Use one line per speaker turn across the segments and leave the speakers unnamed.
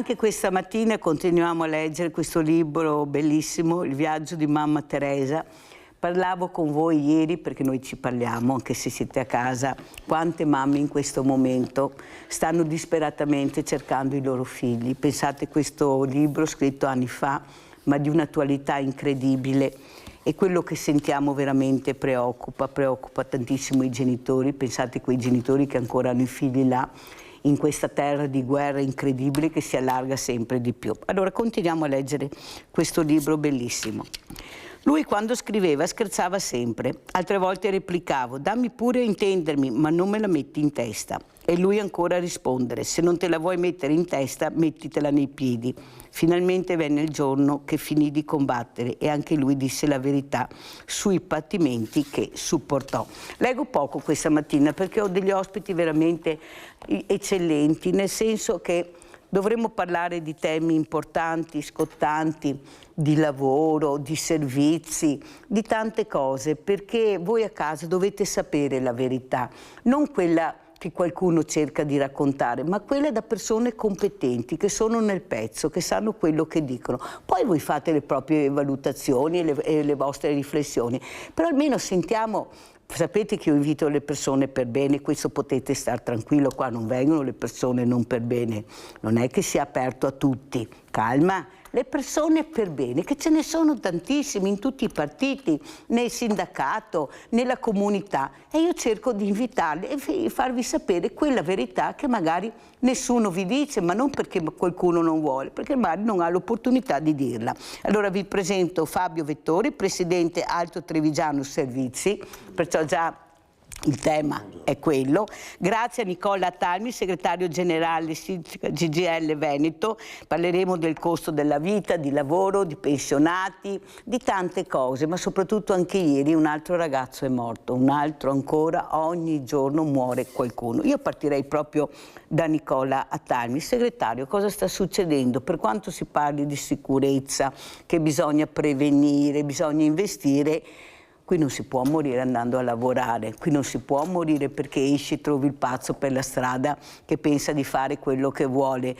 Anche questa mattina continuiamo a leggere questo libro bellissimo, Il viaggio di mamma Teresa. Parlavo con voi ieri, perché noi ci parliamo, anche se siete a casa, quante mamme in questo momento stanno disperatamente cercando i loro figli. Pensate, questo libro scritto anni fa, ma di un'attualità incredibile, e quello che sentiamo veramente preoccupa tantissimo i genitori. Pensate a quei genitori che ancora hanno i figli là, in questa terra di guerra incredibile che si allarga sempre di più. Allora continuiamo a leggere questo libro bellissimo. Lui quando scriveva scherzava sempre, altre volte replicavo: dammi pure a intendermi, ma non me la metti in testa. E lui ancora a rispondere: se non te la vuoi mettere in testa, mettitela nei piedi. Finalmente venne il giorno che finì di combattere e anche lui disse la verità sui patimenti che supportò. Leggo poco questa mattina perché ho degli ospiti veramente eccellenti, nel senso che dovremmo parlare di temi importanti, scottanti, di lavoro, di servizi, di tante cose, perché voi a casa dovete sapere la verità, non quella che qualcuno cerca di raccontare, ma quella da persone competenti, che sono nel pezzo, che sanno quello che dicono. Poi voi fate le proprie valutazioni e le vostre riflessioni, però almeno sentiamo. Sapete che io invito le persone per bene, questo potete star tranquillo, qua non vengono le persone non per bene, non è che sia aperto a tutti, calma, le persone per bene, che ce ne sono tantissime in tutti i partiti, nel sindacato, nella comunità, e io cerco di invitarli e farvi sapere quella verità che magari nessuno vi dice, ma non perché qualcuno non vuole, perché magari non ha l'opportunità di dirla. Allora vi presento Fabio Vettori, presidente Alto Trevigiano Servizi, perciò già il tema è quello. Grazie a Nicola Talmi, segretario generale CGIL Veneto. Parleremo del costo della vita, di lavoro, di pensionati, di tante cose, ma soprattutto anche ieri un altro ragazzo è morto, un altro ancora, ogni giorno muore qualcuno. Io partirei proprio da Nicola Talmi. Segretario, cosa sta succedendo? Per quanto si parli di sicurezza, che bisogna prevenire, bisogna investire, qui non si può morire andando a lavorare, qui non si può morire perché esci e trovi il pazzo per la strada che pensa di fare quello che vuole.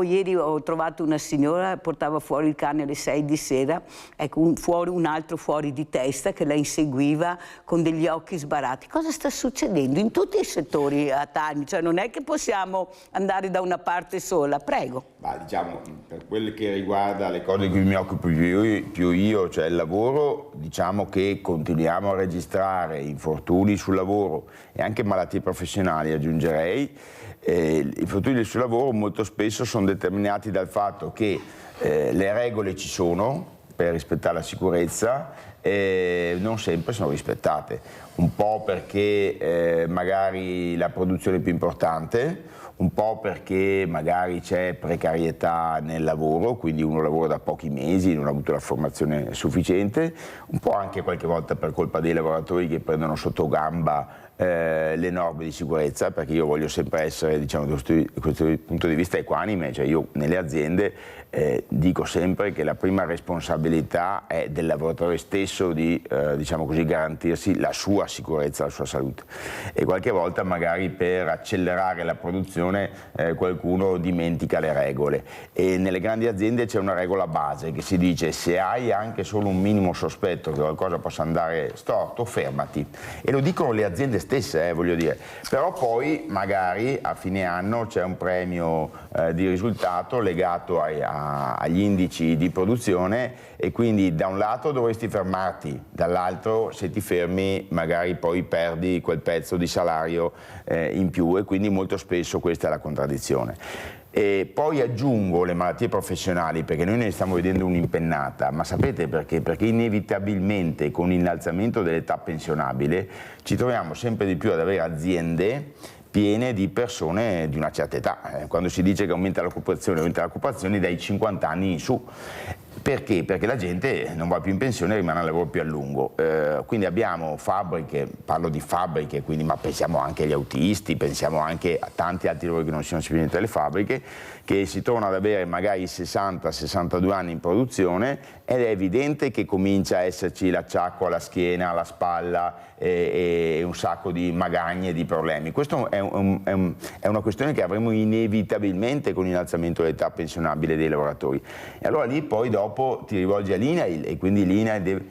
Ieri ho trovato una signora, portava fuori il cane alle 6 di sera, ecco, un altro fuori di testa che la inseguiva con degli occhi sbarati. Cosa sta succedendo in tutti i settori a Talmi? Cioè non è che possiamo andare da una parte sola, prego.
Ma diciamo, per quel che riguarda le cose di cui mi occupo più io, cioè il lavoro, diciamo che continuiamo a registrare infortuni sul lavoro e anche malattie professionali, aggiungerei. Gli infortuni sul lavoro molto spesso sono determinati dal fatto che le regole ci sono per rispettare la sicurezza e non sempre sono rispettate. Un po' perché magari la produzione è più importante, un po' perché magari c'è precarietà nel lavoro, quindi uno lavora da pochi mesi, non ha avuto la formazione sufficiente, un po' anche qualche volta per colpa dei lavoratori che prendono sotto gamba le norme di sicurezza, perché io voglio sempre essere, diciamo, da questo punto di vista equanime, cioè io nelle aziende dico sempre che la prima responsabilità è del lavoratore stesso di, diciamo così, garantirsi la sua sicurezza, la sua salute, e qualche volta magari per accelerare la produzione qualcuno dimentica le regole, e nelle grandi aziende c'è una regola base che si dice: se hai anche solo un minimo sospetto che qualcosa possa andare storto, fermati, e lo dicono le aziende stesse, voglio dire, però poi magari a fine anno c'è un premio di risultato legato agli indici di produzione, e quindi da un lato dovresti fermarti, dall'altro se ti fermi magari poi perdi quel pezzo di salario in più, e quindi molto spesso questa è la contraddizione. E poi aggiungo le malattie professionali, perché noi ne stiamo vedendo un'impennata, ma sapete perché? Perché inevitabilmente con l'innalzamento dell'età pensionabile ci troviamo sempre di più ad avere aziende piene di persone di una certa età. Quando si dice che aumenta l'occupazione dai 50 anni in su. Perché? Perché la gente non va più in pensione e rimane al lavoro più a lungo. Quindi abbiamo fabbriche, parlo di fabbriche, quindi, ma pensiamo anche agli autisti, pensiamo anche a tanti altri lavori che non siano seguiti dalle fabbriche, che si trovano ad avere magari 60-62 anni in produzione, ed è evidente che comincia a esserci l'acciacco alla schiena, alla spalla e un sacco di magagne, di problemi. Questo è una questione che avremo inevitabilmente con l'innalzamento dell'età pensionabile dei lavoratori. E allora lì poi dopo ti rivolgi all'INAIL e quindi l'INAIL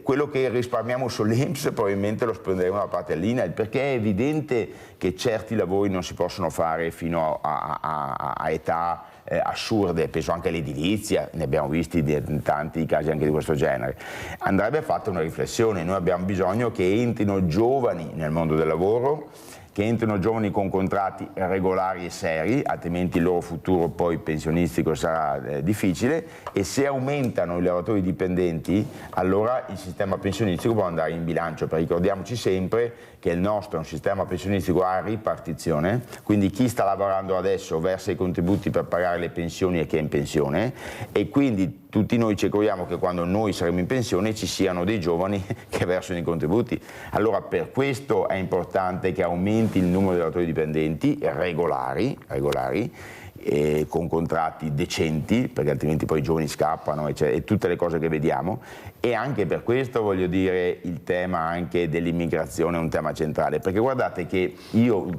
quello che risparmiamo sull'INPS probabilmente lo spenderemo da parte dell'INAIL, perché è evidente che certi lavori non si possono fare fino a età assurde, penso anche all'edilizia, ne abbiamo visti tanti casi anche di questo genere. Andrebbe fatta una riflessione, noi abbiamo bisogno che entrino giovani nel mondo del lavoro, che entrino giovani con contratti regolari e seri, altrimenti il loro futuro poi pensionistico sarà difficile, e se aumentano i lavoratori dipendenti allora il sistema pensionistico può andare in bilancio, perché ricordiamoci sempre che il nostro è un sistema pensionistico a ripartizione, quindi chi sta lavorando adesso versa i contributi per pagare le pensioni e chi è in pensione, e quindi tutti noi ci auguriamo che quando noi saremo in pensione ci siano dei giovani che versano i contributi. Allora per questo è importante che aumenti il numero di lavoratori dipendenti regolari con contratti decenti, perché altrimenti poi i giovani scappano e tutte le cose che vediamo, e anche per questo voglio dire il tema anche dell'immigrazione è un tema centrale, perché guardate che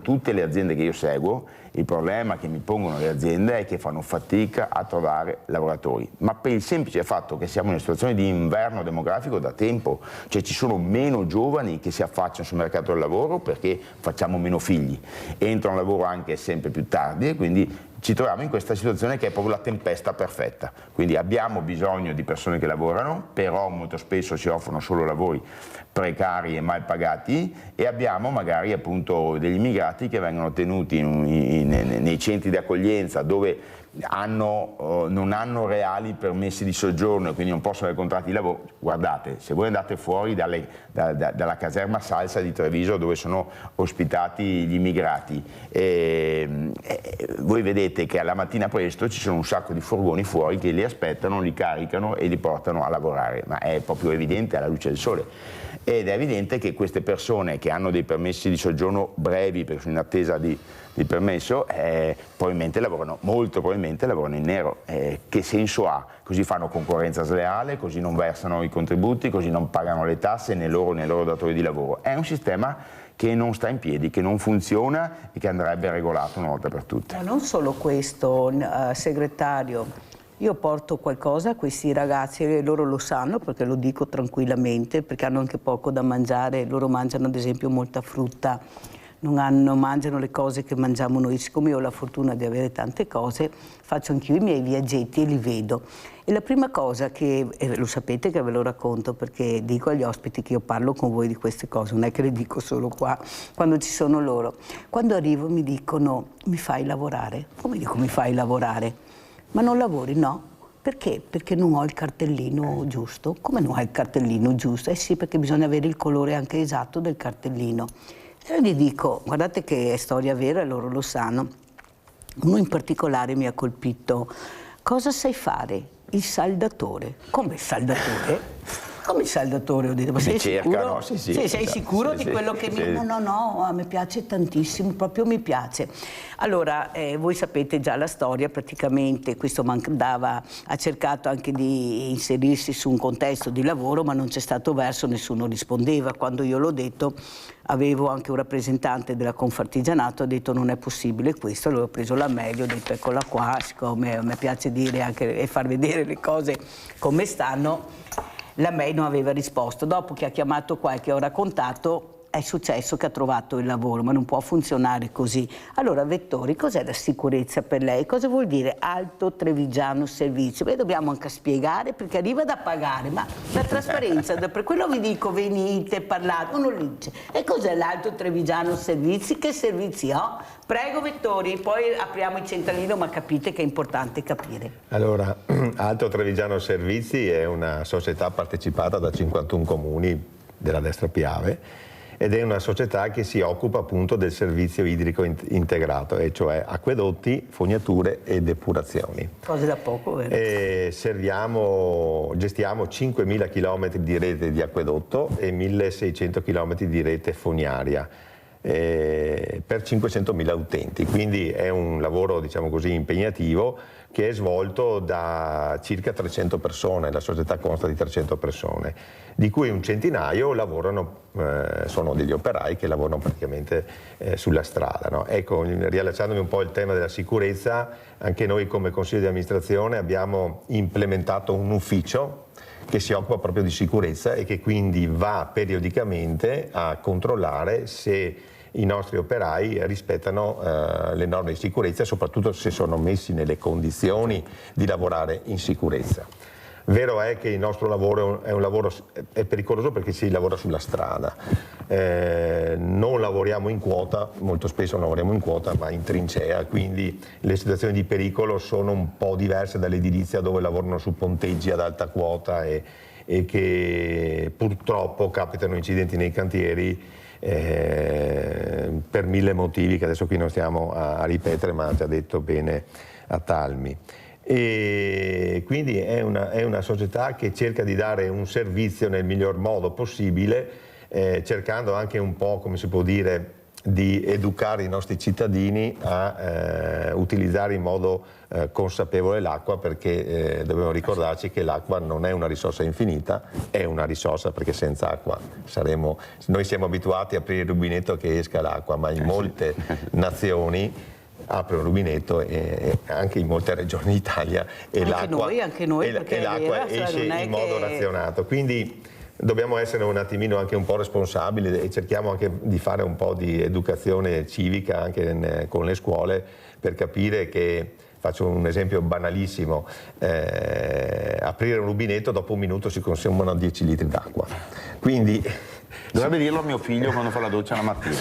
tutte le aziende che io seguo, il problema che mi pongono le aziende è che fanno fatica a trovare lavoratori, ma per il semplice fatto che siamo in una situazione di inverno demografico da tempo, cioè ci sono meno giovani che si affacciano sul mercato del lavoro perché facciamo meno figli, entrano al lavoro anche sempre più tardi e quindi ci troviamo in questa situazione che è proprio la tempesta perfetta. Quindi abbiamo bisogno di persone che lavorano, però molto spesso si offrono solo lavori precari e mal pagati, e abbiamo magari appunto degli immigrati che vengono tenuti nei centri di accoglienza dove non hanno reali permessi di soggiorno e quindi non possono avere contratti di lavoro. Guardate, se voi andate fuori dalla caserma Salsa di Treviso dove sono ospitati gli immigrati, voi vedete che alla mattina presto ci sono un sacco di furgoni fuori che li aspettano, li caricano e li portano a lavorare, ma è proprio evidente alla luce del sole. Ed è evidente che queste persone che hanno dei permessi di soggiorno brevi perché sono in attesa di permesso, molto probabilmente lavorano in nero. Che senso ha? Così fanno concorrenza sleale, così non versano i contributi, così non pagano le tasse né loro né i loro datori di lavoro. È un sistema che non sta in piedi, che non funziona e che andrebbe regolato una volta per tutte.
Ma non solo questo, segretario. Io porto qualcosa a questi ragazzi e loro lo sanno perché lo dico tranquillamente, perché hanno anche poco da mangiare, loro mangiano ad esempio molta frutta, non mangiano le cose che mangiamo noi. Siccome io ho la fortuna di avere tante cose, faccio anch'io i miei viaggetti e li vedo. E la prima cosa che, lo sapete che ve lo racconto perché dico agli ospiti che io parlo con voi di queste cose, non è che le dico solo qua, quando ci sono loro. Quando arrivo mi dicono, mi fai lavorare? Come dico mi fai lavorare? Ma non lavori? No. Perché? Perché non ho il cartellino giusto. Come non hai il cartellino giusto? Eh sì, perché bisogna avere il colore anche esatto del cartellino. E io gli dico, guardate che è storia vera, loro lo sanno. Uno in particolare mi ha colpito. Cosa sai fare? Il saldatore. Come il saldatore? Come il saldatore? Ho detto, ma sei sicuro?
Sì,
sei sicuro di quello che mi... No, a me piace tantissimo, proprio mi piace. Allora, voi sapete già la storia, praticamente questo ha cercato anche di inserirsi su un contesto di lavoro, ma non c'è stato verso, nessuno rispondeva. Quando io l'ho detto, avevo anche un rappresentante della Confartigianato, ha detto non è possibile questo, allora ho preso la meglio, ho detto eccola qua, siccome a me piace dire anche e far vedere le cose come stanno. La MEI non aveva risposto. Dopo che ha chiamato qua e che ho raccontato, è successo che ha trovato il lavoro, ma non può funzionare così. Allora, Vettori, cos'è la sicurezza per lei? Cosa vuol dire Alto Trevigiano Servizi? Beh, dobbiamo anche spiegare perché arriva da pagare, ma la trasparenza, per quello vi dico venite, parlate, uno lì dice, e cos'è l'Alto Trevigiano Servizi? Che servizi ho? Prego Vettori, poi apriamo il centralino, ma capite che è importante capire.
Allora, Alto Trevigiano Servizi è una società partecipata da 51 comuni della destra Piave ed è una società che si occupa appunto del servizio idrico integrato, e cioè acquedotti, fognature e depurazioni.
Cose da poco, vero?
Gestiamo 5.000 km di rete di acquedotto e 1.600 km di rete fognaria per 500.000 utenti, quindi è un lavoro, diciamo così, impegnativo, che è svolto da circa 300 persone. La società consta di 300 persone, di cui un centinaio lavorano, sono degli operai che lavorano praticamente sulla strada, no? Ecco, riallacciandomi un po' al tema della sicurezza, anche noi come Consiglio di amministrazione abbiamo implementato un ufficio che si occupa proprio di sicurezza e che quindi va periodicamente a controllare se i nostri operai rispettano le norme di sicurezza, soprattutto se sono messi nelle condizioni di lavorare in sicurezza. Vero è che il nostro lavoro è pericoloso perché si lavora sulla strada, non lavoriamo in quota, molto spesso non lavoriamo in quota ma in trincea, quindi le situazioni di pericolo sono un po' diverse dall'edilizia, dove lavorano su ponteggi ad alta quota e che purtroppo capitano incidenti nei cantieri per 1000 motivi che adesso qui non stiamo a ripetere, ma ha già detto bene Atalmi. E quindi è una società che cerca di dare un servizio nel miglior modo possibile, cercando anche un po', come si può dire, di educare i nostri cittadini a utilizzare in modo consapevole l'acqua, perché dobbiamo ricordarci che l'acqua non è una risorsa infinita, è una risorsa, perché senza acqua noi siamo abituati a aprire il rubinetto che esca l'acqua, ma in molte nazioni apre un rubinetto, e anche in molte regioni d'Italia, e l'acqua esce in modo razionato. Quindi dobbiamo essere un attimino anche un po' responsabili e cerchiamo anche di fare un po' di educazione civica anche con le scuole, per capire che, faccio un esempio banalissimo, aprire un rubinetto, dopo un minuto si consumano 10 litri d'acqua. Quindi
dovrebbe dirlo a mio figlio quando fa la doccia la mattina.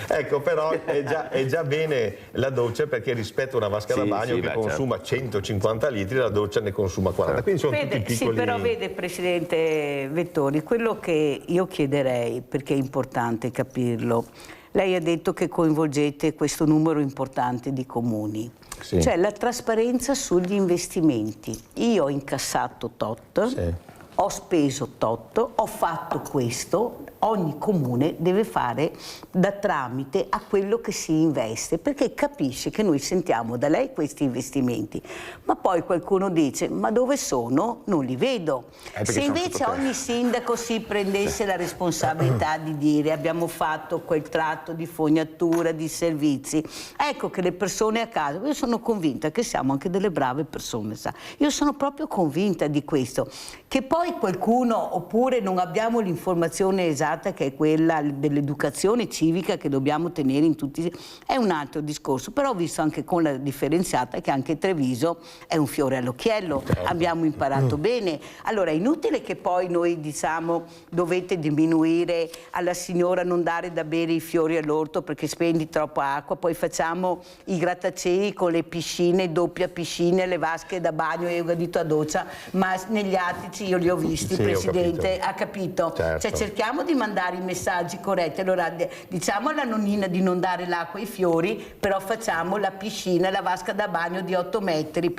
Ecco, però è già bene la doccia, perché rispetto a una vasca da bagno che consuma 150 litri, la doccia ne consuma 40. Quindi sono tutti piccoli.
Sì, però vede, Presidente Vettori, quello che io chiederei, perché è importante capirlo, lei ha detto che coinvolgete questo numero importante di comuni.
Sì.
Cioè la trasparenza sugli investimenti. Io ho incassato tot,
sì,
ho speso tot, ho fatto questo. Ogni comune deve fare da tramite a quello che si investe, perché capisce che noi sentiamo da lei questi investimenti, ma poi qualcuno dice: ma dove sono? Non li vedo. Se invece ogni sindaco si prendesse la responsabilità di dire: abbiamo fatto quel tratto di fognatura, di servizi, ecco che le persone a casa, io sono convinta che siamo anche delle brave persone, sa? Io sono proprio convinta di questo, che poi qualcuno, oppure non abbiamo l'informazione esatta, che è quella dell'educazione civica che dobbiamo tenere in tutti, è un altro discorso. Però ho visto anche con la differenziata che anche Treviso è un fiore all'occhiello, abbiamo imparato bene. Allora è inutile che poi noi diciamo: dovete diminuire, alla signora non dare da bere i fiori all'orto perché spendi troppa acqua, poi facciamo i grattacieli con le piscine, doppia piscina, le vasche da bagno e il dito a doccia, ma negli attici io li ho visti, sì, Presidente, ha capito?
Certo.
Cioè cerchiamo di mandare i messaggi corretti. Allora diciamo alla nonnina di non dare l'acqua ai fiori, però facciamo la piscina, la vasca da bagno di 8 metri.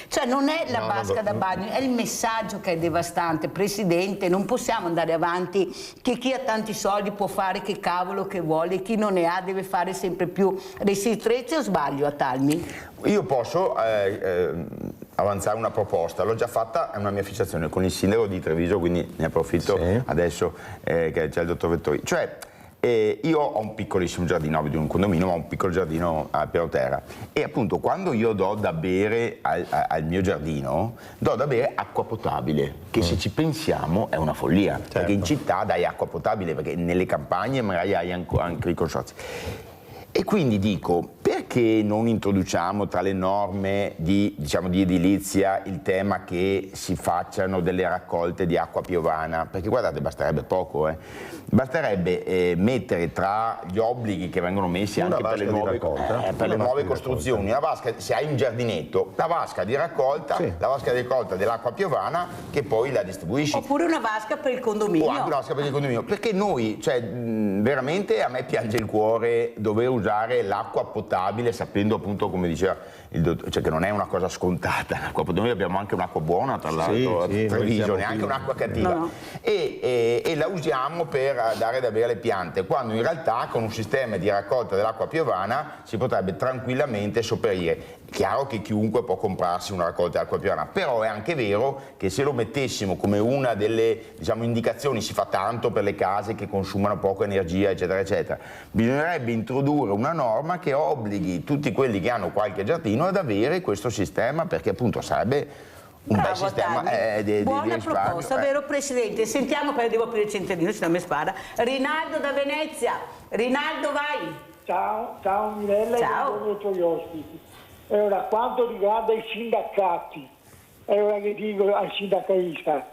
Cioè non è la vasca da bagno, è il messaggio che è devastante. Presidente, non possiamo andare avanti che chi ha tanti soldi può fare che cavolo che vuole, chi non ne ha deve fare sempre più restrizioni. O sbaglio, Atalmi?
Io posso avanzare una proposta, l'ho già fatta, è una mia fissazione con il sindaco di Treviso, quindi ne approfitto adesso che c'è il dottor Vettori. Cioè, io ho un piccolissimo giardino, abito in un condominio, ma ho un piccolo giardino a piano terra, e appunto quando io do da bere al mio giardino, do da bere acqua potabile, che se ci pensiamo è una follia, perché in città dai acqua potabile, perché nelle campagne magari hai anche i consorzi. E quindi dico, perché non introduciamo tra le norme di edilizia il tema che si facciano delle raccolte di acqua piovana? Perché guardate, basterebbe poco, basterebbe mettere tra gli obblighi che vengono messi
una
anche per le nuove costruzioni, una vasca, se hai un giardinetto, la vasca di raccolta, la vasca di raccolta dell'acqua piovana che poi la distribuisci.
Oppure una vasca per il condominio.
O anche una vasca per il condominio, perché noi, veramente a me piange il cuore dover usare l'acqua potabile sapendo appunto, come diceva il dottore, che non è una cosa scontata. Noi abbiamo anche un'acqua buona, tra l'altro, a Treviso, neanche un'acqua cattiva.
No.
E la usiamo per dare da bere alle piante, quando in realtà con un sistema di raccolta dell'acqua piovana si potrebbe tranquillamente sopperire. Chiaro che chiunque può comprarsi una raccolta d'acqua piovana, però è anche vero che se lo mettessimo come una delle indicazioni, si fa tanto per le case che consumano poco energia, eccetera, eccetera, bisognerebbe introdurre una norma che obblighi tutti quelli che hanno qualche giardino ad avere questo sistema, perché appunto sarebbe un bel sistema di
buona
risparmio.
proposta, vero Presidente? Sentiamo, perché devo aprire il centralino, se no mi spara. Rinaldo da Venezia. Rinaldo, vai.
Ciao Mirella,
ciao.
E ai tuoi ospiti. Allora, quanto riguarda i sindacati, allora che dico al sindacalista,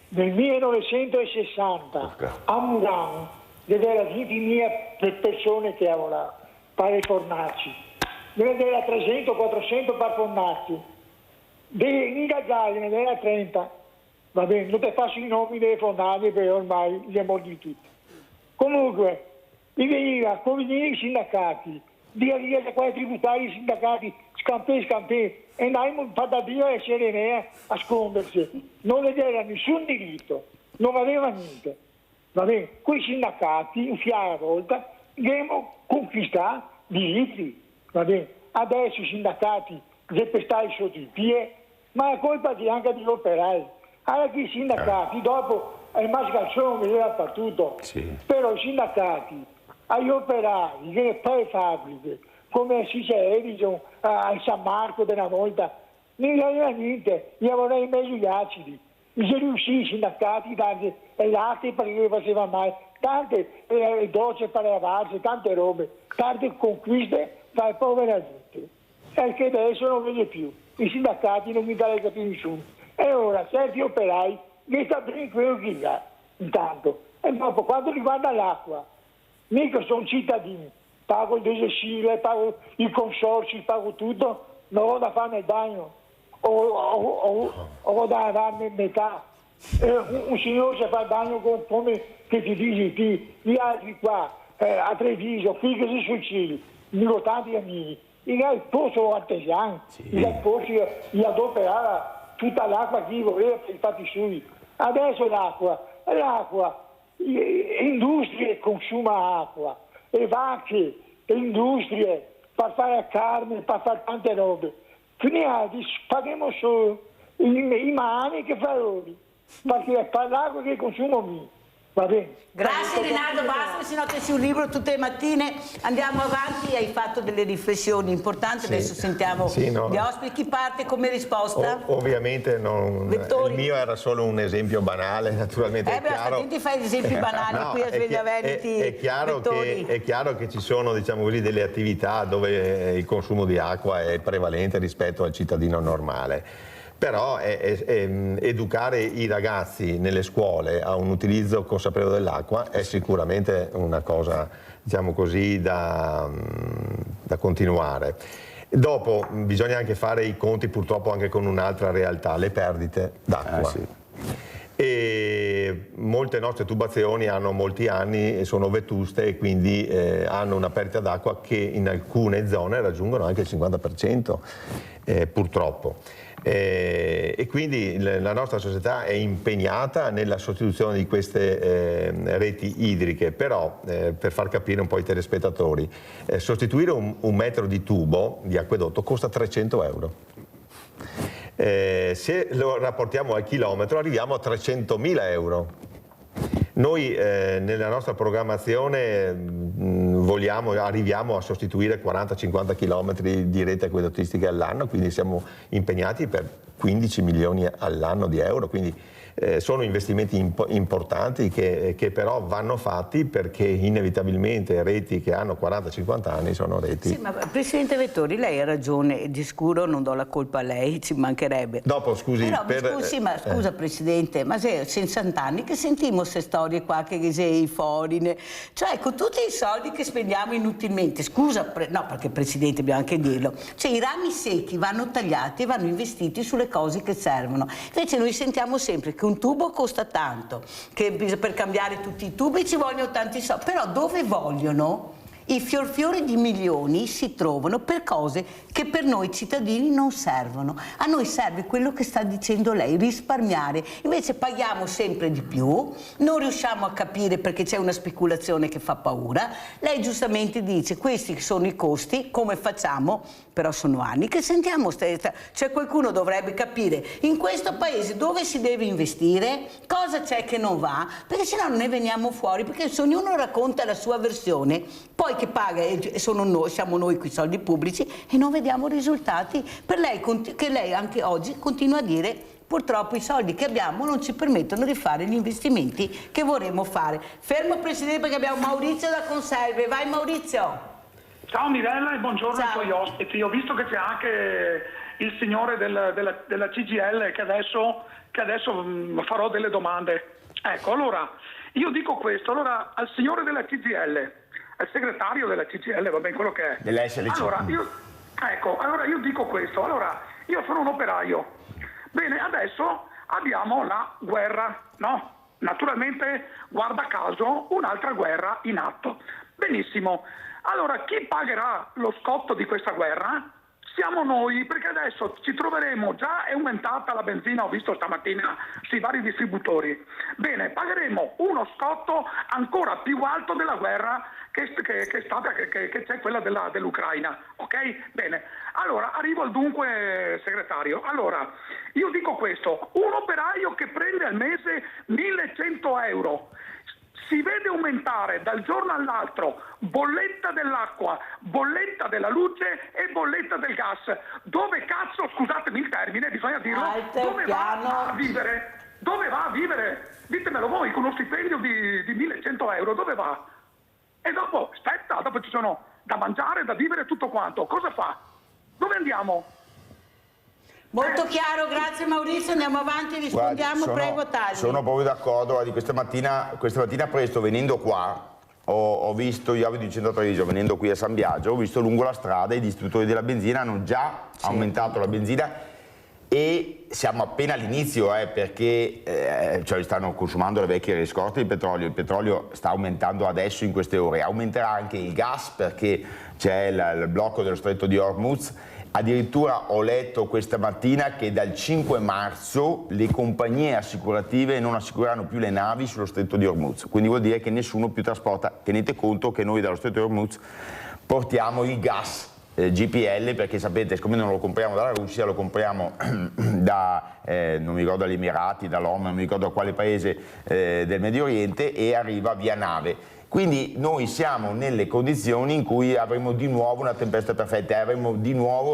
nel 1960 a Murano c'era 20.000 persone che lavoravano, per i fornaci, ne era 300-400 per fornaci, in Italia ne era 30, va bene, non ti faccio i nomi delle fornaci perché ormai li abbiamo di tutti. Comunque, mi veniva a convenire i sindacati, via quei tributari sindacati, scampè, e andavamo a Dio e Serenea a scondersi. Non aveva nessun diritto, non aveva niente. Va bene, quei sindacati, un fiare a volta, abbiamo conquistato diritti. Va bene, adesso i sindacati devono stare sotto i piedi, ma è colpa anche degli operai. Allora che i sindacati, dopo il mascalzone vedeva dappertutto, però i sindacati, agli operai, che poi fabbriche, come si dice Edison, al San Marco della volta, non aveva niente, gli vorrei meglio gli acidi. Si riuscì i sindacati a dare il latte perché non faceva mai, tante docce per lavarsi, tante robe, tante conquiste per povera gente. E che adesso non vede più, i sindacati non mi danno più nessuno. E ora certi operai che sta bene quello che ha, intanto. E dopo, quanto riguarda l'acqua, mica sono cittadini, pago il desessile, pago i consorzi, pago tutto, non ho da fare il bagno, ho da darmi metà. Un signore si fa il bagno come che ti dici, gli altri qua, a Treviso, qui che si suicidi, dico tanti amici, il posto artesiano, il posto di adoperare tutta l'acqua che voleva per i fatti suoi. Adesso l'acqua, industrie consuma acqua, e vacche, e industrie per fare carne, per fare tante robe. Finiamo, paghiamo solo i mani che fa loro, perché per l'acqua che consumo mi. Va bene.
Grazie Rinaldo, basta, se no che su un libro tutte le mattine. Andiamo avanti, hai fatto delle riflessioni importanti, adesso sentiamo gli ospiti. Chi parte come risposta?
Ovviamente il mio era solo un esempio banale, naturalmente è chiaro.
Ti fai esempi banali qui a Sveglia Veneti.
È chiaro che ci sono, diciamo così, delle attività dove il consumo di acqua è prevalente rispetto al cittadino normale. Però educare i ragazzi nelle scuole a un utilizzo consapevole dell'acqua è sicuramente una cosa, diciamo così, da continuare. Dopo bisogna anche fare i conti purtroppo anche con un'altra realtà, le perdite d'acqua. E molte nostre tubazioni hanno molti anni e sono vetuste e quindi hanno una perdita d'acqua che in alcune zone raggiungono anche il 50%, purtroppo. E quindi la nostra società è impegnata nella sostituzione di queste reti idriche, però per far capire un po' ai telespettatori, sostituire un metro di tubo di acquedotto costa 300 euro. Se lo rapportiamo al chilometro arriviamo a 300.000 euro. Noi nella nostra programmazione arriviamo a sostituire 40-50 km di rete acquedottistica all'anno, quindi siamo impegnati per 15 milioni all'anno di euro, quindi sono investimenti importanti che però vanno fatti, perché inevitabilmente reti che hanno 40-50 anni sono reti.
Sì, ma Presidente Vettori, lei ha ragione, di sicuro non do la colpa a lei, ci mancherebbe.
Dopo, scusi,
scusa Presidente, ma se 60 anni che sentiamo queste storie qua, che sei foreign, cioè con tutti i soldi che spendiamo inutilmente, scusa, no, perché Presidente bisogna anche dirlo, cioè i rami secchi vanno tagliati e vanno investiti sulle cose che servono. Invece noi sentiamo sempre che un tubo costa tanto, che per cambiare tutti i tubi ci vogliono tanti soldi, però dove vogliono? I fiori di milioni si trovano per cose che per noi cittadini non servono. A noi serve quello che sta dicendo lei, risparmiare. Invece paghiamo sempre di più, non riusciamo a capire perché c'è una speculazione che fa paura. Lei giustamente dice questi sono i costi, come facciamo? Però sono anni che sentiamo, cioè qualcuno dovrebbe capire in questo paese dove si deve investire, cosa c'è che non va, perché sennò non ne veniamo fuori, perché se ognuno racconta la sua versione, poi che paga siamo noi con i soldi pubblici e non vediamo risultati. Per lei, che lei anche oggi continua a dire purtroppo i soldi che abbiamo non ci permettono di fare gli investimenti che vorremmo fare. Fermo Presidente, perché abbiamo Maurizio da Conserve. Vai Maurizio.
Ciao Mirella e buongiorno
Ciao.
ai tuoi ospiti. Ho visto che c'è anche il signore della CGIL che adesso farò delle domande. Ecco, allora, io dico questo, allora al signore della CGIL, al segretario della CGIL, va bene quello che è.
Dell'SLC.
Allora, io dico questo, allora, io sono un operaio. Bene, adesso abbiamo la guerra, no? Naturalmente, guarda caso, un'altra guerra in atto. Benissimo. Allora, chi pagherà lo scotto di questa guerra? Siamo noi, perché adesso ci troveremo, già è aumentata la benzina, ho visto stamattina sui vari distributori. Bene, pagheremo uno scotto ancora più alto della guerra che c'è quella dell'Ucraina, ok? Bene, allora arrivo al dunque segretario. Allora, io dico questo, un operaio che prende al mese 1.100 euro, si vede aumentare dal giorno all'altro bolletta dell'acqua, bolletta della luce e bolletta del gas. Dove cazzo, scusatemi il termine, bisogna dirlo, dove va a vivere? Dove va a vivere? Ditemelo voi, con uno stipendio di 1.100 euro, dove va? E dopo, aspetta, dopo ci sono da mangiare, da vivere, tutto quanto. Cosa fa? Dove andiamo?
Molto chiaro, grazie Maurizio, andiamo avanti, rispondiamo.
Guardi,
prego Tagli.
Sono proprio d'accordo, questa mattina presto venendo qua, ho visto, io abito in centro Treviso, venendo qui a San Biagio, ho visto lungo la strada i distributori della benzina hanno già aumentato la benzina e siamo appena all'inizio perché cioè stanno consumando le vecchie scorte di petrolio, il petrolio sta aumentando adesso in queste ore, aumenterà anche il gas perché c'è il blocco dello stretto di Hormuz. Addirittura ho letto questa mattina che dal 5 marzo le compagnie assicurative non assicureranno più le navi sullo stretto di Hormuz, quindi vuol dire che nessuno più trasporta. Tenete conto che noi dallo stretto di Hormuz portiamo il gas GPL, perché sapete, siccome non lo compriamo dalla Russia, lo compriamo da, non mi ricordo, dagli Emirati, dall'Oman, non mi ricordo da quale paese del Medio Oriente, e arriva via nave. Quindi noi siamo nelle condizioni in cui avremo di nuovo una tempesta perfetta e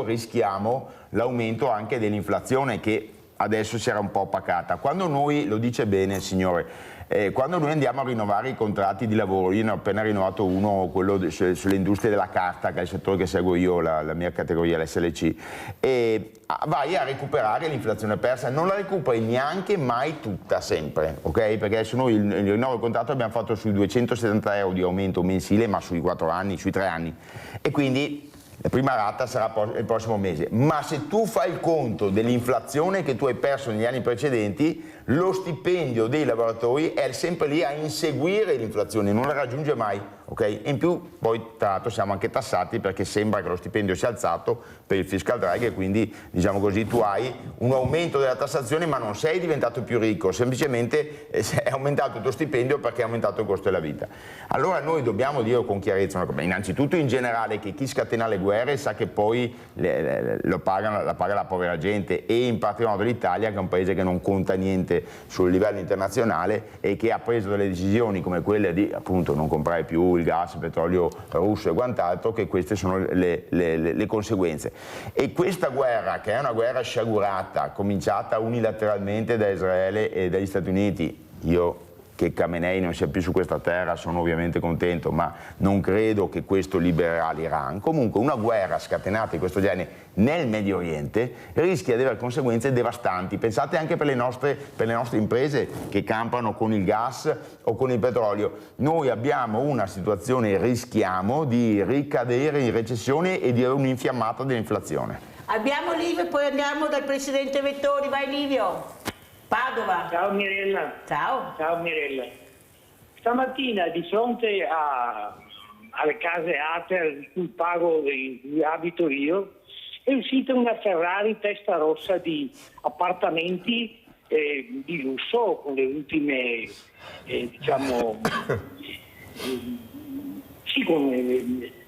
rischiamo l'aumento anche dell'inflazione che adesso si era un po' pacata. Quando noi, lo dice bene il signore, quando noi andiamo a rinnovare i contratti di lavoro, io ne ho appena rinnovato uno, quello sulle industrie della carta, che è il settore che seguo io, la mia categoria, l'SLC, e vai a recuperare l'inflazione persa, non la recuperi neanche mai tutta sempre, ok? Perché adesso noi il rinnovo del contratto abbiamo fatto sui 270 euro di aumento mensile, ma sui 4 anni, sui 3 anni, e quindi la prima rata sarà il prossimo mese. Ma se tu fai il conto dell'inflazione che tu hai perso negli anni precedenti, lo stipendio dei lavoratori è sempre lì a inseguire l'inflazione, non la raggiunge mai, ok? E in più poi tra l'altro siamo anche tassati perché sembra che lo stipendio sia alzato per il fiscal drag e quindi diciamo così tu hai un aumento della tassazione ma non sei diventato più ricco, semplicemente è aumentato il tuo stipendio perché è aumentato il costo della vita. Allora noi dobbiamo dire con chiarezza una cosa, innanzitutto in generale che chi scatena le guerre sa che poi la paga la povera gente, e in particolar modo l'Italia, che è un paese che non conta niente presente sul livello internazionale e che ha preso delle decisioni come quelle di appunto non comprare più il gas, il petrolio russo e quant'altro, che queste sono le conseguenze. E questa guerra, che è una guerra sciagurata, cominciata unilateralmente da Israele e dagli Stati Uniti, io che Khamenei non sia più su questa terra sono ovviamente contento, ma non credo che questo libererà l'Iran. Comunque una guerra scatenata di questo genere nel Medio Oriente rischia di avere conseguenze devastanti. Pensate anche per le nostre imprese che campano con il gas o con il petrolio. Noi abbiamo una situazione, rischiamo di ricadere in recessione e di avere un'infiammata dell'inflazione.
Abbiamo Livio e poi andiamo dal Presidente Vettori. Vai Livio. Padova.
Ciao Mirella.
Ciao.
Ciao Mirella. Stamattina di fronte alle case Ater di cui in cui abito io è uscita una Ferrari testa rossa di appartamenti di lusso con le ultime con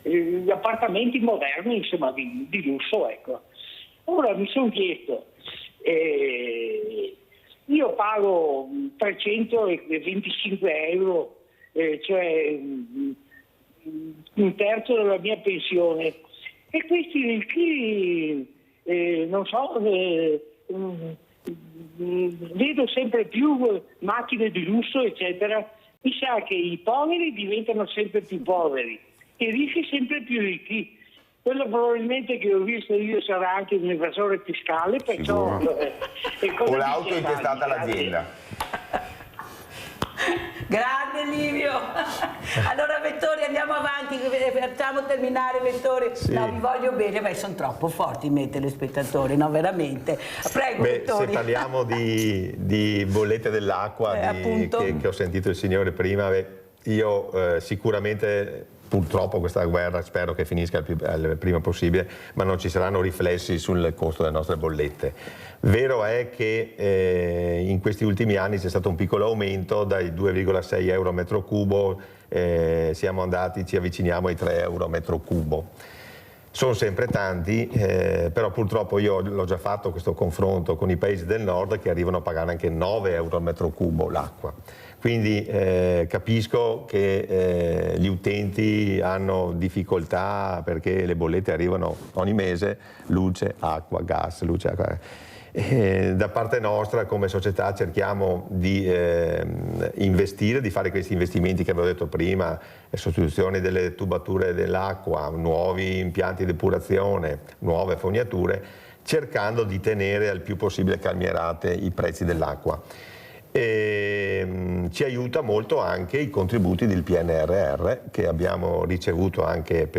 gli appartamenti moderni, insomma di lusso, ecco. Ora mi sono chiesto, io pago 325 euro, cioè un terzo della mia pensione, e questi non so, vedo sempre più macchine di lusso eccetera. Mi sa che i poveri diventano sempre più poveri e i ricchi sempre più ricchi. Quello probabilmente che ho visto io sarà anche un evasore fiscale, perciò
o l'auto intestata all'azienda.
Grande Livio. Allora Vettori, andiamo avanti, facciamo terminare Vettori.
Sì.
No, vi voglio bene, ma sono troppo forti i telespettatori, no, veramente. Prego Vettori.
Se parliamo di bollette dell'acqua che ho sentito il signore prima, io sicuramente purtroppo questa guerra spero che finisca il prima possibile, ma non ci saranno riflessi sul costo delle nostre bollette. Vero è che in questi ultimi anni c'è stato un piccolo aumento dai 2,6 euro a metro cubo, ci avviciniamo ai 3 euro a metro cubo. Sono sempre tanti, però purtroppo io l'ho già fatto questo confronto con i paesi del nord che arrivano a pagare anche 9 euro al metro cubo l'acqua. Quindi capisco che gli utenti hanno difficoltà perché le bollette arrivano ogni mese, luce, acqua, gas, luce, acqua. Da parte nostra come società cerchiamo di investire, di fare questi investimenti che avevo detto prima, sostituzione delle tubature dell'acqua, nuovi impianti di depurazione, nuove fognature, cercando di tenere al più possibile calmierate i prezzi dell'acqua. Ci aiuta molto anche i contributi del PNRR che abbiamo ricevuto anche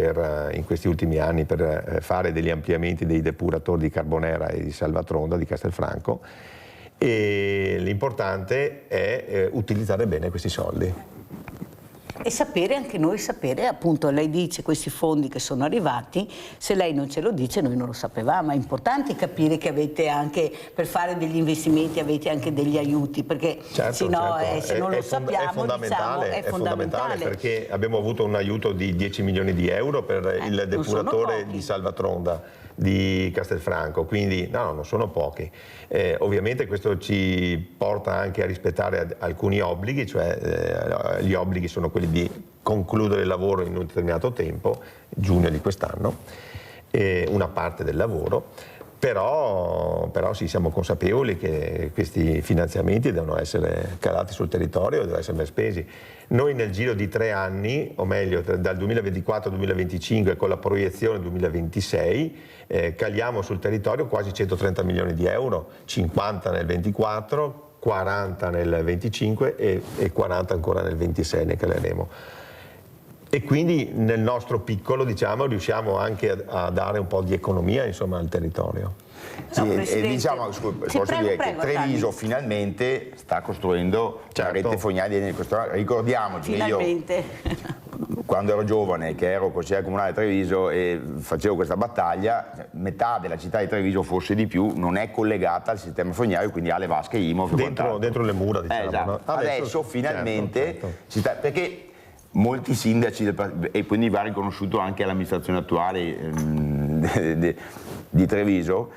in questi ultimi anni per fare degli ampliamenti dei depuratori di Carbonera e di Salvatronda di Castelfranco, e l'importante è utilizzare bene questi soldi.
E sapere, anche noi sapere, appunto lei dice questi fondi che sono arrivati, se lei non ce lo dice noi non lo sapevamo, è importante capire che avete anche, per fare degli investimenti avete anche degli aiuti, perché se non lo sappiamo
è fondamentale perché abbiamo avuto un aiuto di 10 milioni di euro per il depuratore di Salvatronda di Castelfranco, quindi no, non sono pochi. Ovviamente questo ci porta anche a rispettare alcuni obblighi, cioè gli obblighi sono quelli di concludere il lavoro in un determinato tempo, giugno di quest'anno, una parte del lavoro, però sì, siamo consapevoli che questi finanziamenti devono essere calati sul territorio, devono essere spesi. Noi nel giro di 3 anni, o meglio dal 2024 al 2025 con la proiezione 2026, caliamo sul territorio quasi 130 milioni di euro, 50 nel 24, 40 nel 25 e 40 ancora nel 26 ne caleremo. E quindi nel nostro piccolo, diciamo, riusciamo anche a dare un po' di economia, insomma, al territorio.
Sì, e diciamo, posso dire che Treviso finalmente sta costruendo la rete fognaria. Ricordiamoci, io quando ero giovane, che ero consigliere comunale a Treviso e facevo questa battaglia, metà della città di Treviso, forse di più, non è collegata al sistema fognario, quindi alle vasche IMO.
Dentro le mura, diciamo.
Esatto.
No?
Adesso finalmente certo. Perché molti sindaci, e quindi va riconosciuto anche all'amministrazione attuale di Treviso,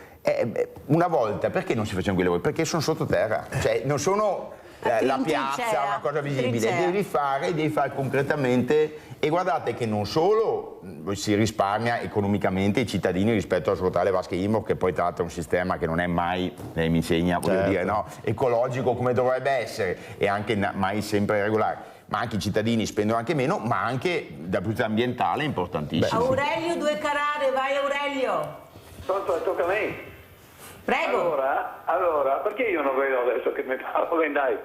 una volta perché non si facevano quei lavori? Perché sono sottoterra, cioè non sono la piazza, una cosa visibile, devi fare concretamente, e guardate che non solo si risparmia economicamente i cittadini rispetto a svuotare le vasche IMO, che poi tra l'altro è un sistema che non è mai, lei mi insegna, voglio dire, no, ecologico come dovrebbe essere, e anche mai sempre regolare. Ma anche i cittadini spendono anche meno, ma anche dal punto di vista ambientale è importantissimo.
Aurelio, due carare, vai Aurelio.
Pronto, tocca a me.
Prego.
Allora, perché io non vedo adesso che mi parlo? Dai.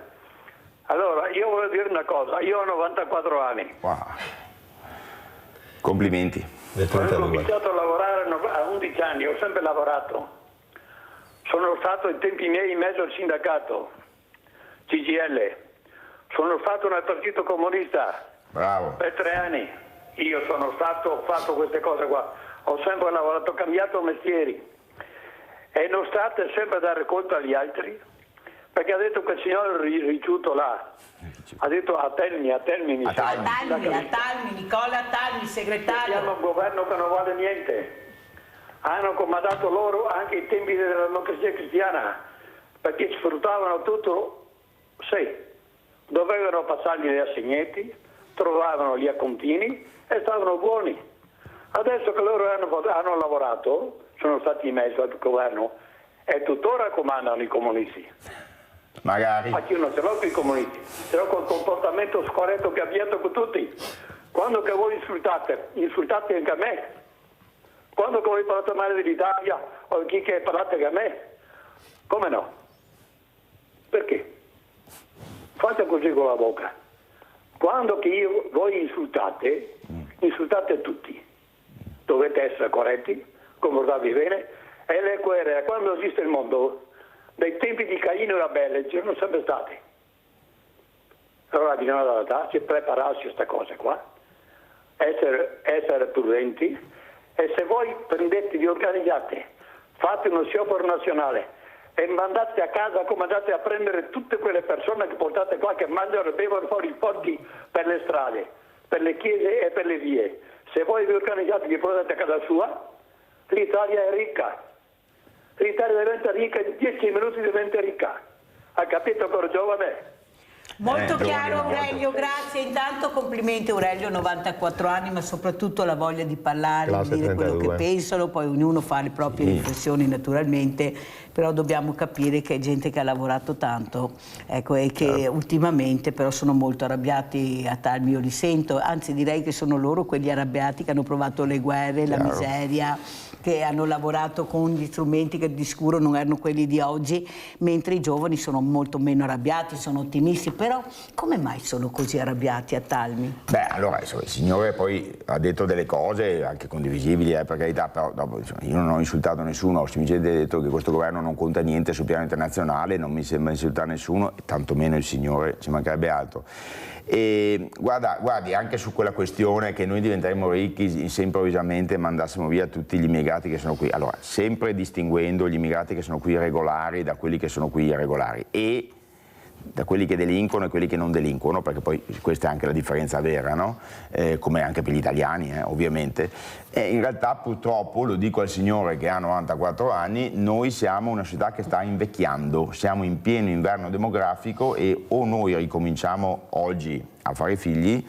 Allora, io voglio dire una cosa, io ho 94 anni.
Wow. Complimenti.
Quando ho cominciato a lavorare a 11 anni, ho sempre lavorato. Sono stato in tempi miei in mezzo al sindacato, CGIL. Sono stato nel Partito Comunista.
Bravo.
Per 3 anni. Io ho fatto queste cose qua. Ho sempre lavorato, ho cambiato mestieri. E non state sempre a dare colpa agli altri, perché ha detto quel signore Ricciuto là, ha detto a Talmi,
Nicola Talmi, segretario.
Siamo un governo che non vale niente. Hanno comandato loro anche i tempi della democrazia cristiana, perché sfruttavano tutto, sì. Dovevano passargli gli assegnetti, trovavano gli accontini e stavano buoni. Adesso che loro hanno lavorato, sono stati in mezzo al governo e tuttora comandano i comunisti.
Magari.
Ma io non ce l'ho con i comunisti, ce l'ho col comportamento scorretto che abbiate con tutti. Quando che voi insultate anche a me. Quando che voi parlate male dell'Italia o chi che parlate anche a me. Come no? Perché? Fate così con la bocca. Quando che voi insultate tutti. Dovete essere corretti, comportarvi bene, e le guerre, quando esiste il mondo, dai tempi di Caino e Abele, c'erano sempre state. Allora bisogna adattarsi, prepararsi a queste cose qua, essere prudenti, e se voi prendete, vi organizzate, fate uno sciopero nazionale e mandate a casa, come andate a prendere tutte quelle persone che portate qua, che mangiano e bevono fuori i porti per le strade, per le chiese e per le vie. Se voi vi organizzate e vi portate a casa sua, l'Italia è ricca. L'Italia diventa ricca, in 10 minuti diventa ricca. Ha capito, caro giovane?
Molto chiaro Aurelio, grazie. Intanto complimenti Aurelio, 94 anni, ma soprattutto la voglia di parlare,
Classe
di dire
32.
quello che pensano, poi ognuno fa le proprie riflessioni naturalmente, però dobbiamo capire che è gente che ha lavorato tanto, ecco, e che ultimamente però sono molto arrabbiati a Talmi, io li sento, anzi direi che sono loro quelli arrabbiati che hanno provato le guerre, la miseria, che hanno lavorato con gli strumenti che di sicuro non erano quelli di oggi, mentre i giovani sono molto meno arrabbiati, sono ottimisti. Però come mai sono così arrabbiati a Talmi?
Beh, allora il signore poi ha detto delle cose anche condivisibili, per carità, però dopo, io non ho insultato nessuno, ho semplicemente detto che questo governo non conta niente sul piano internazionale, non mi sembra insultare nessuno, e tantomeno il signore, ci mancherebbe altro. E guardi, anche su quella questione che noi diventeremo ricchi se improvvisamente mandassimo via tutti gli immigrati che sono qui, allora sempre distinguendo gli immigrati che sono qui regolari da quelli che sono qui irregolari, e da quelli che delinquono e quelli che non delinquono, perché poi questa è anche la differenza vera, no? Come anche per gli italiani, ovviamente. In realtà purtroppo, lo dico al signore che ha 94 anni, noi siamo una società che sta invecchiando, siamo in pieno inverno demografico e o noi ricominciamo oggi a fare figli,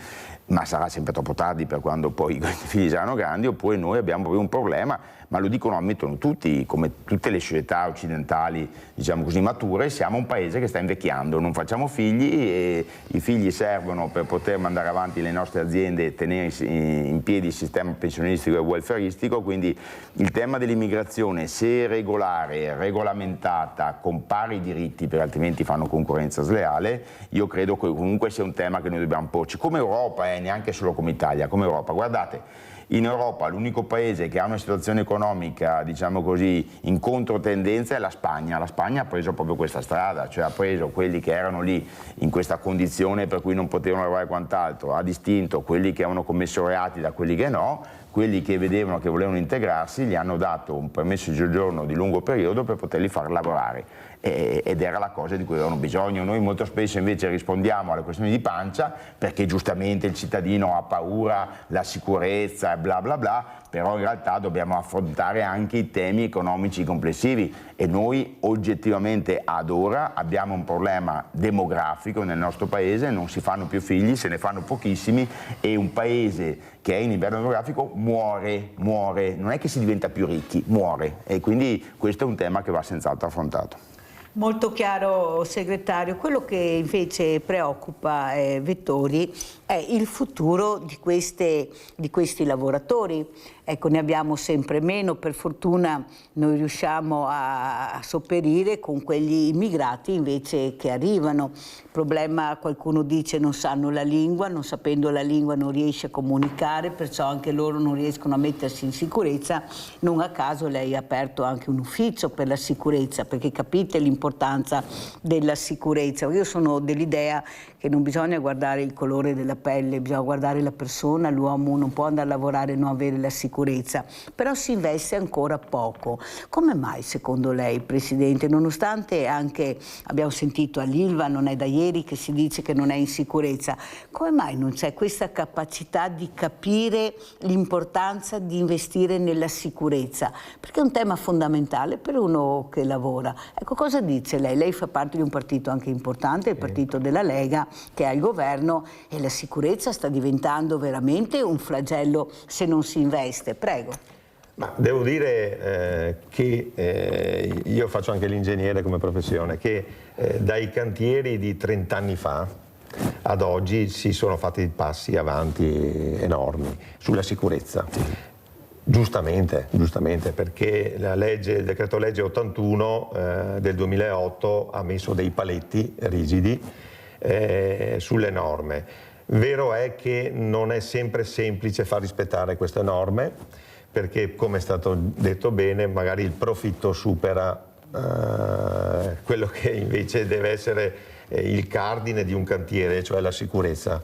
ma sarà sempre troppo tardi per quando poi questi figli saranno grandi, oppure noi abbiamo proprio un problema, ma lo dicono, ammettono tutti, come tutte le società occidentali, diciamo così, mature, siamo un paese che sta invecchiando, non facciamo figli e i figli servono per poter mandare avanti le nostre aziende e tenere in piedi il sistema pensionistico e welfaristico, quindi il tema dell'immigrazione, se regolare, regolamentata, con pari diritti, perché altrimenti fanno concorrenza sleale, io credo che comunque sia un tema che noi dobbiamo porci, come Europa, neanche solo come Italia, come Europa. Guardate, in Europa l'unico paese che ha una situazione economica, diciamo così, in controtendenza è la Spagna. La Spagna ha preso proprio questa strada, cioè ha preso quelli che erano lì in questa condizione per cui non potevano lavorare e quant'altro, ha distinto quelli che avevano commesso reati da quelli che no, quelli che vedevano che volevano integrarsi gli hanno dato un permesso di soggiorno di lungo periodo per poterli far lavorare. Ed era la cosa di cui avevano bisogno. Noi molto spesso invece rispondiamo alle questioni di pancia perché giustamente il cittadino ha paura, la sicurezza e bla bla bla, però in realtà dobbiamo affrontare anche i temi economici complessivi e noi oggettivamente ad ora abbiamo un problema demografico nel nostro paese, non si fanno più figli, se ne fanno pochissimi e un paese che è in inverno demografico muore, non è che si diventa più ricchi, muore e quindi questo è un tema che va senz'altro affrontato.
Molto chiaro, segretario. Quello che invece preoccupa Vettori è il futuro di questi lavoratori. Ecco, ne abbiamo sempre meno, per fortuna noi riusciamo a sopperire con quegli immigrati invece che arrivano. Il problema, qualcuno dice, non sanno la lingua, non sapendo la lingua non riesce a comunicare, perciò anche loro non riescono a mettersi in sicurezza. Non a caso lei ha aperto anche un ufficio per la sicurezza, perché capite l'importanza della sicurezza. Io sono dell'idea che non bisogna guardare il colore della pelle, bisogna guardare la persona, l'uomo non può andare a lavorare e non avere la sicurezza, però si investe ancora poco. Come mai secondo lei, Presidente, nonostante anche abbiamo sentito all'Ilva, non è da ieri che si dice che non è in sicurezza, come mai non c'è questa capacità di capire l'importanza di investire nella sicurezza? Perché è un tema fondamentale per uno che lavora. Ecco, cosa dice lei? Lei fa parte di un partito anche importante, il partito della Lega, che è al governo, e la sicurezza sta diventando veramente un flagello se non si investe. Prego.
Ma devo dire che io faccio anche l'ingegnere come professione, che dai cantieri di 30 anni fa ad oggi si sono fatti passi avanti enormi sulla sicurezza. Giustamente, perché il decreto legge 81 del 2008 ha messo dei paletti rigidi sulle norme. Vero è che non è sempre semplice far rispettare queste norme, perché come è stato detto bene, magari il profitto supera quello che invece deve essere il cardine di un cantiere, cioè la sicurezza.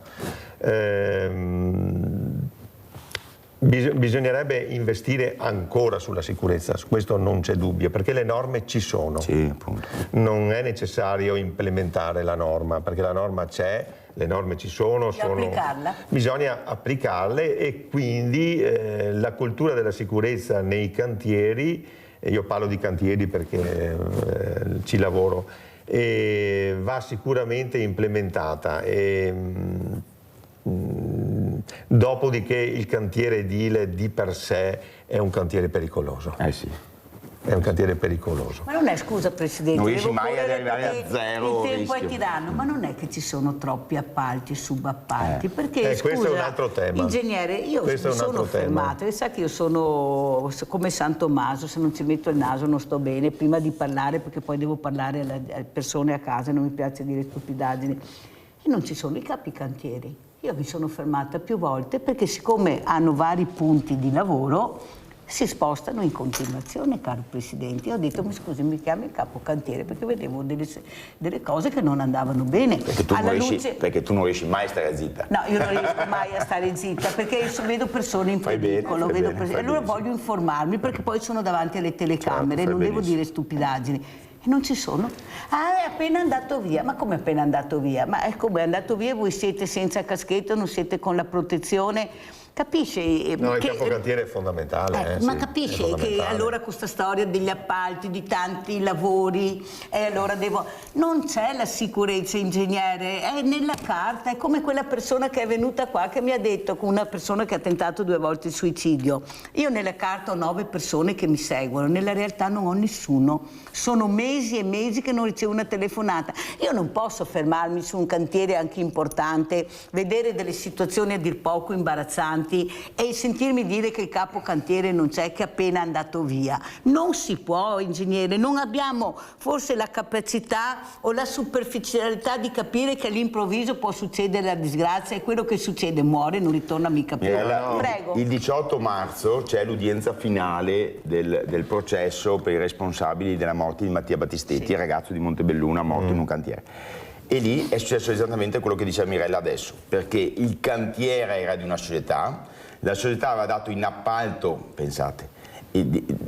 Bisognerebbe investire ancora sulla sicurezza, su questo non c'è dubbio, perché le norme ci sono.
Sì, appunto.
Non è necessario implementare la norma, perché la norma c'è, le norme ci sono. Bisogna applicarle e quindi la cultura della sicurezza nei cantieri, io parlo di cantieri perché ci lavoro, va sicuramente implementata. Dopodiché il cantiere edile di per sé è un cantiere pericoloso.
Sì.
È un cantiere pericoloso.
Ma non è, scusa Presidente,
non riesci mai ad arrivare a zero
il tempo
rischio.
è tiranno, ma non è che ci sono troppi appalti e subappalti, perché
questo
scusa,
è un altro tema.
Ingegnere, io mi sono fermata, sa che io sono come San Tommaso, se non ci metto il naso non sto bene, prima di parlare, perché poi devo parlare alle persone a casa, non mi piace dire stupidaggini, e non ci sono i capi cantieri. Io mi sono fermata più volte perché siccome hanno vari punti di lavoro si spostano in continuazione, caro Presidente. Io ho detto, mi scusi, mi chiami il capo cantiere, perché vedevo delle cose che non andavano bene.
Perché tu non riesci mai a stare zitta.
No, io non riesco mai a stare zitta, perché vedo persone in pericolo, allora voglio informarmi, perché poi sono davanti alle telecamere,
certo,
non devo dire stupidaggini. E non ci sono. Ah, è appena andato via. Ma come appena andato via? Ma è come è andato via, voi siete senza caschetto, non siete con la protezione. Capisce?
No, il capocantiere è fondamentale.
Ma
sì,
capisce che allora questa storia degli appalti, di tanti lavori, allora non c'è la sicurezza, ingegnere, è nella carta, è come quella persona che è venuta qua che mi ha detto, una persona che ha tentato 2 volte il suicidio, io nella carta ho 9 persone che mi seguono, nella realtà non ho nessuno, sono mesi e mesi che non ricevo una telefonata, io non posso fermarmi su un cantiere anche importante, vedere delle situazioni a dir poco imbarazzanti e sentirmi dire che il capo cantiere non c'è, che è appena andato via. Non si può, ingegnere, non abbiamo forse la capacità o la superficialità di capire che all'improvviso può succedere la disgrazia e quello che succede muore, non ritorna mica più. Prego.
Il 18 marzo c'è l'udienza finale del processo per i responsabili della morte di Mattia Battistetti, il ragazzo di Montebelluna morto in un cantiere. E lì è successo esattamente quello che diceva Mirella adesso, perché il cantiere era di una società, La società aveva dato in appalto, pensate,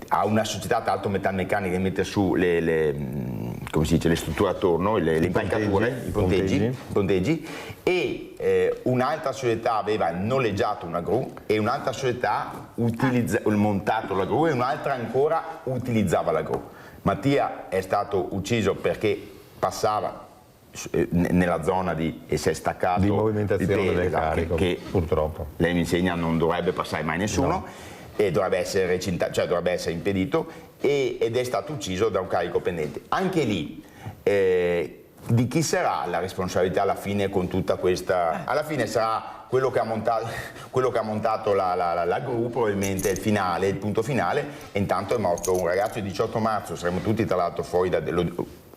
a una società tra l'altro metalmeccanica che mette su come si dice, le strutture attorno, le impalcature, i ponteggi, e un'altra società aveva noleggiato una gru e un'altra società montato la gru e un'altra ancora utilizzava la gru. Mattia è stato ucciso perché passava nella zona e si è staccato
di movimentazione del carico,
che
purtroppo
lei mi insegna non dovrebbe passare mai nessuno, no. E dovrebbe essere recintato, cioè dovrebbe essere impedito, ed è stato ucciso da un carico pendente. Anche lì di chi sarà la responsabilità alla fine con tutta questa? Alla fine sarà quello che ha montato la gru, probabilmente il punto finale, e intanto è morto un ragazzo il 18 marzo, saremo tutti tra l'altro fuori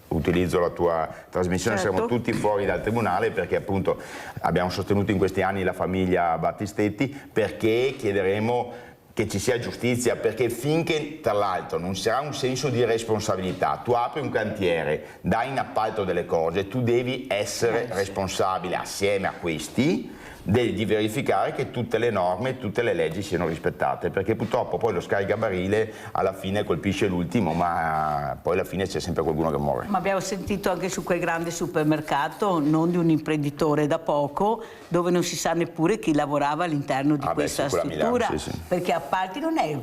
utilizzo la tua trasmissione, certo. Siamo tutti fuori dal tribunale perché appunto abbiamo sostenuto in questi anni la famiglia Battistetti, perché chiederemo che ci sia giustizia, perché finché tra l'altro non ci sarà un senso di responsabilità, tu apri un cantiere, dai in appalto delle cose, tu devi essere responsabile assieme a questi di verificare che tutte le norme, tutte le leggi siano rispettate, perché purtroppo poi lo scaricabarile alla fine colpisce l'ultimo, ma poi alla fine c'è sempre qualcuno che muore.
Ma abbiamo sentito anche su quel grande supermercato, non di un imprenditore da poco, dove non si sa neppure chi lavorava all'interno di questa struttura,
Milano, sì.
Perché appalti non è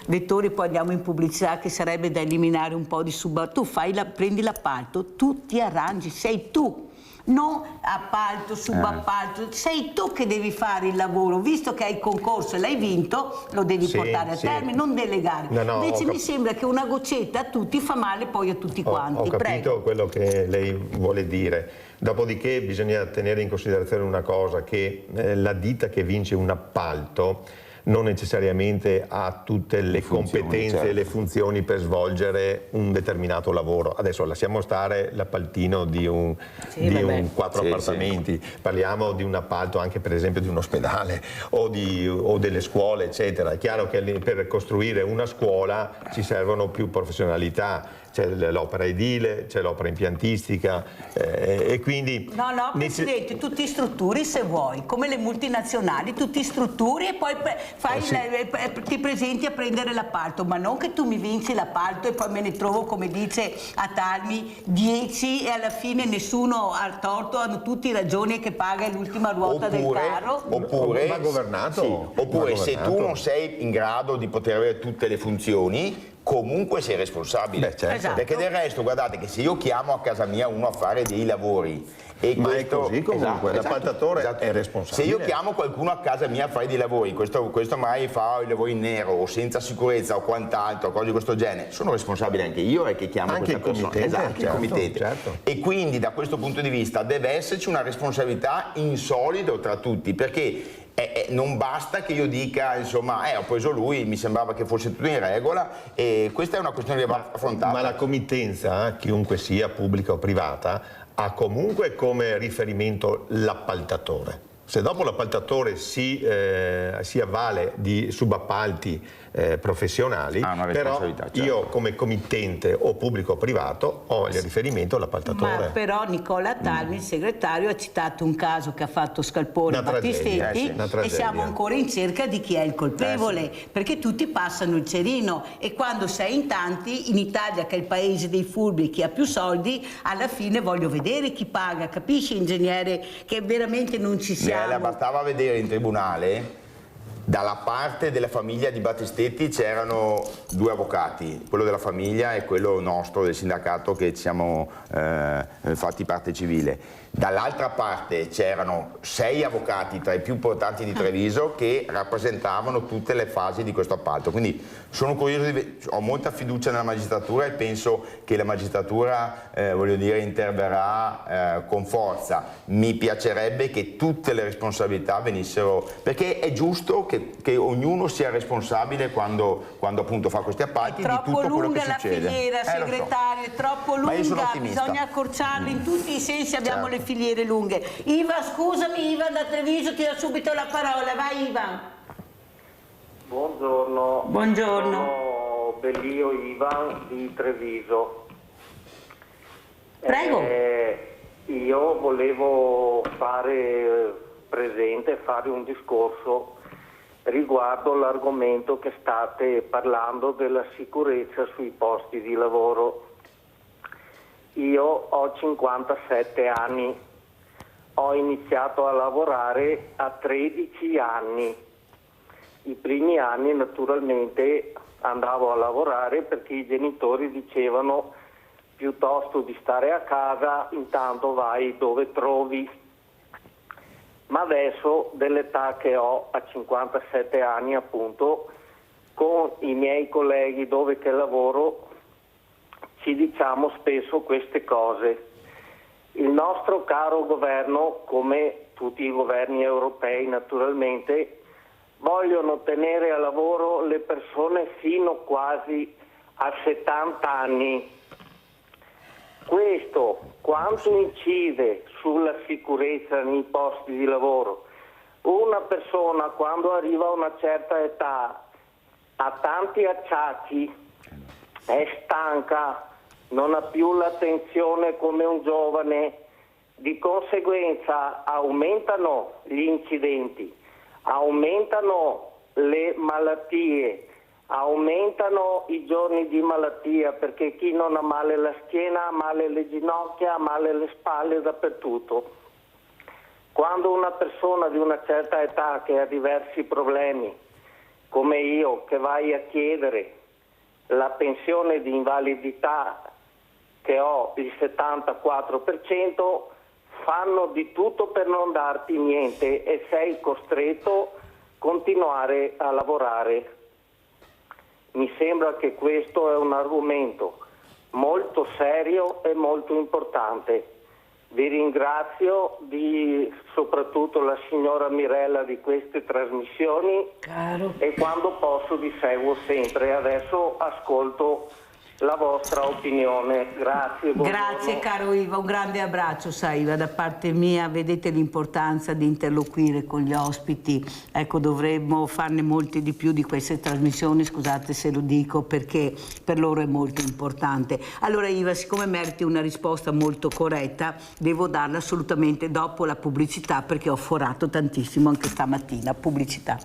vettori, poi andiamo in pubblicità che sarebbe da eliminare un po' di tu prendi l'appalto, tu ti arrangi, sei tu. Non appalto, subappalto, sei tu che devi fare il lavoro, visto che hai concorso e l'hai vinto, lo devi portare a termine, non delegare.
No,
invece mi sembra che una goccetta a tutti fa male poi a tutti quanti.
Ho capito
Prego.
quello che lei vuole dire, dopodiché bisogna tenere in considerazione una cosa, che la ditta che vince un appalto non necessariamente ha tutte le competenze e le funzioni per svolgere un determinato lavoro. Adesso lasciamo stare l'appaltino di un 4 appartamenti, parliamo di un appalto anche per esempio di un ospedale o delle scuole, eccetera. È chiaro che per costruire una scuola ci servono più professionalità, c'è l'opera edile, c'è l'opera impiantistica e quindi...
No, Presidente, tu ti strutturi se vuoi, come le multinazionali, tu ti strutturi e poi ti presenti a prendere l'appalto, ma non che tu mi vinci l'appalto e poi me ne trovo, come dice Atalmi, 10 e alla fine nessuno ha torto, hanno tutti ragione che paga l'ultima ruota del carro.
Oppure,
va governato.
Oppure se tu non sei in grado di poter avere tutte le funzioni, comunque sei responsabile.
Certo.
Esatto.
Perché del resto, guardate che se io chiamo a casa mia uno a fare dei lavori e
ma è così comunque, l'appaltatore è responsabile.
Se io chiamo qualcuno a casa mia a fare dei lavori, questo mai fa i lavori in nero o senza sicurezza o quant'altro, cose di questo genere, sono responsabile anche io e che chiamo
anche
questa persona. Anche il committente. Certo. E quindi da questo punto di vista deve esserci una responsabilità insolita tra tutti, perché non basta che io dica, insomma, ho preso lui, mi sembrava che fosse tutto in regola, e questa è una questione che va affrontata.
Ma la committenza, chiunque sia, pubblica o privata, ha comunque come riferimento l'appaltatore. Se dopo l'appaltatore si avvale di subappalti professionali, però
certo.
Io come committente o pubblico o privato ho il riferimento all'appaltatore.
Ma però Nicola Talmi, il segretario, ha citato un caso che ha fatto scalpore Battistetti e siamo ancora in cerca di chi è il colpevole, perché tutti passano il cerino e quando sei in tanti, in Italia che è il paese dei furbi, chi ha più soldi, alla fine voglio vedere chi paga, capisci ingegnere, che veramente non ci siamo.
Bastava vedere in tribunale. Dalla parte della famiglia di Battistetti c'erano 2 avvocati, quello della famiglia e quello nostro del sindacato che ci siamo fatti parte civile. Dall'altra parte c'erano 6 avvocati tra i più importanti di Treviso che rappresentavano tutte le fasi di questo appalto. Quindi sono curioso, ho molta fiducia nella magistratura e penso che la magistratura interverrà con forza. Mi piacerebbe che tutte le responsabilità venissero, perché è giusto che ognuno sia responsabile quando appunto fa questi appalti di tutto quello che succede.
Troppo lunga la filiera, segretario, è troppo lunga, bisogna accorciarla in tutti i sensi, abbiamo le filiere lunghe. Ivan, scusami, Ivan da Treviso ti do subito la parola, vai Ivan.
Buongiorno.
Buongiorno.
Sono Bellio Ivan di Treviso.
Prego.
Io volevo fare un discorso riguardo l'argomento che state parlando della sicurezza sui posti di lavoro. Io ho 57 anni, ho iniziato a lavorare a 13 anni. I primi anni naturalmente andavo a lavorare perché i genitori dicevano piuttosto di stare a casa, intanto vai dove trovi. Ma adesso, dell'età che ho, a 57 anni appunto, con i miei colleghi dove che lavoro, ci diciamo spesso queste cose. Il nostro caro governo, come tutti i governi europei naturalmente, vogliono tenere a lavoro le persone fino quasi a 70 anni. Questo quanto incide sulla sicurezza nei posti di lavoro? Una persona quando arriva a una certa età ha tanti acciacchi, è stanca, non ha più l'attenzione come un giovane, di conseguenza aumentano gli incidenti, aumentano le malattie, aumentano i giorni di malattia, perché chi non ha male alla schiena ha male alle ginocchia, ha male alle spalle, dappertutto. Quando una persona di una certa età che ha diversi problemi, come io, che vai a chiedere la pensione di invalidità che ho il 74%, fanno di tutto per non darti niente e sei costretto a continuare a lavorare. Mi sembra che questo è un argomento molto serio e molto importante. Vi ringrazio soprattutto la signora Mirella di queste trasmissioni.
Caro.
E quando posso vi seguo sempre. Adesso ascolto la vostra opinione. Grazie. Buongiorno.
Grazie caro Iva, un grande abbraccio, sai Iva, da parte mia. Vedete l'importanza di interloquire con gli ospiti, ecco, dovremmo farne molte di più di queste trasmissioni, scusate se lo dico, perché per loro è molto importante. Allora Iva, siccome meriti una risposta molto corretta, devo darla assolutamente dopo la pubblicità, perché ho forato tantissimo anche stamattina. Pubblicità.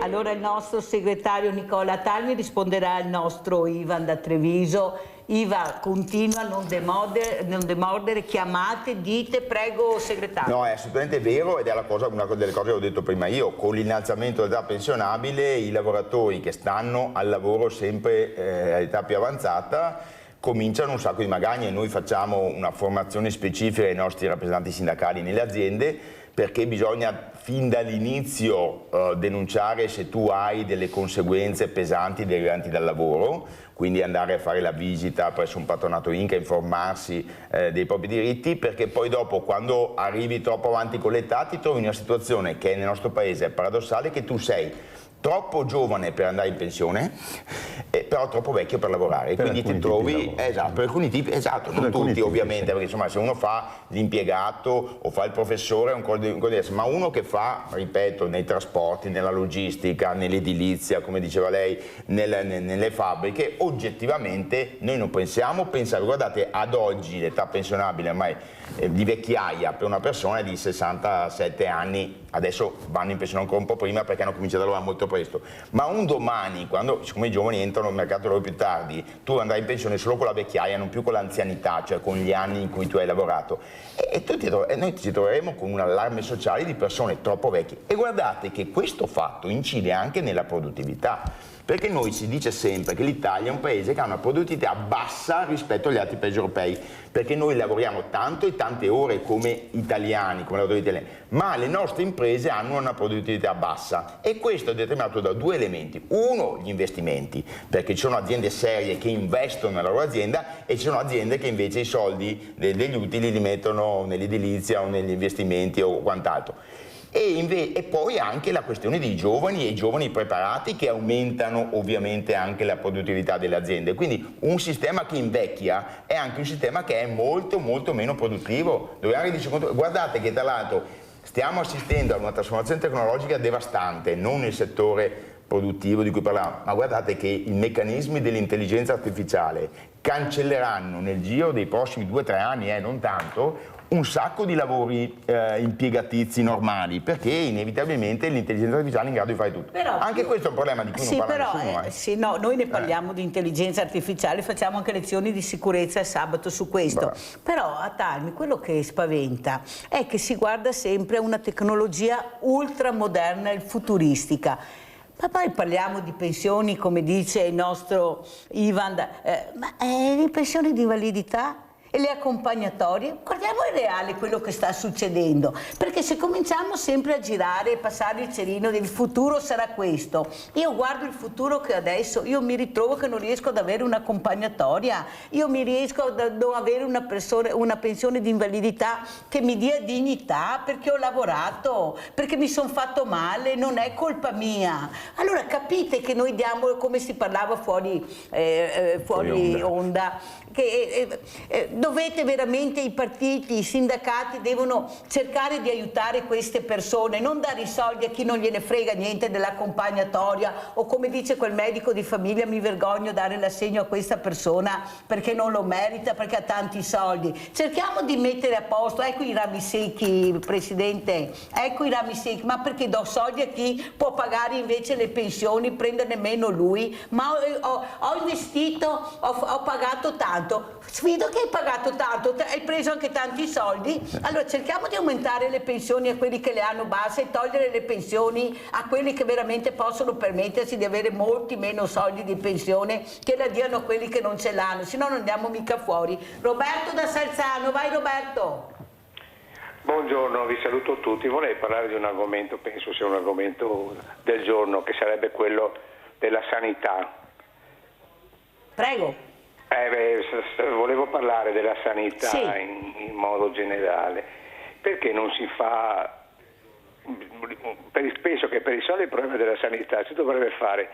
Allora il nostro segretario Nicola Talmi risponderà al nostro Ivan da Treviso. Iva, continua, non demordere, chiamate, dite, prego segretario.
No, è assolutamente vero ed è una delle cose che ho detto prima io. Con l'innalzamento dell'età pensionabile i lavoratori che stanno al lavoro sempre all'età più avanzata cominciano un sacco di magagne e noi facciamo una formazione specifica ai nostri rappresentanti sindacali nelle aziende, perché bisogna fin dall'inizio denunciare se tu hai delle conseguenze pesanti derivanti dal lavoro, quindi andare a fare la visita presso un patronato INCA, informarsi dei propri diritti, perché poi dopo, quando arrivi troppo avanti con l'età, ti trovi in una situazione che nel nostro paese è paradossale, che tu sei troppo giovane per andare in pensione, però troppo vecchio per lavorare,
per
quindi ti trovi, esatto, per alcuni tipi, esatto, non tutti ovviamente, perché insomma se uno fa l'impiegato o fa il professore è un po' diverso, ma uno che fa, ripeto, nei trasporti, nella logistica, nell'edilizia, come diceva lei, nelle fabbriche, oggettivamente noi non pensare, guardate, ad oggi l'età pensionabile ormai di vecchiaia per una persona è di 67 anni, adesso vanno in pensione ancora un po' prima perché hanno cominciato a lavorare molto presto, ma un domani, quando siccome i giovani entrano nel mercato del lavoro più tardi, tu andrai in pensione solo con la vecchiaia, non più con l'anzianità, cioè con gli anni in cui tu hai lavorato, e noi ci troveremo con un allarme sociale di persone troppo vecchie. E guardate che questo fatto incide anche nella produttività, perché noi si dice sempre che l'Italia è un paese che ha una produttività bassa rispetto agli altri paesi europei, perché noi lavoriamo tanto e tante ore come italiani, come lavoratori italiani, ma le nostre imprese hanno una produttività bassa, e questo è determinato da due elementi. Uno, gli investimenti, perché ci sono aziende serie che investono nella loro azienda e ci sono aziende che invece i soldi degli utili li mettono nell'edilizia o negli investimenti o quant'altro. E poi anche la questione dei giovani e i giovani preparati, che aumentano ovviamente anche la produttività delle aziende. Quindi un sistema che invecchia è anche un sistema che è molto molto meno produttivo. Dobbiamo renderci conto. Guardate che tra l'altro stiamo assistendo a una trasformazione tecnologica devastante, non nel settore produttivo di cui parlavamo, ma guardate che i meccanismi dell'intelligenza artificiale cancelleranno nel giro dei prossimi 2-3 anni, non tanto, un sacco di lavori impiegatizi normali, perché inevitabilmente l'intelligenza artificiale è in grado di fare tutto.
Però,
anche questo è un problema di cui non parla nessuno.
Sì, no, noi ne parliamo di intelligenza artificiale, facciamo anche lezioni di sicurezza sabato su questo. Però a Talmi quello che spaventa è che si guarda sempre a una tecnologia ultramoderna e futuristica. Ma poi parliamo di pensioni, come dice il nostro Ivan, ma le pensioni di invalidità? E le accompagnatorie? Guardiamo in reale quello che sta succedendo, perché se cominciamo sempre a girare e passare il cerino del futuro sarà questo, io guardo il futuro che adesso, io mi ritrovo che non riesco ad avere un'accompagnatoria, io mi riesco a non avere una pensione di invalidità che mi dia dignità, perché ho lavorato, perché mi sono fatto male, non è colpa mia. Allora capite che noi diamo, come si parlava fuori onda, che dovete veramente, i partiti, i sindacati devono cercare di aiutare queste persone, non dare i soldi a chi non gliene frega niente dell'accompagnatoria, o come dice quel medico di famiglia, mi vergogno dare l'assegno a questa persona perché non lo merita, perché ha tanti soldi. Cerchiamo di mettere a posto, ecco i rami secchi, Presidente, ecco i rami secchi, ma perché do soldi a chi può pagare invece le pensioni, prenderne meno lui, ma ho investito, ho pagato tanto. Sfido che hai pagato tanto, hai preso anche tanti soldi, allora cerchiamo di aumentare le pensioni a quelli che le hanno basse e togliere le pensioni a quelli che veramente possono permettersi di avere molti meno soldi di pensione, che la diano a quelli che non ce l'hanno, se no non andiamo mica fuori. Roberto da Salzano, vai Roberto.
Buongiorno, vi saluto tutti. Vorrei parlare di un argomento, penso sia un argomento del giorno, che sarebbe quello della sanità.
Prego.
Volevo parlare della sanità,
sì,
in modo generale, perché non si fa, penso che per risolvere il problema della sanità si dovrebbe fare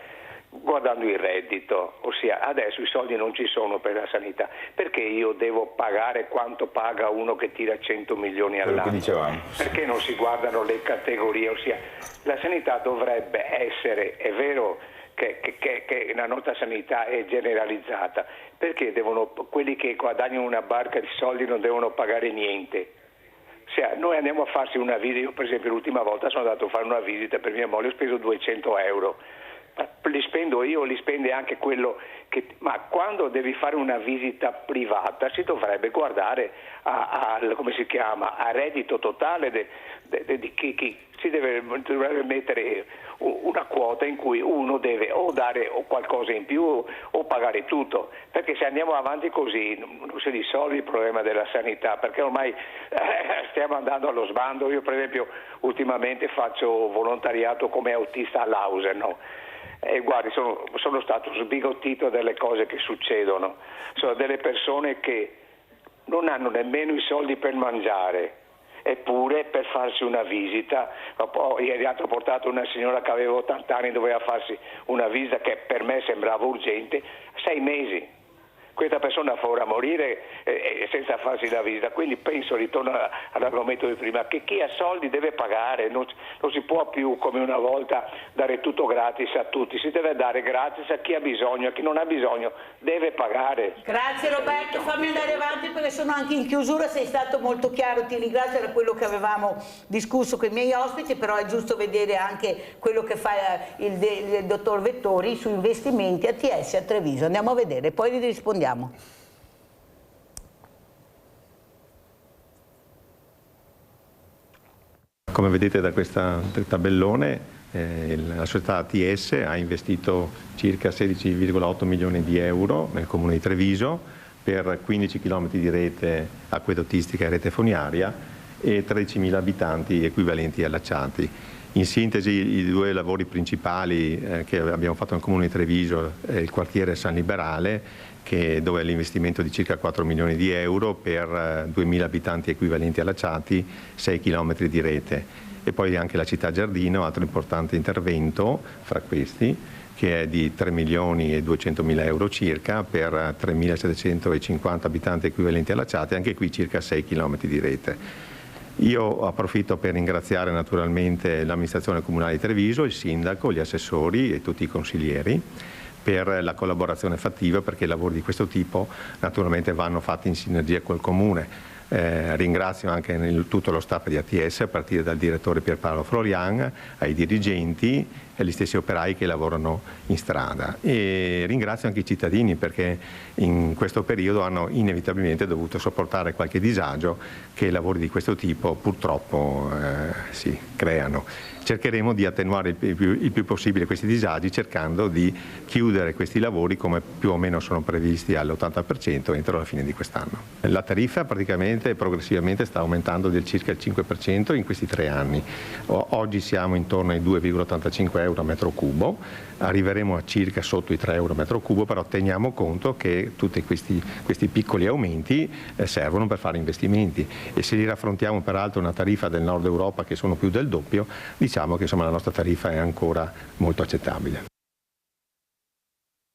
guardando il reddito, ossia adesso i soldi non ci sono per la sanità, perché io devo pagare quanto paga uno che tira 100 milioni all'anno? Perché non si guardano le categorie, ossia la sanità dovrebbe essere, è vero che la nostra sanità è generalizzata, perché quelli che guadagnano una barca di soldi non devono pagare niente? Noi andiamo a farsi una visita, io per esempio l'ultima volta sono andato a fare una visita per mia moglie, ho speso 200 euro, li spendo io, li spende anche quello che... Ma quando devi fare una visita privata si dovrebbe guardare come si chiama, a reddito totale di chi si dovrebbe mettere una quota in cui uno deve o dare qualcosa in più o pagare tutto, perché se andiamo avanti così non si risolve il problema della sanità, perché ormai stiamo andando allo sbando. Io per esempio ultimamente faccio volontariato come autista all'Ausen, no? E guardi, sono stato sbigottito dalle cose che succedono, sono delle persone che non hanno nemmeno i soldi per mangiare, eppure per farsi una visita, ieri ho portato una signora che aveva 80 anni, doveva farsi una visita che per me sembrava urgente, 6 mesi. Questa persona fa ora morire senza farsi la visita, quindi penso, ritorno all'argomento di prima, che chi ha soldi deve pagare, non si può più come una volta dare tutto gratis a tutti, si deve dare gratis a chi ha bisogno, a chi non ha bisogno deve pagare.
Grazie Roberto, fammi andare avanti perché sono anche in chiusura, sei stato molto chiaro, ti ringrazio, da quello che avevamo discusso con i miei ospiti, però è giusto vedere anche quello che fa il dottor Vettori su investimenti ATS a Treviso, andiamo a vedere, poi li rispondiamo.
Come vedete da questo tabellone, la società ATS ha investito circa 16,8 milioni di euro nel comune di Treviso per 15 km di rete acquedottistica e rete fognaria e 13.000 abitanti equivalenti allacciati. In sintesi, i due lavori principali che abbiamo fatto nel comune di Treviso è il quartiere San Liberale, dove l'investimento di circa 4 milioni di euro per 2.000 abitanti equivalenti allacciati, 6 km di rete. E poi anche la città Giardino, altro importante intervento fra questi, che è di 3 milioni e 200 mila euro circa per 3.750 abitanti equivalenti allacciati, anche qui circa 6 km di rete. Io approfitto per ringraziare naturalmente l'amministrazione comunale di Treviso, il sindaco, gli assessori e tutti i consiglieri per la collaborazione fattiva, perché lavori di questo tipo naturalmente vanno fatti in sinergia col comune. Ringrazio anche tutto lo staff di ATS, a partire dal direttore Pierpaolo Florian, ai dirigenti e agli stessi operai che lavorano in strada, e ringrazio anche i cittadini, perché in questo periodo hanno inevitabilmente dovuto sopportare qualche disagio che lavori di questo tipo purtroppo si creano. Cercheremo di attenuare il più possibile questi disagi, cercando di chiudere questi lavori come più o meno sono previsti all'80% entro la fine di quest'anno. La tariffa praticamente progressivamente sta aumentando del circa il 5% in questi 3 anni. Oggi siamo intorno ai 2,85 euro a metro cubo, arriveremo a circa sotto i 3 euro a metro cubo, però teniamo conto che tutti questi piccoli aumenti servono per fare investimenti, e se li raffrontiamo peraltro una tariffa del nord Europa che sono più del doppio, diciamo che insomma la nostra tariffa è ancora molto accettabile.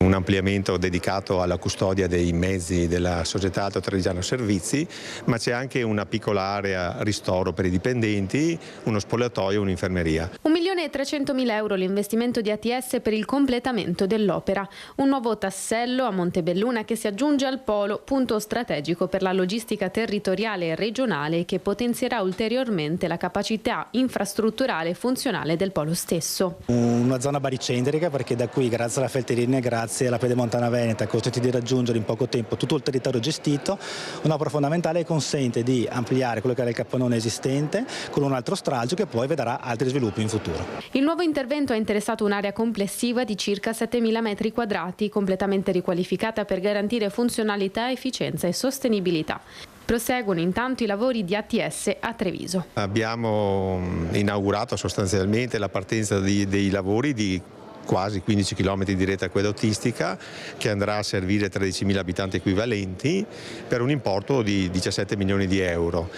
Un ampliamento dedicato alla custodia dei mezzi della società Alto Trevigiano Servizi, ma c'è anche una piccola area ristoro per i dipendenti, uno spogliatoio e un'infermeria.
1.300.000 euro l'investimento di ATS per il completamento dell'opera. Un nuovo tassello a Montebelluna che si aggiunge al polo, punto strategico per la logistica territoriale e regionale, che potenzierà ulteriormente la capacità infrastrutturale e funzionale del polo stesso.
Una zona baricentrica, perché da qui, grazie alla Feltrinea e grazie alla Pedemontana Veneta, consente di raggiungere in poco tempo tutto il territorio gestito, un'opera fondamentale che consente di ampliare quello che era il capannone esistente con un altro stralcio che poi vedrà altri sviluppi in futuro.
Il nuovo intervento ha interessato un'area complessiva di circa 7.000 metri quadrati, completamente riqualificata per garantire funzionalità, efficienza e sostenibilità. Proseguono intanto i lavori di ATS a Treviso.
Abbiamo inaugurato sostanzialmente la partenza dei lavori di quasi 15 km di rete acquedottistica che andrà a servire 13.000 abitanti equivalenti per un importo di 17 milioni di euro.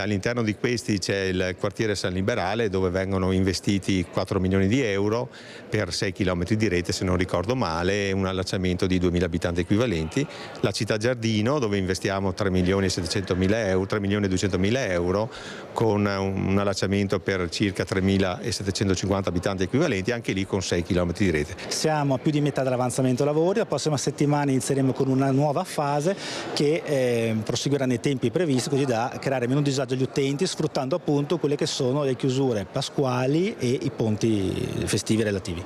All'interno di questi c'è il quartiere San Liberale, dove vengono investiti 4 milioni di euro per 6 km di rete, se non ricordo male, e un allacciamento di 2.000 abitanti equivalenti. La città Giardino, dove investiamo 3 milioni e 200.000 euro con un allacciamento per circa 3.750 abitanti equivalenti, anche lì con 6 km di rete.
Siamo a più di metà dell'avanzamento lavori, la prossima settimana inizieremo con una nuova fase che proseguirà nei tempi previsti, così da creare meno disagio agli utenti, sfruttando appunto quelle che sono le chiusure pasquali e i ponti festivi relativi.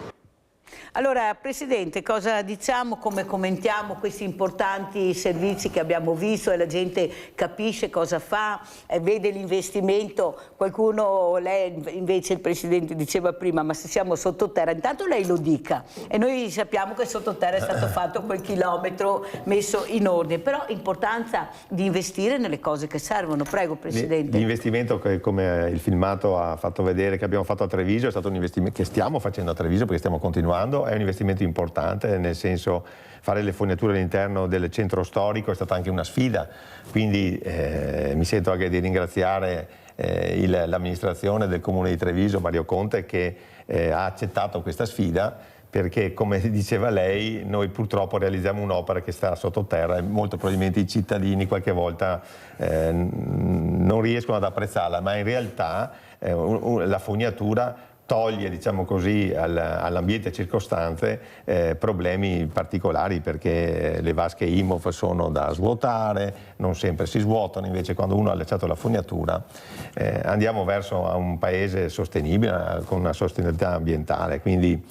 Allora, Presidente, cosa diciamo, come commentiamo questi importanti servizi che abbiamo visto e la gente capisce cosa fa, vede l'investimento? Qualcuno, lei invece, il Presidente diceva prima, ma se siamo sottoterra, intanto lei lo dica, e noi sappiamo che sottoterra è stato fatto quel chilometro messo in ordine, però importanza di investire nelle cose che servono. Prego, Presidente.
L'investimento che, come il filmato ha fatto vedere, che abbiamo fatto a Treviso, è stato un investimento che stiamo facendo a Treviso, perché stiamo continuando. È un investimento importante, nel senso, fare le fognature all'interno del centro storico è stata anche una sfida, quindi mi sento anche di ringraziare l'amministrazione del Comune di Treviso, Mario Conte, che ha accettato questa sfida, perché, come diceva lei, noi purtroppo realizziamo un'opera che sta sottoterra e molto probabilmente i cittadini qualche volta non riescono ad apprezzarla, ma in realtà la fognatura toglie, diciamo così, all'ambiente circostante problemi particolari, perché le vasche IMOF sono da svuotare, non sempre si svuotano, invece quando uno ha allacciato la fognatura andiamo verso un paese sostenibile, con una sostenibilità ambientale. Quindi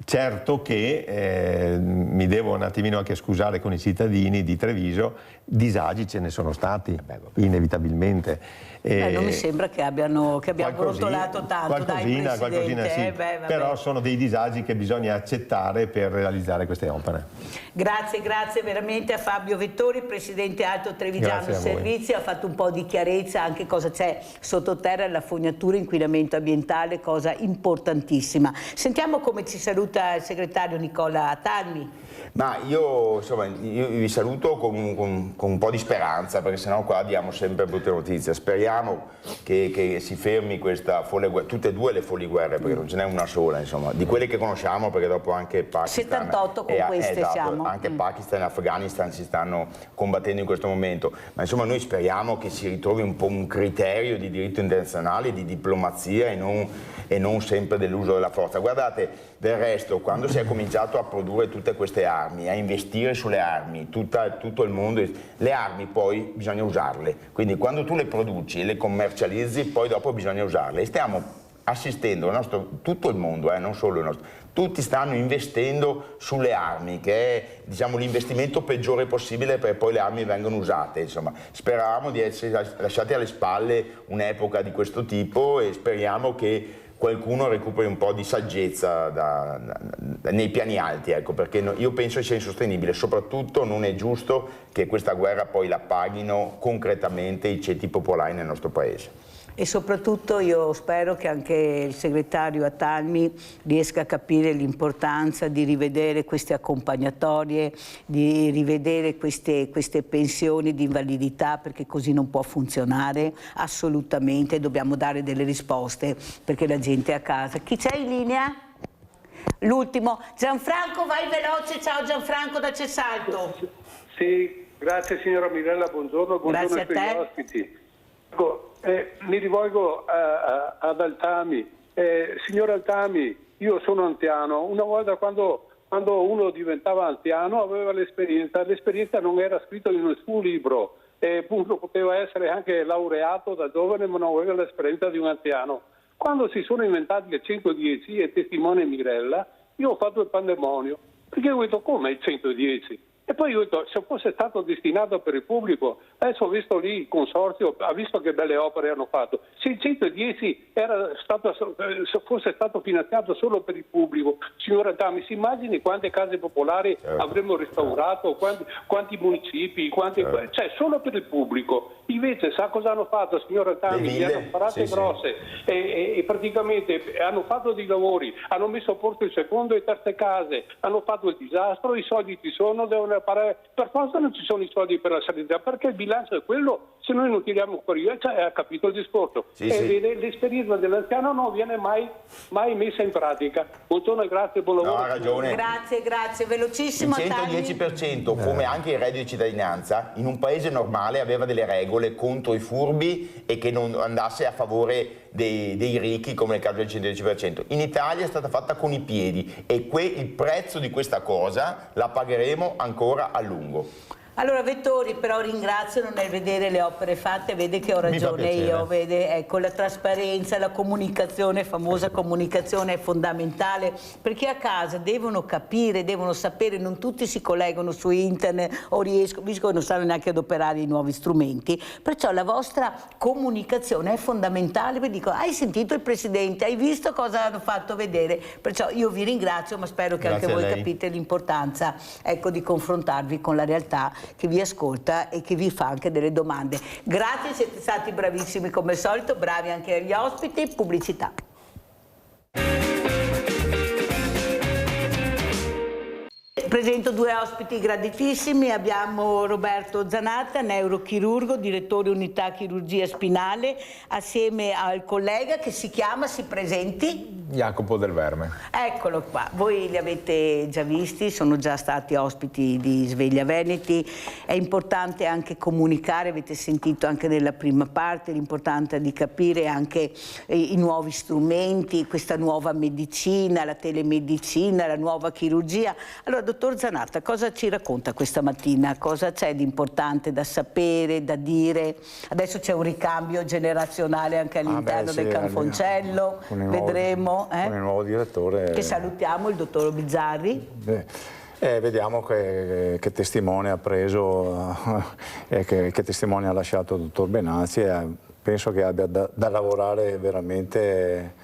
certo che mi devo un attimino anche scusare con i cittadini di Treviso, disagi ce ne sono stati, inevitabilmente.
Non mi sembra che abbiamo rotolato tanto,
qualcosina sì, però sono dei disagi che bisogna accettare per realizzare queste opere.
Grazie veramente a Fabio Vettori, Presidente Alto Trevigiano Servizi, ha fatto un po' di chiarezza anche cosa c'è sottoterra, la fognatura, inquinamento ambientale, cosa importantissima. Sentiamo come ci saluta il segretario Nicola Talmi.
Ma io vi saluto con un po' di speranza, perché sennò qua diamo sempre brutte notizie. Speriamo speriamo che si fermi questa folle guerra, tutte e due le folli guerre, perché non ce n'è una sola, insomma, di quelle che conosciamo, perché dopo anche Pakistan
78 con queste
esatto,
siamo.
anche Pakistan e Afghanistan si stanno combattendo in questo momento, ma insomma noi speriamo che si ritrovi un po' un criterio di diritto internazionale, di diplomazia e non sempre dell'uso della forza. Guardate, del resto, quando si è cominciato a produrre tutte queste armi, a investire sulle armi, tutto il mondo, le armi poi bisogna usarle, quindi quando tu le produci e le commercializzi poi dopo bisogna usarle, e stiamo assistendo tutto il mondo, non solo il nostro, tutti stanno investendo sulle armi, che è, diciamo, l'investimento peggiore possibile, perché poi le armi vengono usate. Insomma, speravamo di essere lasciati alle spalle un'epoca di questo tipo e speriamo che qualcuno recuperi un po' di saggezza nei piani alti, ecco, perché io penso che sia insostenibile, soprattutto non è giusto che questa guerra poi la paghino concretamente i ceti popolari nel nostro paese.
E soprattutto io spero che anche il segretario Attalmi riesca a capire l'importanza di rivedere queste accompagnatorie, di rivedere queste pensioni di invalidità, perché così non può funzionare assolutamente, dobbiamo dare delle risposte perché la gente è a casa. Chi c'è in linea? L'ultimo. Gianfranco, vai veloce. Ciao Gianfranco da Cesaldo.
Sì, grazie signora Mirella, buongiorno
Grazie
ai tuoi ospiti. Mi rivolgo ad Altami. Signor Altami, io sono anziano. Una volta quando uno diventava anziano aveva l'esperienza non era scritta in nessun libro, uno poteva essere anche laureato da giovane ma non aveva l'esperienza di un anziano. Quando si sono inventati le 110 e testimone Mirella, io ho fatto il pandemonio, perché ho detto come il 110? E poi ho detto, se fosse stato destinato per il pubblico, adesso ho visto lì il consorzio, ha visto che belle opere hanno fatto. Se il 110 se fosse stato finanziato solo per il pubblico, signora Altami, si immagini quante case popolari avremmo restaurato, quanti municipi, cioè solo per il pubblico. Invece sa cosa hanno fatto, signora Altami? Li hanno parate grosse e praticamente hanno fatto dei lavori, hanno messo a posto il secondo e terze case, hanno fatto il disastro, i soldi ci sono, devono fare, per cosa non ci sono i soldi per la sanità? Perché il bilancio è quello, se noi non tiriamo fuori, ha capito il discorso. L'esperienza dell'anziano non viene mai messa in pratica. Buongiorno e grazie, buon lavoro.
No, ha ragione.
Grazie, velocissimo.
Il 110%, come anche il reddito di cittadinanza, in un paese normale aveva delle regole contro i furbi e che non andasse a favore dei ricchi, come nel caso del 110%. In Italia è stata fatta con i piedi e il prezzo di questa cosa la pagheremo ancora a lungo.
Allora Vettori, però ringrazio nel vedere le opere fatte, vede che ho ragione io, vede, ecco, la trasparenza, la comunicazione, famosa comunicazione è fondamentale, perché a casa devono capire, devono sapere, non tutti si collegano su internet o riescono, non sanno neanche adoperare i nuovi strumenti, perciò la vostra comunicazione è fondamentale. Vi dico, hai sentito il Presidente, hai visto cosa hanno fatto vedere, perciò io vi ringrazio, ma spero che anche voi capite l'importanza, ecco, di confrontarvi con la realtà che vi ascolta e che vi fa anche delle domande. Grazie, siete stati bravissimi come al solito, bravi anche agli ospiti. Pubblicità. Presento due ospiti graditissimi, abbiamo Roberto Zanatta, neurochirurgo, direttore unità chirurgia spinale, assieme al collega che si presenti?
Jacopo Del Verme.
Eccolo qua, voi li avete già visti, sono già stati ospiti di Sveglia Veneti, è importante anche comunicare, avete sentito anche nella prima parte l'importanza di capire anche i nuovi strumenti, questa nuova medicina, la telemedicina, la nuova chirurgia. Allora, dottor Zanatta, cosa ci racconta questa mattina? Cosa c'è di importante da sapere, da dire? Adesso c'è un ricambio generazionale anche all'interno del Canfoncello, vedremo.
Con il nuovo direttore.
Che salutiamo, il dottor Bizzarri.
Vediamo che testimone ha preso e che testimone ha lasciato il dottor Benazzi. Penso che abbia da lavorare veramente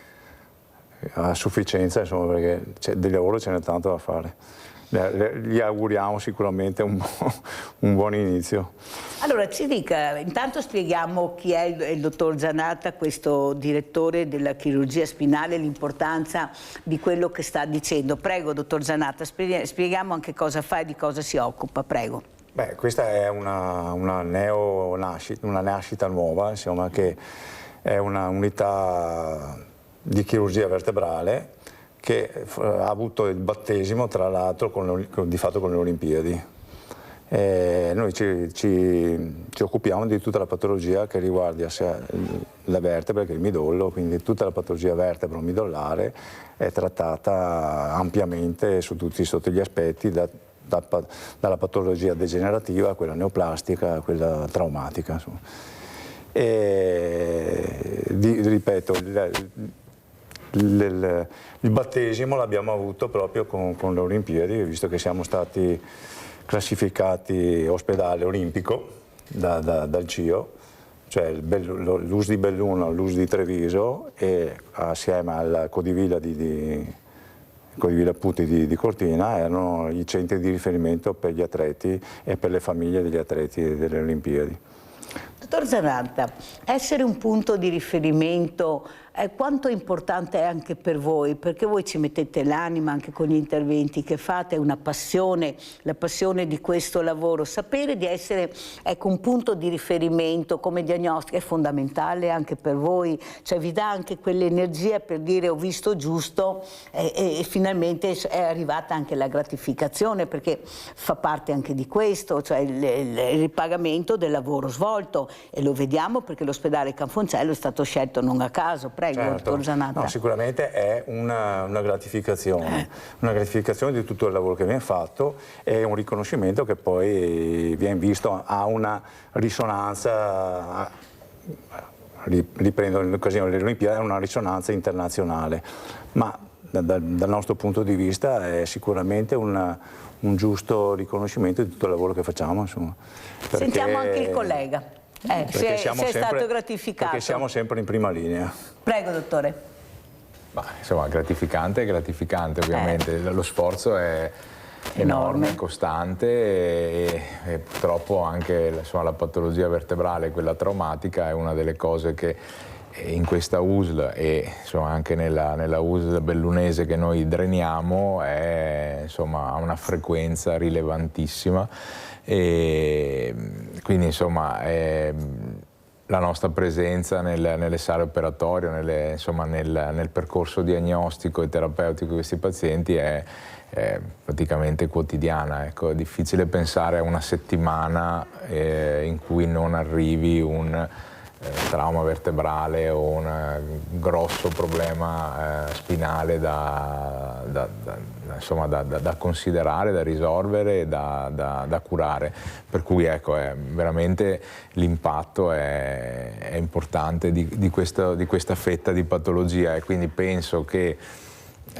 a sufficienza, insomma, perché di lavoro ce n'è tanto da fare. Gli auguriamo sicuramente un buon inizio.
Allora ci dica, intanto spieghiamo chi è il dottor Zanatta, questo direttore della chirurgia spinale, l'importanza di quello che sta dicendo. Prego dottor Zanatta, spieghiamo anche cosa fa e di cosa si occupa, prego.
Beh, questa è una nascita nuova, insomma, che è una unità di chirurgia vertebrale che ha avuto il battesimo, tra l'altro, di fatto con le Olimpiadi. Noi ci occupiamo di tutta la patologia che riguarda sia la vertebra che il midollo, quindi tutta la patologia vertebro-midollare è trattata ampiamente sotto gli aspetti, dalla patologia degenerativa a quella neoplastica a quella traumatica. Insomma. Ripeto, il battesimo l'abbiamo avuto proprio con le Olimpiadi, visto che siamo stati classificati ospedale olimpico dal CIO, cioè l'US di Belluno, l'US di Treviso e assieme al Codivilla Putti di Cortina erano i centri di riferimento per gli atleti e per le famiglie degli atleti delle Olimpiadi.
Dottor Zanatta, essere un punto di riferimento quanto importante è anche per voi? Perché voi ci mettete l'anima anche con gli interventi che fate, è una passione, la passione di questo lavoro. Sapere di essere un punto di riferimento come diagnostica è fondamentale anche per voi, cioè vi dà anche quell'energia per dire ho visto giusto e finalmente è arrivata anche la gratificazione, perché fa parte anche di questo, cioè il ripagamento del lavoro svolto, e lo vediamo perché l'ospedale Canfoncello è stato scelto non a caso. Prego,
certo.
dottor Zanatta.
No, sicuramente è una gratificazione di tutto il lavoro che viene fatto e un riconoscimento che poi viene visto, ha una risonanza, riprendo l'occasione delle Olimpiadi, è una risonanza internazionale, ma dal nostro punto di vista è sicuramente un giusto riconoscimento di tutto il lavoro che facciamo. Insomma,
sentiamo anche il collega. Se è stato gratificato.
Perché siamo sempre in prima linea.
Prego, dottore.
Ma, insomma, gratificante è gratificante, ovviamente. Lo sforzo è enorme, costante e purtroppo anche la patologia vertebrale, quella traumatica, è una delle cose che in questa USL e anche nella USL bellunese che noi dreniamo ha una frequenza rilevantissima. E quindi la nostra presenza nelle sale operatorie, nel percorso diagnostico e terapeutico di questi pazienti è praticamente quotidiana. Ecco, è difficile pensare a una settimana in cui non arrivi un trauma vertebrale o un grosso problema spinale da considerare, da risolvere e da curare. Per cui veramente l'impatto è importante di questa fetta di patologia, e quindi penso che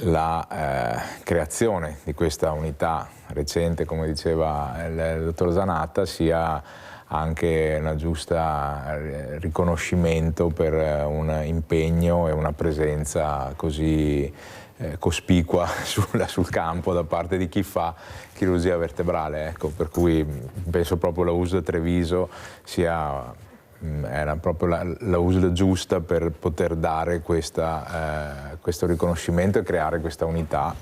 la creazione di questa unità recente, come diceva il dottor Zanatta, sia anche una giusta riconoscimento per un impegno e una presenza così cospicua sul campo da parte di chi fa chirurgia vertebrale. Ecco, per cui penso proprio la USL Treviso era proprio la USL giusta per poter dare questo riconoscimento e creare questa unità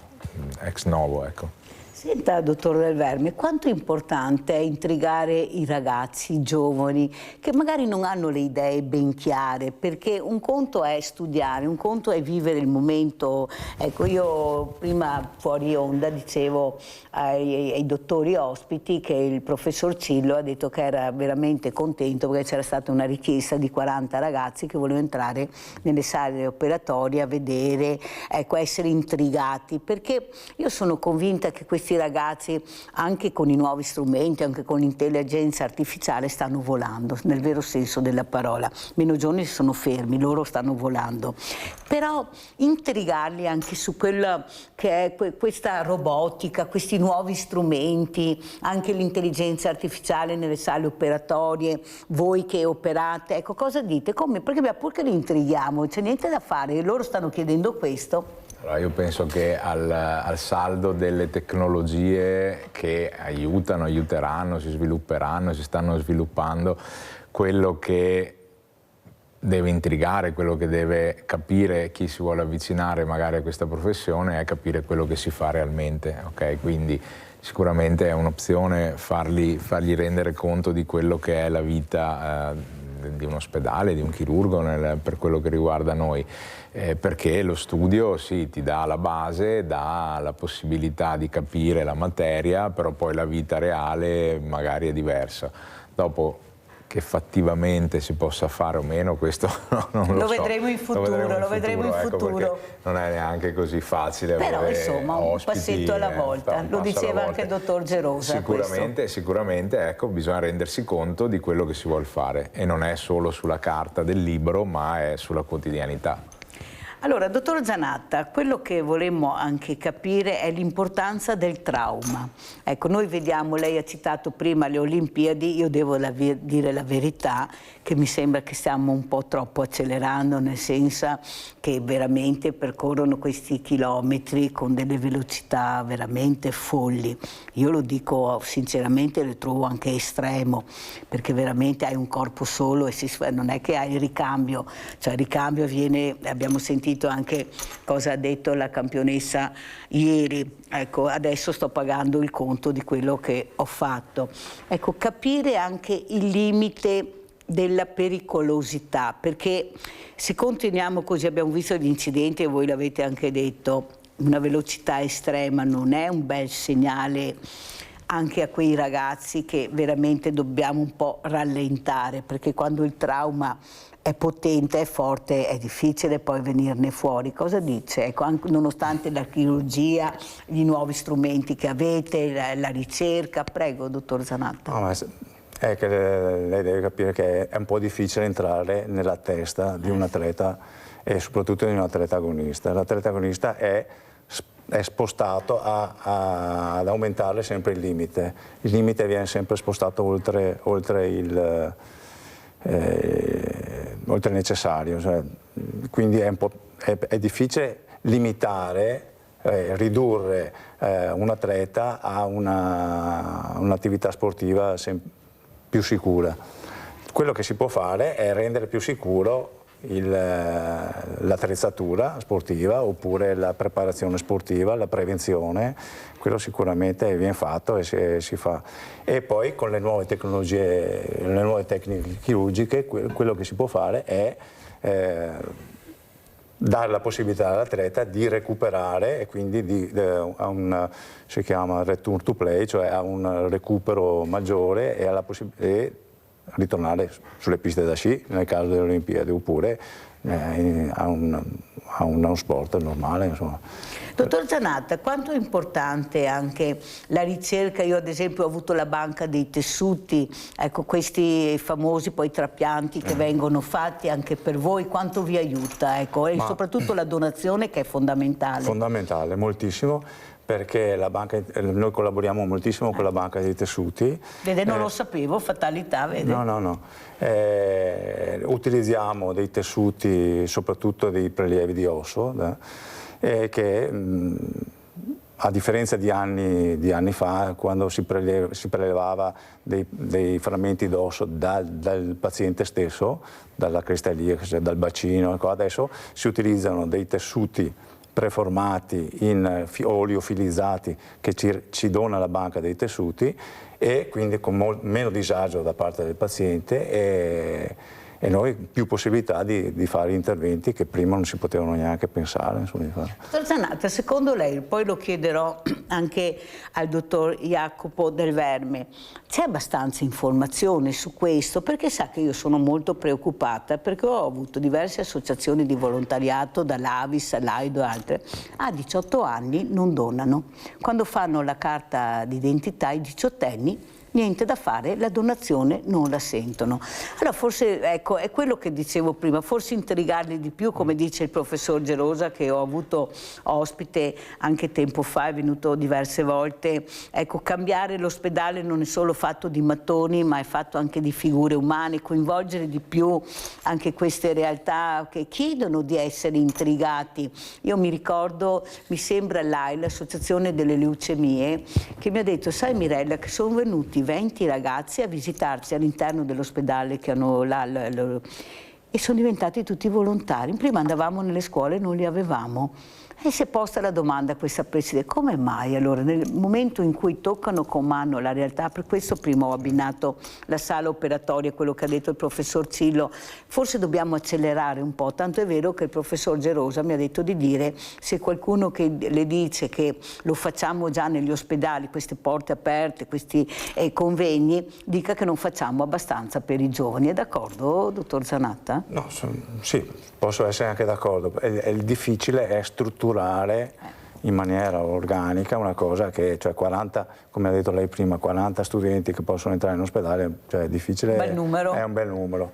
ex novo. Ecco.
Senta, dottor Del Verme, quanto è importante è intrigare i ragazzi, i giovani, che magari non hanno le idee ben chiare, perché un conto è studiare, un conto è vivere il momento. Ecco, io prima fuori onda dicevo ai dottori ospiti che il professor Cillo ha detto che era veramente contento perché c'era stata una richiesta di 40 ragazzi che volevano entrare nelle sale operatorie a vedere, essere intrigati, perché io sono convinta che questi ragazzi, anche con i nuovi strumenti, anche con l'intelligenza artificiale, stanno volando, nel vero senso della parola. Meno giorni sono fermi, loro stanno volando. Però intrigarli anche su quella che è questa robotica, questi nuovi strumenti, anche l'intelligenza artificiale nelle sale operatorie, voi che operate, ecco, cosa dite? Come? Perché li intrighiamo? C'è niente da fare, loro stanno chiedendo questo.
Allora, io penso che al saldo delle tecnologie che aiuteranno, si svilupperanno, si stanno sviluppando, quello che deve intrigare, quello che deve capire chi si vuole avvicinare magari a questa professione è capire quello che si fa realmente, ok? Quindi sicuramente è un'opzione fargli rendere conto di quello che è la vita di un ospedale, di un chirurgo per quello che riguarda noi, perché lo studio sì, ti dà la base, dà la possibilità di capire la materia, però poi la vita reale magari è diversa. Dopo che fattivamente si possa fare o meno, questo non lo so.
Vedremo in futuro, lo vedremo in futuro.
Non è neanche così facile.
Però insomma un passetto alla volta, lo diceva anche il dottor Gerosa.
Sicuramente ecco, bisogna rendersi conto di quello che si vuole fare e non è solo sulla carta del libro, ma è sulla quotidianità.
Allora, dottor Zanatta, quello che vorremmo anche capire è l'importanza del trauma. Ecco, noi vediamo, lei ha citato prima le Olimpiadi, io devo dire la verità, che mi sembra che stiamo un po' troppo accelerando, nel senso che veramente percorrono questi chilometri con delle velocità veramente folli. Io lo dico sinceramente, lo trovo anche estremo, perché veramente hai un corpo solo e non è che hai il ricambio, cioè il ricambio avviene, abbiamo sentito anche cosa ha detto la campionessa ieri, ecco, adesso sto pagando il conto di quello che ho fatto. Ecco, capire anche il limite della pericolosità, perché se continuiamo così, abbiamo visto gli incidenti e voi l'avete anche detto, una velocità estrema non è un bel segnale anche a quei ragazzi che veramente dobbiamo un po' rallentare, perché quando il trauma è potente, è forte, è difficile poi venirne fuori. Cosa dice? Ecco, anche nonostante la chirurgia, gli nuovi strumenti che avete, la ricerca, prego, dottor Zanatta.
No, è che lei deve capire che è un po' difficile entrare nella testa di un atleta e soprattutto di un atleta agonista. L'atleta agonista è spostato ad aumentare sempre il limite. Il limite viene sempre spostato oltre il necessario, cioè, quindi è difficile limitare, ridurre un atleta a un'attività sportiva più sicura. Quello che si può fare è rendere più sicuro l'attrezzatura sportiva oppure la preparazione sportiva, la prevenzione, quello sicuramente viene fatto e si fa. E poi con le nuove tecnologie, le nuove tecniche chirurgiche, quello che si può fare è dare la possibilità all'atleta di recuperare e quindi si chiama return to play, cioè a un recupero maggiore e ritornare sulle piste da sci nel caso delle Olimpiadi oppure a uno sport normale, insomma.
Dottor Zanatta, quanto è importante anche la ricerca? Io ad esempio ho avuto la banca dei tessuti, ecco, questi famosi poi trapianti che vengono fatti anche per voi, quanto vi aiuta? Ecco, e soprattutto la donazione che è fondamentale.
Fondamentale, moltissimo. Perché noi collaboriamo moltissimo con la banca dei tessuti.
Vede, non lo sapevo, fatalità, vede?
No. Utilizziamo dei tessuti, soprattutto dei prelievi di osso, che a differenza di anni fa, quando si prelevava dei frammenti d'osso dal paziente stesso, dalla cresta iliaca, dal bacino, adesso si utilizzano dei tessuti preformati oleofilizzati che ci dona la banca dei tessuti e quindi con meno disagio da parte del paziente e noi più possibilità di fare interventi che prima non si potevano neanche pensare.
Dottor Zanatta, secondo lei, poi lo chiederò anche al dottor Jacopo Del Verme, c'è abbastanza informazione su questo? Perché sa che io sono molto preoccupata, perché ho avuto diverse associazioni di volontariato, dall'Avis all'AIDO e altre, a 18 anni non donano. Quando fanno la carta d'identità i diciottenni, niente da fare, la donazione non la sentono. Allora forse, ecco, è quello che dicevo prima, forse intrigarli di più, come dice il professor Gerosa, che ho avuto ospite anche tempo fa, è venuto diverse volte. Ecco, cambiare l'ospedale non è solo fatto di mattoni, ma è fatto anche di figure umane, coinvolgere di più anche queste realtà che chiedono di essere intrigati. Io mi ricordo, mi sembra l'AI, l'Associazione delle Leucemie, che mi ha detto, sai Mirella, che sono venuti 20 ragazzi a visitarci all'interno dell'ospedale che hanno là, e sono diventati tutti volontari. Prima andavamo nelle scuole e non li avevamo. E si è posta la domanda a questa Presidente, come mai allora nel momento in cui toccano con mano la realtà, per questo prima ho abbinato la sala operatoria, quello che ha detto il professor Cillo, forse dobbiamo accelerare un po', tanto è vero che il professor Gerosa mi ha detto di dire, se qualcuno che le dice che lo facciamo già negli ospedali, queste porte aperte, questi convegni, dica che non facciamo abbastanza per i giovani. È d'accordo, dottor Zanatta?
No, sì, posso essere anche d'accordo. Il difficile è strutturare in maniera organica una cosa che, cioè 40, come ha detto lei prima, 40 studenti che possono entrare in ospedale, cioè è difficile,
bel numero.
È un bel numero.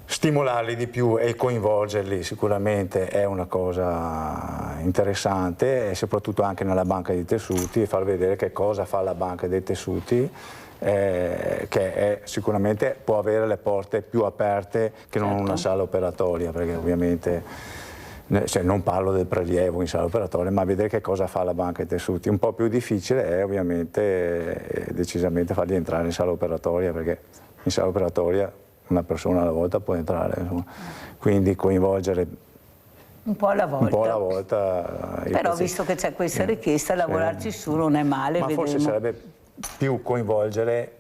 Stimolarli di più e coinvolgerli sicuramente è una cosa interessante, e soprattutto anche nella banca dei tessuti, e far vedere che cosa fa la banca dei tessuti, che sicuramente può avere le porte più aperte che non una sala operatoria, perché ovviamente non parlo del prelievo in sala operatoria, ma vedere che cosa fa la banca dei tessuti. Un po' più difficile è ovviamente decisamente farli entrare in sala operatoria, perché in sala operatoria una persona alla volta può entrare, insomma. Quindi coinvolgere
un po' alla volta.
Un po' alla volta.
Però visto che c'è questa richiesta, lavorarci su non è male.
Ma
vedremo.
Forse sarebbe più coinvolgere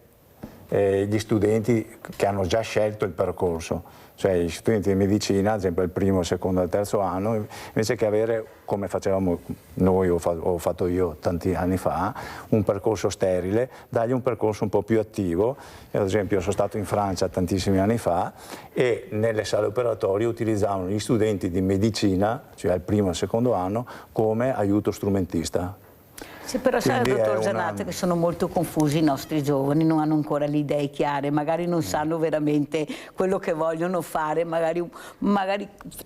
gli studenti che hanno già scelto il percorso, cioè gli studenti di medicina, ad esempio il primo, il secondo e il terzo anno, invece che avere, come facevamo noi o ho fatto io tanti anni fa, un percorso sterile, dargli un percorso un po' più attivo. Ad esempio sono stato in Francia tantissimi anni fa e nelle sale operatorie utilizzavano gli studenti di medicina, cioè il primo e il secondo anno, come aiuto strumentista.
Sì, però sai, dottor Zanatta, che sono molto confusi i nostri giovani, non hanno ancora le idee chiare, magari non sanno veramente quello che vogliono fare, magari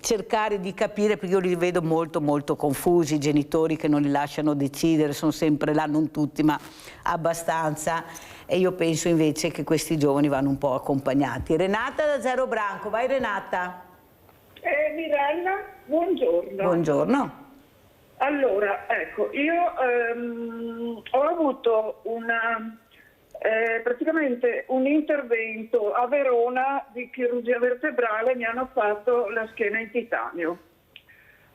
cercare di capire, perché io li vedo molto confusi, i genitori che non li lasciano decidere, sono sempre là, non tutti, ma abbastanza, e io penso invece che questi giovani vanno un po' accompagnati. Renata da Zero Branco, vai Renata.
Mirella, buongiorno.
Buongiorno.
Allora, ecco, io ho avuto praticamente un intervento a Verona di chirurgia vertebrale, mi hanno fatto la schiena in titanio.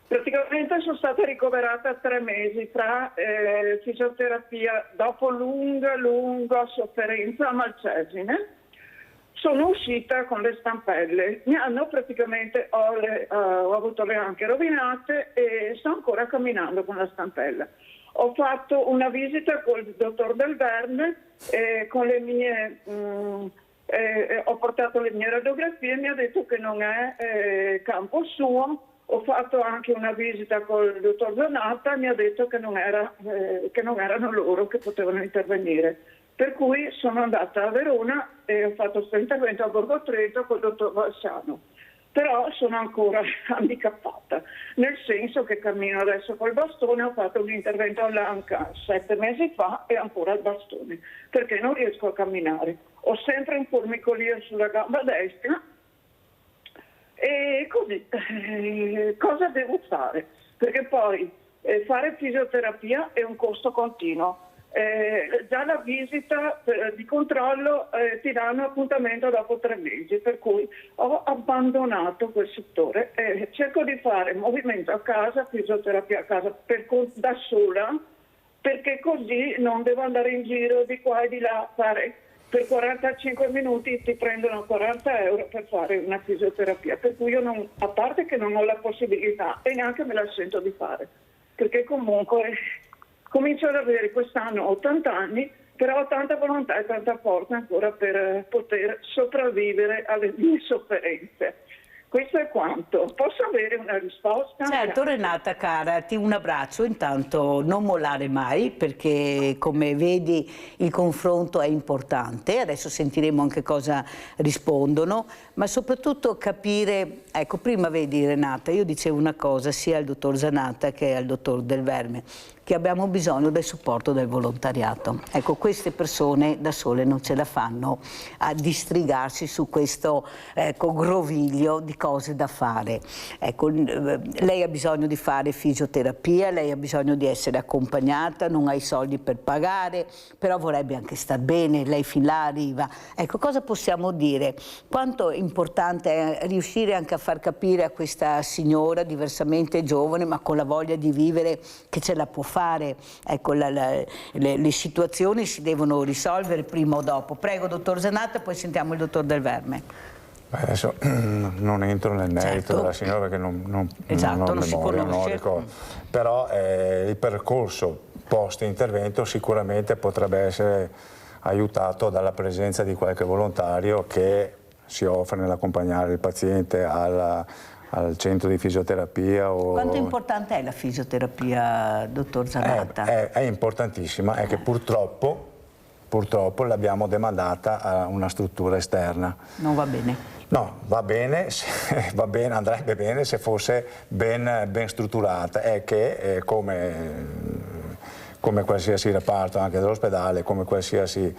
Praticamente sono stata ricoverata 3 mesi tra fisioterapia, dopo lunga sofferenza a Malcesine. Sono uscita con le stampelle, mi hanno praticamente, ho avuto le anche rovinate e sto ancora camminando con la stampella. Ho fatto una visita con il dottor Del Verme, con le mie, ho portato le mie radiografie e mi ha detto che non è campo suo. Ho fatto anche una visita con il dottor Zanatta e mi ha detto che non erano loro che potevano intervenire. Per cui sono andata a Verona e ho fatto questo intervento a Borgo Trento con il dottor Valsano. Però sono ancora handicappata, nel senso che cammino adesso col bastone, ho fatto un intervento all'anca 7 mesi fa e ancora il bastone, perché non riesco a camminare. Ho sempre un formicolio sulla gamba destra e così, cosa devo fare? Perché poi fare fisioterapia è un costo continuo. Già la visita di controllo ti danno appuntamento dopo 3 mesi, per cui ho abbandonato quel settore e cerco di fare movimento a casa, fisioterapia a casa da sola, perché così non devo andare in giro di qua e di là, fare per 45 minuti ti prendono 40 euro per fare una fisioterapia, per cui io non, a parte che non ho la possibilità e neanche me la sento di fare, perché comunque comincio ad avere quest'anno 80 anni, però ho tanta volontà e tanta forza ancora per poter sopravvivere alle mie sofferenze. Questo è quanto. Posso avere una risposta?
Certo, Renata cara, un abbraccio. Intanto non mollare mai, perché come vedi il confronto è importante. Adesso sentiremo anche cosa rispondono, ma soprattutto capire, ecco, prima vedi Renata, io dicevo una cosa sia al dottor Zanatta che al dottor Del Verme, che abbiamo bisogno del supporto del volontariato. Ecco, queste persone da sole non ce la fanno a distrigarsi su questo groviglio di cose da fare. Ecco, lei ha bisogno di fare fisioterapia, lei ha bisogno di essere accompagnata, non ha i soldi per pagare, però vorrebbe anche star bene, lei fin là arriva. Ecco, cosa possiamo dire? Quanto è importante è riuscire anche a far capire a questa signora, diversamente giovane, ma con la voglia di vivere, che ce la può fare. Ecco, le situazioni si devono risolvere prima o dopo. Prego, dottor Zanatta, poi sentiamo il dottor Del Verme.
Adesso non entro nel merito della signora perché non ho memoria, non ricordo. Però il percorso post-intervento sicuramente potrebbe essere aiutato dalla presenza di qualche volontario che si offre nell'accompagnare il paziente al centro di fisioterapia.
Quanto importante è la fisioterapia, dottor Zanatta?
È importantissima, è che purtroppo l'abbiamo demandata a una struttura esterna.
Non va bene?
No, va bene, andrebbe bene se fosse ben strutturata. È che come qualsiasi reparto anche dell'ospedale, come qualsiasi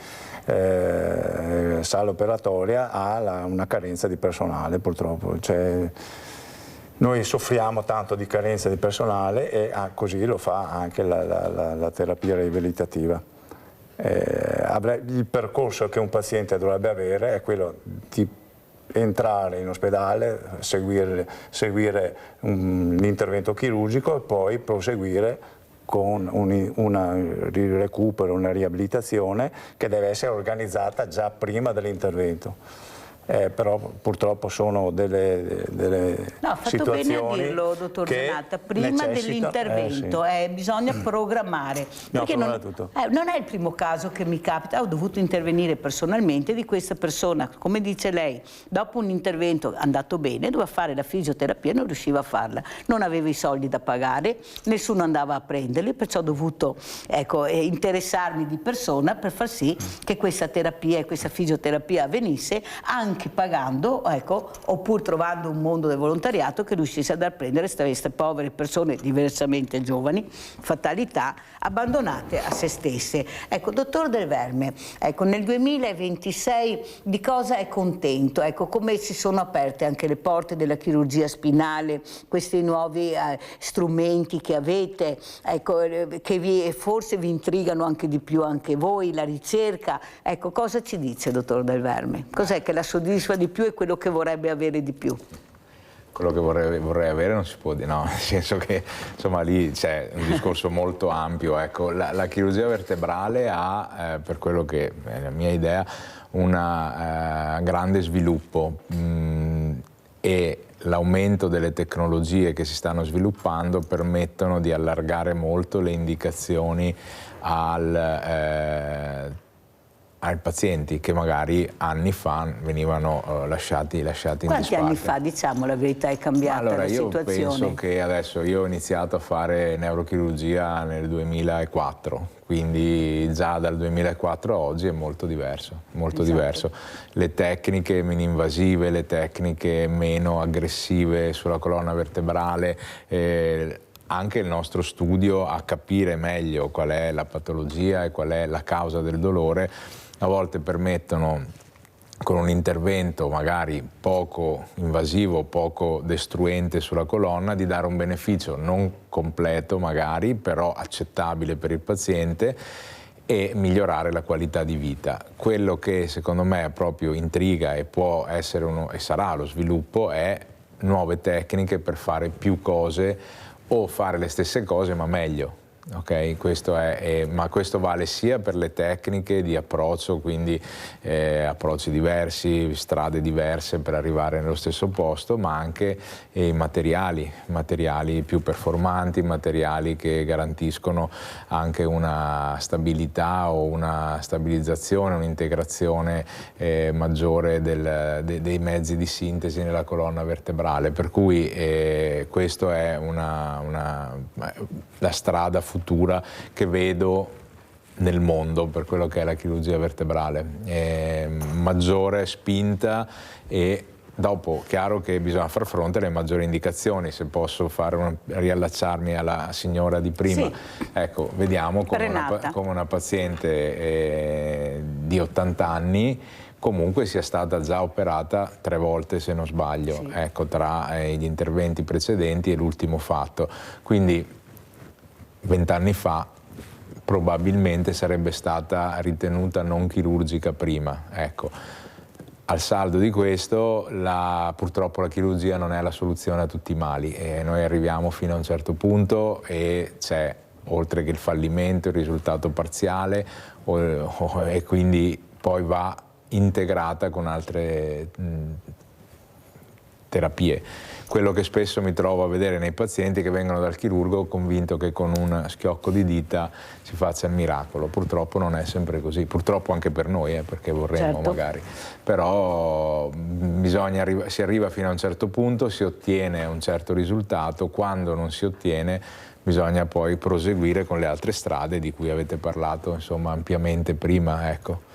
sala operatoria, ha una carenza di personale purtroppo. Noi soffriamo tanto di carenza di personale e così lo fa anche la terapia riabilitativa. Il percorso che un paziente dovrebbe avere è quello di entrare in ospedale, seguire l'intervento chirurgico e poi proseguire con un recupero, una riabilitazione che deve essere organizzata già prima dell'intervento. Però purtroppo sono delle situazioni
bene a dirlo, dottor Zanatta, prima dell'intervento bisogna programmare, perché non è il primo caso che mi capita. Ho dovuto intervenire personalmente di questa persona, come dice lei, dopo un intervento andato bene, doveva fare la fisioterapia e non riusciva a farla, non aveva i soldi da pagare, nessuno andava a prenderli, perciò ho dovuto interessarmi di persona per far sì che questa terapia e questa fisioterapia avvenisse, anche pagando, oppure trovando un mondo del volontariato che riuscisse ad apprendere queste povere persone diversamente giovani, fatalità, abbandonate a se stesse. Ecco, dottor Del Verme, nel 2026 di cosa è contento? Come si sono aperte anche le porte della chirurgia spinale, questi nuovi strumenti che avete, che forse vi intrigano anche di più anche voi, la ricerca. Cosa ci dice, dottor Del Verme? Cos'è che la soddisfa di più e quello che vorrebbe avere di più?
Quello che vorrei avere non si può dire, no, nel senso che insomma lì c'è un discorso molto ampio. La chirurgia vertebrale ha, per quello che è la mia idea, un grande sviluppo e l'aumento delle tecnologie che si stanno sviluppando permettono di allargare molto le indicazioni ai pazienti che magari anni fa venivano lasciati in disparte.
Quanti anni fa, diciamo la verità, è cambiata la situazione?
Io penso che adesso, io ho iniziato a fare neurochirurgia nel 2004, quindi già dal 2004 a oggi è molto diverso, molto diverso. Le tecniche meno invasive, le tecniche meno aggressive sulla colonna vertebrale, anche il nostro studio a capire meglio qual è la patologia e qual è la causa del dolore, a volte permettono, con un intervento magari poco invasivo, poco destruente sulla colonna, di dare un beneficio non completo magari, però accettabile per il paziente, e migliorare la qualità di vita. Quello che secondo me proprio intriga e può essere e sarà lo sviluppo è nuove tecniche per fare più cose o fare le stesse cose ma meglio. Okay? Ma questo vale sia per le tecniche di approccio, quindi approcci diversi, strade diverse per arrivare nello stesso posto, ma anche i materiali più performanti, materiali che garantiscono anche una stabilità o una stabilizzazione, un'integrazione maggiore dei mezzi di sintesi nella colonna vertebrale, per cui questa è la strada futura che vedo nel mondo per quello che è la chirurgia vertebrale, maggiore spinta, e dopo chiaro che bisogna far fronte alle maggiori indicazioni. Se posso riallacciarmi alla signora di prima, sì. Ecco, vediamo come una paziente di 80 anni comunque sia stata già operata 3 volte, se non sbaglio, sì. Ecco, tra gli interventi precedenti e l'ultimo fatto. Quindi 20 anni fa probabilmente sarebbe stata ritenuta non chirurgica prima. Ecco. Al saldo di questo, purtroppo la chirurgia non è la soluzione a tutti i mali, e noi arriviamo fino a un certo punto e c'è, oltre che il fallimento, il risultato parziale, e quindi poi va integrata con altre terapie. Quello che spesso mi trovo a vedere nei pazienti che vengono dal chirurgo convinto che con un schiocco di dita si faccia il miracolo. Purtroppo non è sempre così, purtroppo anche per noi, perché vorremmo magari. Però si arriva fino a un certo punto, si ottiene un certo risultato, quando non si ottiene bisogna poi proseguire con le altre strade di cui avete parlato, insomma, ampiamente prima, ecco.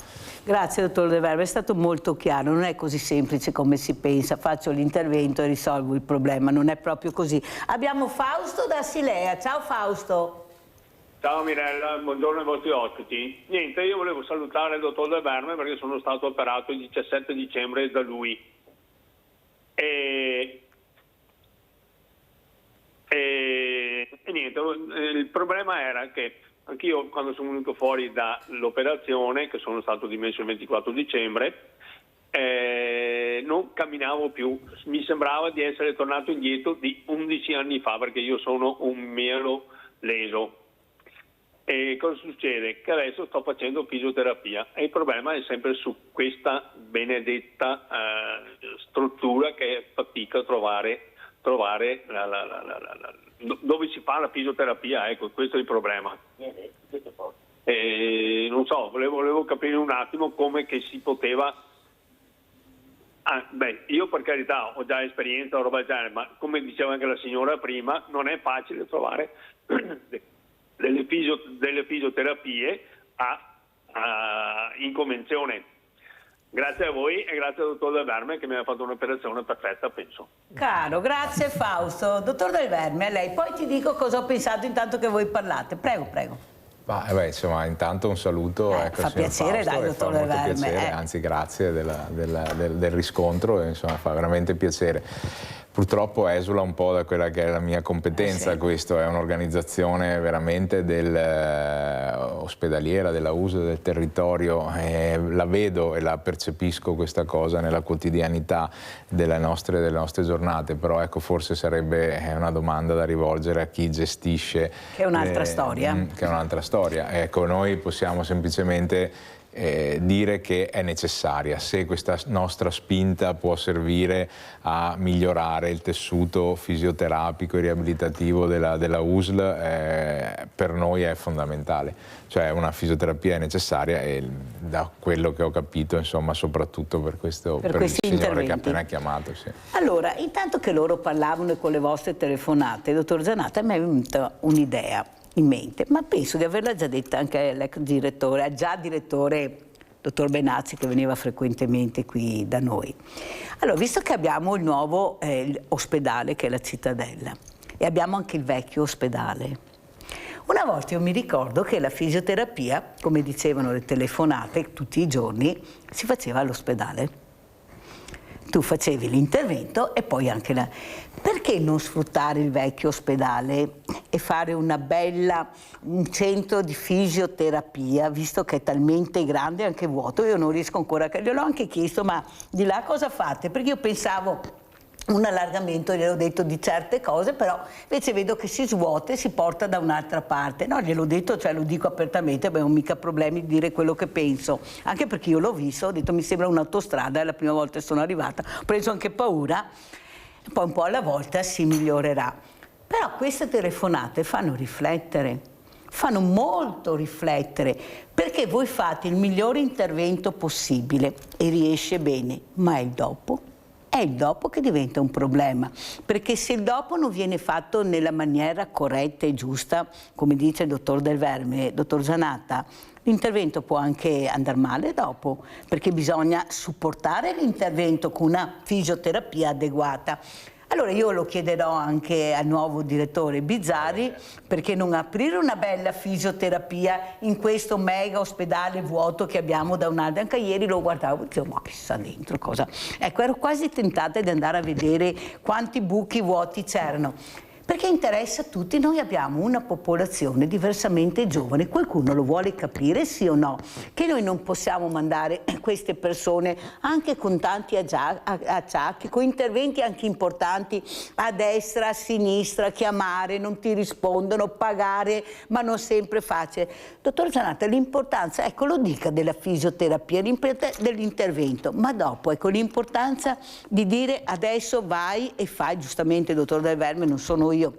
Grazie dottor De Verme, è stato molto chiaro, non è così semplice come si pensa, faccio l'intervento e risolvo il problema, non è proprio così. Abbiamo Fausto da Silea, ciao Fausto.
Ciao Mirella, buongiorno ai vostri ospiti. Niente, io volevo salutare il dottor De Verme perché sono stato operato il 17 dicembre da lui. E niente, il problema era che anch'io, quando sono venuto fuori dall'operazione, che sono stato dimesso il 24 dicembre, non camminavo più, mi sembrava di essere tornato indietro di 11 anni fa, perché io sono un mielo leso. E cosa succede? Che adesso sto facendo fisioterapia e il problema è sempre su questa benedetta struttura che fatica a trovare dove si fa la fisioterapia, ecco, questo è il problema. Non so, volevo capire un attimo come che si poteva. Io per carità ho già esperienza o roba del genere, ma come diceva anche la signora prima, non è facile trovare delle fisioterapie in convenzione. Grazie a voi e grazie al dottor Del Verme che mi ha fatto un'operazione perfetta, penso.
Caro, grazie Fausto. Dottor Del Verme, a lei. Poi ti dico cosa ho pensato intanto che voi parlate. Prego, prego.
Insomma, intanto un saluto.
Fa piacere,
Fausto,
dai, dottor Del Verme.
Piacere, anzi, grazie del riscontro, insomma, fa veramente piacere. Purtroppo esula un po' da quella che è la mia competenza, sì. Questo è un'organizzazione veramente ospedaliera, della uso del territorio, la vedo e la percepisco questa cosa nella quotidianità delle nostre giornate, però ecco, forse sarebbe una domanda da rivolgere a chi gestisce.
Che è un'altra storia.
Che è un'altra storia. Ecco, noi possiamo semplicemente dire che è necessaria, se questa nostra spinta può servire a migliorare il tessuto fisioterapico e riabilitativo della USL, per noi è fondamentale, cioè una fisioterapia è necessaria e da quello che ho capito, insomma, soprattutto per il signore che ha appena chiamato. Sì.
Allora, intanto che loro parlavano e con le vostre telefonate, dottor Zanatta, mi è venuta un'idea in mente, ma penso di averla già detta anche l'ex direttore, già direttore dottor Benazzi, che veniva frequentemente qui da noi. Allora, visto che abbiamo il nuovo ospedale che è la Cittadella e abbiamo anche il vecchio ospedale, una volta io mi ricordo che la fisioterapia, come dicevano le telefonate, tutti i giorni si faceva all'ospedale. Tu facevi l'intervento e poi anche Perché non sfruttare il vecchio ospedale e fare un centro di fisioterapia, visto che è talmente grande e anche vuoto? Io non riesco ancora, gliel'ho anche chiesto, ma di là cosa fate? Perché io pensavo un allargamento, gliel'ho detto, di certe cose, però invece vedo che si svuota e si porta da un'altra parte. No, gliel'ho detto, cioè lo dico apertamente, non ho mica problemi di dire quello che penso, anche perché io l'ho visto, ho detto mi sembra un'autostrada, è la prima volta che sono arrivata, ho preso anche paura, poi un po' alla volta si migliorerà. Però queste telefonate fanno riflettere, fanno molto riflettere, perché voi fate il migliore intervento possibile e riesce bene, ma è il dopo? È il dopo che diventa un problema, perché se il dopo non viene fatto nella maniera corretta e giusta, come dice il dottor Del Verme, dottor Zanatta, l'intervento può anche andare male dopo, perché bisogna supportare l'intervento con una fisioterapia adeguata. Allora io lo chiederò anche al nuovo direttore Bizzarri, perché non aprire una bella fisioterapia in questo mega ospedale vuoto che abbiamo da un anno. Anche ieri lo guardavo e dicevo, ma chissà dentro cosa. Ecco, ero quasi tentata di andare a vedere quanti buchi vuoti c'erano. Perché interessa a tutti, noi abbiamo una popolazione diversamente giovane, qualcuno lo vuole capire sì o no? Che noi non possiamo mandare queste persone anche con tanti acciacchi, con interventi anche importanti a destra, a sinistra, chiamare, non ti rispondono, pagare, ma non sempre facile. Dottor Zanatta, l'importanza, ecco lo dica, della fisioterapia, dell'intervento, ma dopo ecco l'importanza di dire adesso vai e fai, giustamente il dottor Del Verme, non sono io,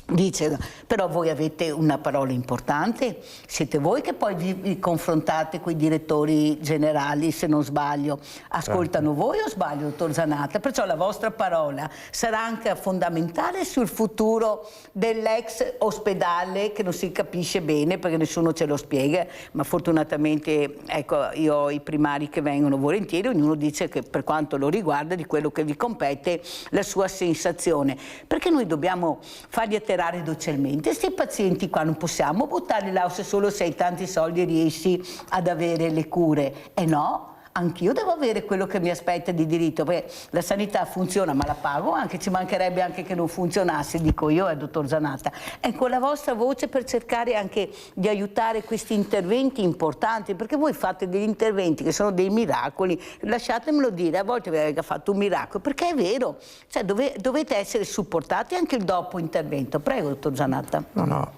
dice, però voi avete una parola importante, siete voi che poi vi confrontate con i direttori generali, se non sbaglio, ascoltano voi o sbaglio, dottor Zanatta? Perciò la vostra parola sarà anche fondamentale sul futuro dell'ex ospedale, che non si capisce bene perché nessuno ce lo spiega, ma fortunatamente ecco, io ho i primari che vengono volentieri, ognuno dice che per quanto lo riguarda di quello che vi compete la sua sensazione, perché noi dobbiamo farli atterrare docilmente. Questi pazienti qua non possiamo buttarli là se solo se hai tanti soldi riesci ad avere le cure. E no, anch'io devo avere quello che mi aspetta di diritto, perché la sanità funziona ma la pago anche, ci mancherebbe anche che non funzionasse, dico io, dottor Zanatta. Ecco la vostra voce per cercare anche di aiutare questi interventi importanti, perché voi fate degli interventi che sono dei miracoli, lasciatemelo dire, a volte avete fatto un miracolo, perché è vero, cioè dovete essere supportati anche il dopo intervento. Prego, dottor Zanatta.
No,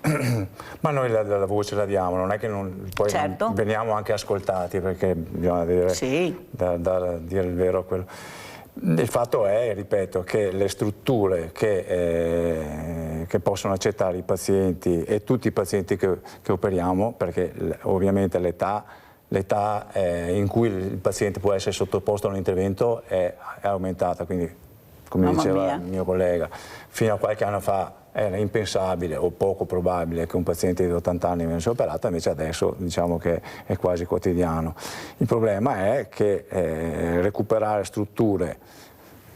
ma noi la voce la diamo, non è che poi
certo.
non veniamo anche ascoltati, perché bisogna dire...
Sì.
Da dire il vero a quello. Il fatto è, ripeto, che le strutture che possono accettare i pazienti e tutti i pazienti che operiamo, perché ovviamente l'età in cui il paziente può essere sottoposto a un intervento è aumentata, quindi come diceva il mio collega, fino a qualche anno fa era impensabile o poco probabile che un paziente di 80 anni venisse operato, invece adesso diciamo che è quasi quotidiano. Il problema è che recuperare strutture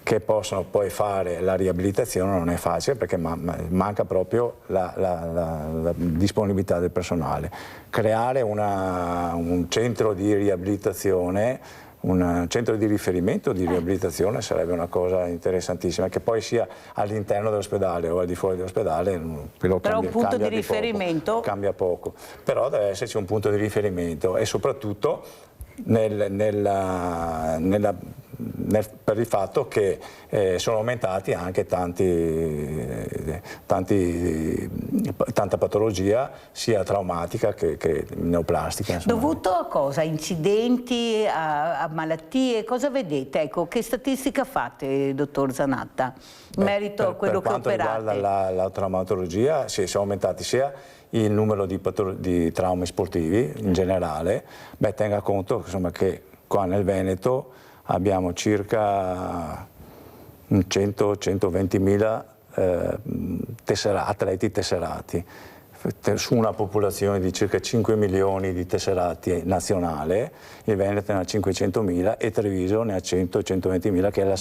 che possono poi fare la riabilitazione non è facile, perché manca proprio la disponibilità del personale. Creare un centro di riabilitazione, un centro di riferimento di riabilitazione sarebbe una cosa interessantissima, che poi sia all'interno dell'ospedale o al di fuori dell'ospedale, però un punto di riferimento cambia poco, però deve esserci un punto di riferimento e soprattutto per il fatto che sono aumentati anche tanta patologia sia traumatica che neoplastica. Insomma.
Dovuto a cosa? Incidenti, a malattie? Cosa vedete? Ecco, che statistica fate, dottor Zanatta, in merito a quello che operate?
Per quanto riguarda la traumatologia, sono aumentati sia il numero di traumi sportivi in generale. Tenga conto insomma, che qua nel Veneto abbiamo circa 100-120 mila atleti tesserati su una popolazione di circa 5 milioni di tesserati nazionale. Il Veneto ne ha 500 mila e Treviso ne ha 100-120 mila, che è la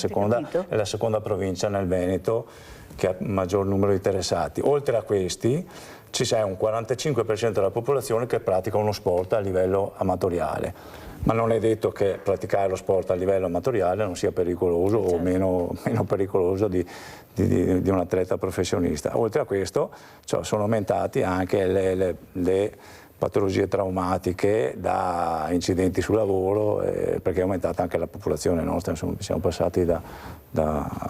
seconda provincia nel Veneto che ha maggior numero di interessati. Oltre a questi c'è un 45% della popolazione che pratica uno sport a livello amatoriale, ma non è detto che praticare lo sport a livello amatoriale non sia pericoloso o meno pericoloso di un atleta professionista. Oltre a questo sono aumentati anche le patologie traumatiche da incidenti sul lavoro, perché è aumentata anche la popolazione nostra, insomma, siamo passati a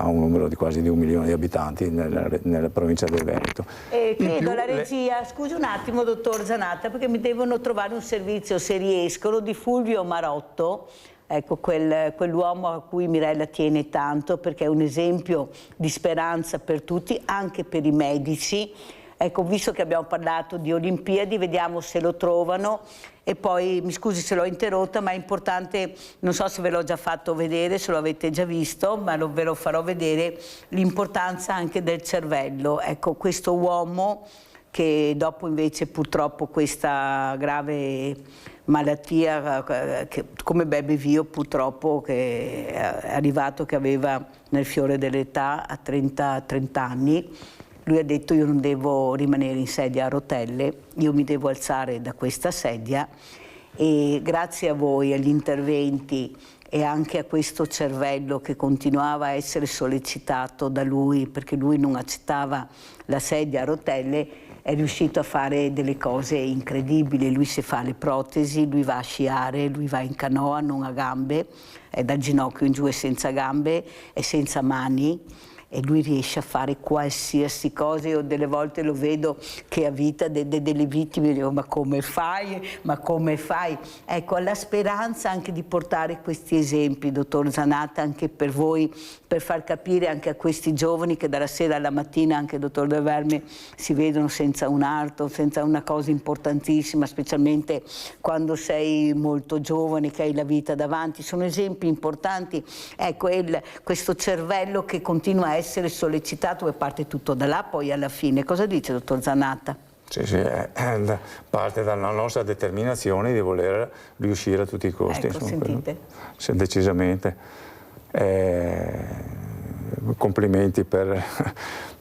un numero di quasi di 1 milione di abitanti nella provincia del Veneto.
Credo la regia, scusi un attimo dottor Zanatta, perché mi devono trovare un servizio, se riescono, di Fulvio Marotto, ecco quell'uomo a cui Mirella tiene tanto, perché è un esempio di speranza per tutti, anche per i medici. Ecco, visto che abbiamo parlato di Olimpiadi, vediamo se lo trovano e poi, mi scusi se l'ho interrotta, ma è importante, non so se ve l'ho già fatto vedere, se lo avete già visto, ma ve lo farò vedere, l'importanza anche del cervello. Ecco, questo uomo che dopo invece purtroppo questa grave malattia, che, come Bebe Vio purtroppo, che è arrivato che aveva nel fiore dell'età a 30 anni, lui ha detto: io non devo rimanere in sedia a rotelle, io mi devo alzare da questa sedia, e grazie a voi, agli interventi e anche a questo cervello che continuava a essere sollecitato da lui, perché lui non accettava la sedia a rotelle, è riuscito a fare delle cose incredibili. Lui si fa le protesi, lui va a sciare, lui va in canoa, non ha gambe, è dal ginocchio in giù, è senza gambe, è senza mani, e lui riesce a fare qualsiasi cosa. Io delle volte lo vedo che ha vita delle vittime, dico: ma come fai? Ma come fai? Ecco, la speranza anche di portare questi esempi, dottor Zanatta, anche per voi, per far capire anche a questi giovani che dalla sera alla mattina, anche dottor Del Verme, si vedono senza un arto, senza una cosa importantissima, specialmente quando sei molto giovane, che hai la vita davanti. Sono esempi importanti. Ecco, questo cervello che continua a essere sollecitato, e parte tutto da là poi alla fine. Cosa dice, dottor Zanatta?
Sì, parte dalla nostra determinazione di voler riuscire a tutti i costi.
Ecco, sentite?
Sì, decisamente. Complimenti per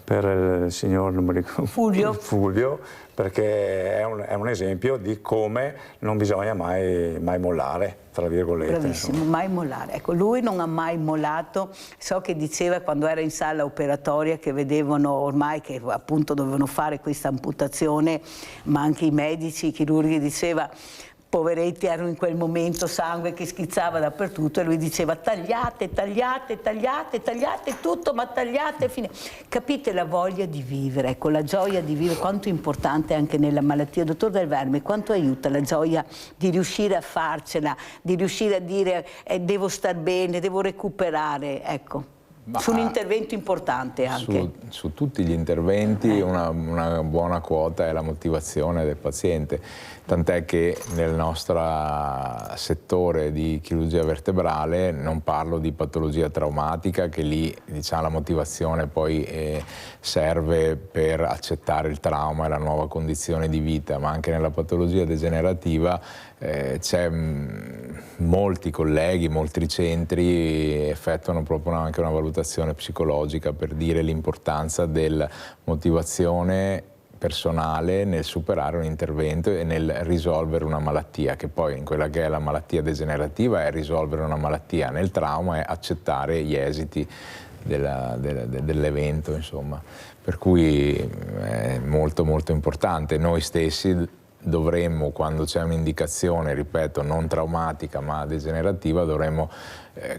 il signor Fulvio, perché è un esempio di come non bisogna mai mollare, tra virgolette.
Bravissimo, mai mollare. Ecco, lui non ha mai mollato. So che diceva, quando era in sala operatoria, che vedevano ormai che appunto dovevano fare questa amputazione, ma anche i medici, i chirurghi, diceva: poveretti, erano in quel momento sangue che schizzava dappertutto, e lui diceva: tagliate, tagliate, tagliate, tagliate tutto, ma tagliate fine. Capite la voglia di vivere, ecco, la gioia di vivere, quanto è importante anche nella malattia. Dottor Del Verme, quanto aiuta la gioia di riuscire a farcela, di riuscire a dire devo star bene, devo recuperare, ecco. Su un intervento importante anche.
Su tutti gli interventi una buona quota è la motivazione del paziente, tant'è che nel nostro settore di chirurgia vertebrale, non parlo di patologia traumatica, che lì diciamo la motivazione poi serve per accettare il trauma e la nuova condizione di vita, ma anche nella patologia degenerativa c'è molti colleghi, molti centri effettuano proprio anche una valutazione psicologica per dire l'importanza della motivazione personale nel superare un intervento e nel risolvere una malattia, che poi in quella che è la malattia degenerativa è risolvere una malattia, nel trauma è accettare gli esiti dell'evento, insomma. Per cui è molto molto importante. Noi stessi dovremmo, quando c'è un'indicazione, ripeto, non traumatica ma degenerativa, dovremmo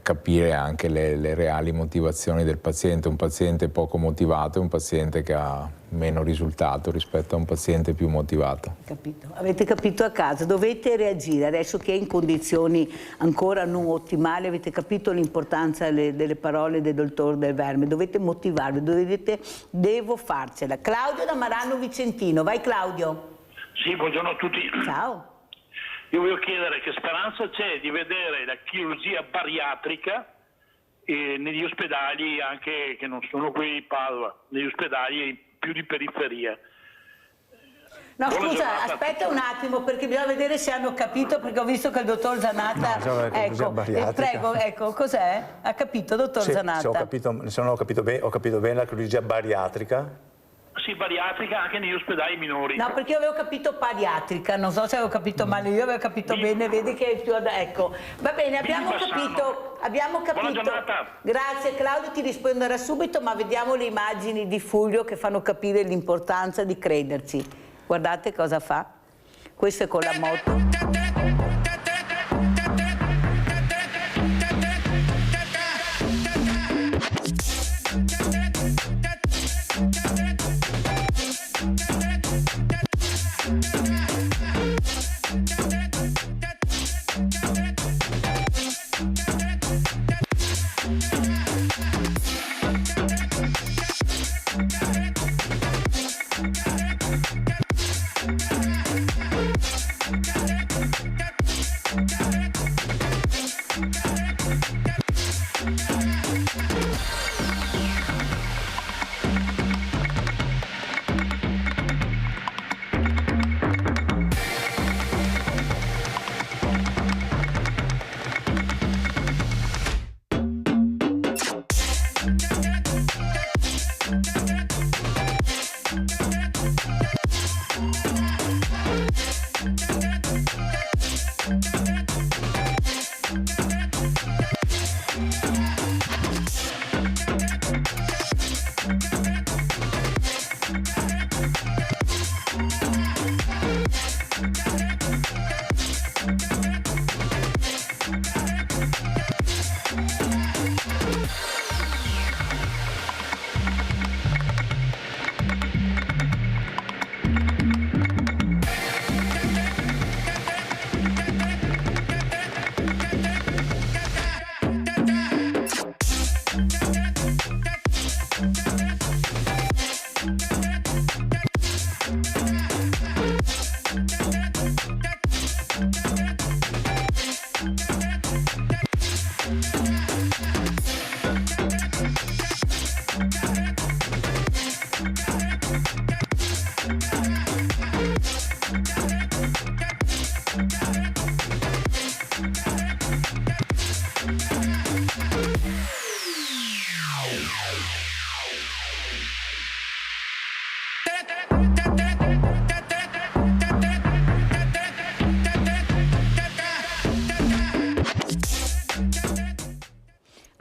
capire anche le reali motivazioni del paziente. Un paziente poco motivato è un paziente che ha meno risultato rispetto a un paziente più motivato.
Capito. Avete capito a casa, dovete reagire adesso che è in condizioni ancora non ottimali, avete capito l'importanza delle parole del dottor Del Verme, dovete motivarvi, devo farcela. Claudio da Marano Vicentino, vai Claudio.
Sì, buongiorno a tutti.
Ciao.
Io voglio chiedere che speranza c'è di vedere la chirurgia bariatrica negli ospedali, anche che non sono qui di Padova, negli ospedali più di periferia.
No,
Buona
scusa,
giornata.
Aspetta un attimo, perché bisogna vedere se hanno capito, perché ho visto che il dottor Zanatta... prego, ecco, cos'è? Ha capito, dottor Zanatta?
Se non ho capito bene la chirurgia bariatrica.
Sì, bariatrica anche negli ospedali minori.
No, perché io avevo capito pediatrica, non so se avevo capito male, io avevo capito bene, vedi che è più ecco. Va bene, abbiamo capito.
Buona giornata.
Grazie Claudio, ti risponderà subito, ma vediamo le immagini di Fulvio che fanno capire l'importanza di crederci. Guardate cosa fa. Questo è con la moto.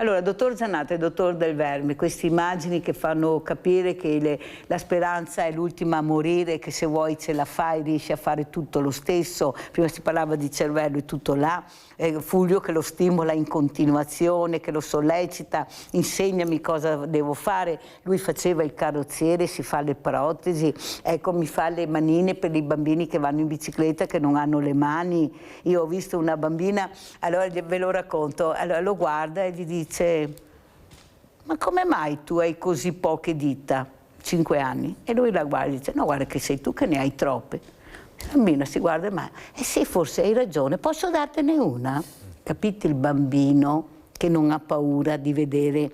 Allora, dottor Zanato e dottor Del Verme, queste immagini che fanno capire che la speranza è l'ultima a morire, che se vuoi ce la fai, riesci a fare tutto lo stesso. Prima si parlava di cervello e tutto là. Fulvio che lo stimola in continuazione, che lo sollecita, insegnami cosa devo fare. Lui faceva il carrozziere, si fa le protesi, ecco, mi fa le manine per i bambini che vanno in bicicletta, che non hanno le mani. Io ho visto una bambina, allora ve lo racconto, allora lo guarda e gli dice: ma come mai tu hai così poche dita? 5 anni. E lui la guarda e dice: no, guarda che sei tu che ne hai troppe. La bambina si guarda e ma sì, forse hai ragione, posso dartene una? Capite il bambino che non ha paura di vedere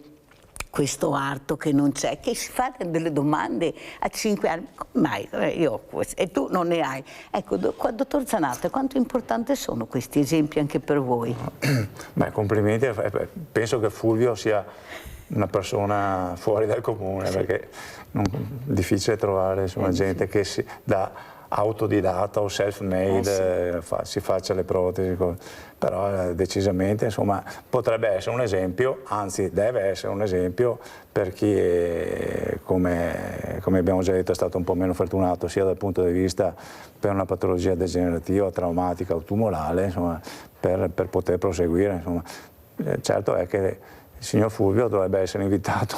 questo arto che non c'è, che si fa delle domande a 5 anni, come mai io e tu non ne hai? Ecco, dottor Zanato, quanto importanti sono questi esempi anche per voi?
Beh, complimenti, penso che Fulvio sia una persona fuori dal comune, perché è difficile trovare insomma, gente che da autodidatta o self-made si faccia le protesi, però decisamente insomma, potrebbe essere un esempio, anzi deve essere un esempio per chi è, come abbiamo già detto, è stato un po' meno fortunato sia dal punto di vista per una patologia degenerativa, traumatica o tumorale, insomma, per poter proseguire. Insomma. Certo è che il signor Fulvio dovrebbe essere invitato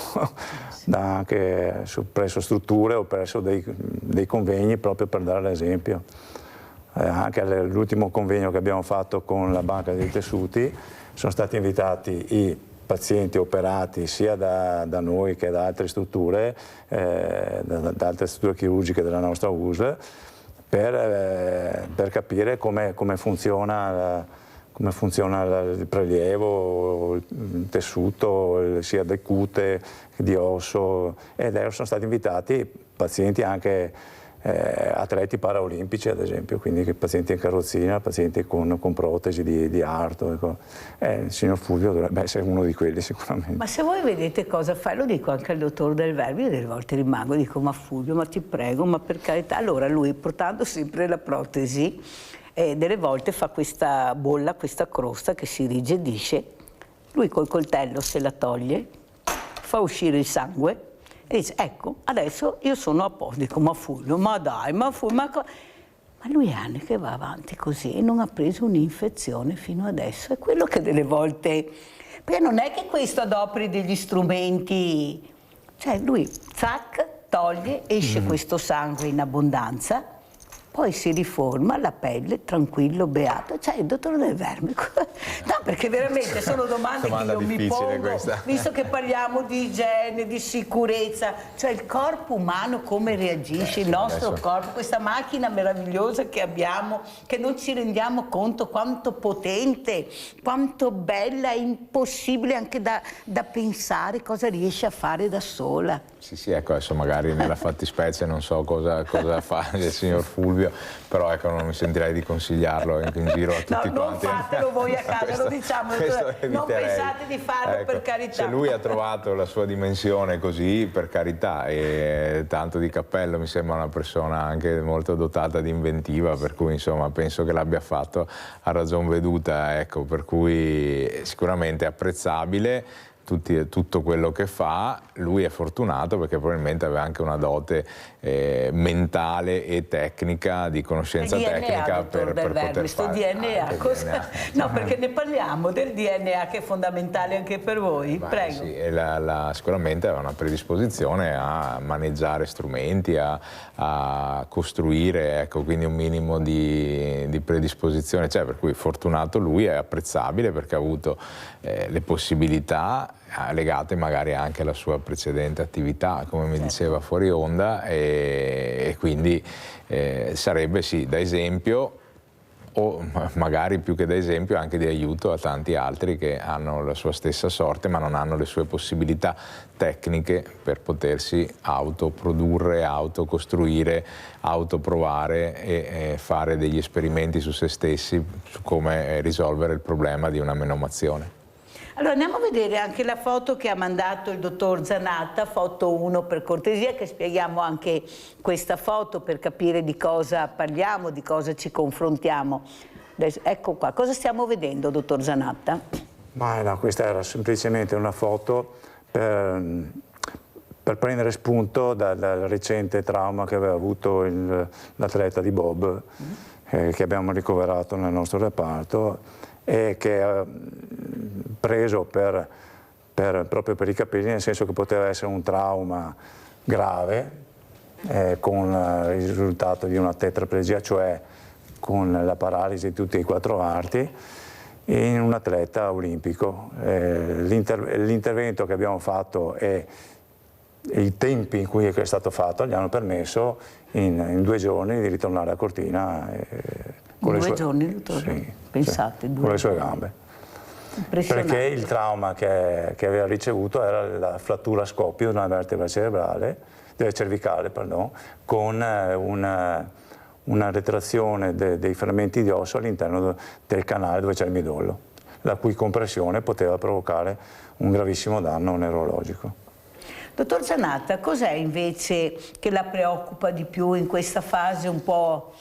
anche presso strutture o presso dei convegni proprio per dare l'esempio. Anche all'ultimo convegno che abbiamo fatto con la Banca dei Tessuti sono stati invitati i pazienti operati sia da noi che da altre strutture, chirurgiche della nostra USL, per capire come funziona il prelievo, il tessuto, sia del cute che di osso, ed sono stati invitati pazienti anche atleti paraolimpici ad esempio, quindi pazienti in carrozzina, pazienti con protesi di arto. Ecco. Il signor Fulvio dovrebbe essere uno di quelli sicuramente.
Ma se voi vedete cosa fa, lo dico anche al dottor Del Verme, io delle volte rimango e dico: ma Fulvio, ma ti prego, ma per carità. Allora lui, portando sempre la protesi, delle volte fa questa bolla, questa crosta che si rigidisce, lui col coltello se la toglie, fa uscire il sangue e dice: ecco, adesso io sono a posto. Dico: ma Fulvio, ma dai, ma Fulvio, ma lui è anni che va avanti così e non ha preso un'infezione fino adesso. È quello che delle volte, perché non è che questo adoperi degli strumenti, cioè lui, zac, toglie, esce questo sangue in abbondanza, poi si riforma la pelle, tranquillo, beato. Cioè, il dottor Del Verme. No, perché veramente sono domande che io mi pongo,
questa.
Visto che parliamo di igiene, di sicurezza, cioè il corpo umano come reagisce, il nostro corpo, questa macchina meravigliosa che abbiamo, che non ci rendiamo conto quanto potente, quanto bella, impossibile anche da pensare cosa riesce a fare da sola.
Sì, ecco, adesso magari nella fattispecie non so cosa fa il signor Fulvio, però ecco, non mi sentirei di consigliarlo in giro a tutti quanti.
Non fatelo voi a casa, lo diciamo, non pensate di farlo, ecco, per carità.
Se lui ha trovato la sua dimensione così, per carità, e tanto di cappello, mi sembra una persona anche molto dotata di inventiva, per cui insomma penso che l'abbia fatto a ragion veduta, ecco, per cui sicuramente apprezzabile. Tutto quello che fa, lui è fortunato perché probabilmente aveva anche una dote mentale e tecnica, di conoscenza tecnica per poter fare.
DNA, no, perché ne parliamo del DNA che è fondamentale anche per voi. Prego.
Sì, e sicuramente aveva una predisposizione a maneggiare strumenti, a costruire, ecco, quindi un minimo di predisposizione, cioè, per cui fortunato lui, è apprezzabile perché ha avuto le possibilità legate magari anche alla sua precedente attività, come mi diceva fuori onda, e quindi sarebbe sì da esempio, o magari più che da esempio anche di aiuto a tanti altri che hanno la sua stessa sorte ma non hanno le sue possibilità tecniche per potersi autoprodurre, autocostruire, autoprovare e fare degli esperimenti su se stessi su come risolvere il problema di una menomazione.
Allora andiamo a vedere anche la foto che ha mandato il dottor Zanatta, foto 1 per cortesia, che spieghiamo anche questa foto per capire di cosa parliamo, di cosa ci confrontiamo. Adesso, ecco qua, cosa stiamo vedendo, dottor Zanatta?
Ma no, questa era semplicemente una foto per prendere spunto dal recente trauma che aveva avuto l'atleta di bob, che abbiamo ricoverato nel nostro reparto, e che ha preso proprio per i capelli, nel senso che poteva essere un trauma grave con il risultato di una tetraplegia, cioè con la paralisi di tutti e 4 arti, in un atleta olimpico. L'intervento che abbiamo fatto e i tempi in cui è stato fatto gli hanno permesso in 2 giorni di ritornare a Cortina.
In 2 giorni, dottore? Sì, pensate,
sì, con le sue gambe. Perché il trauma che aveva ricevuto era la frattura a scoppio di una vertebra cervicale, con una retrazione dei frammenti di osso all'interno del canale dove c'è il midollo, la cui compressione poteva provocare un gravissimo danno neurologico.
Dottor Zanatta, cos'è invece che la preoccupa di più in questa fase un po'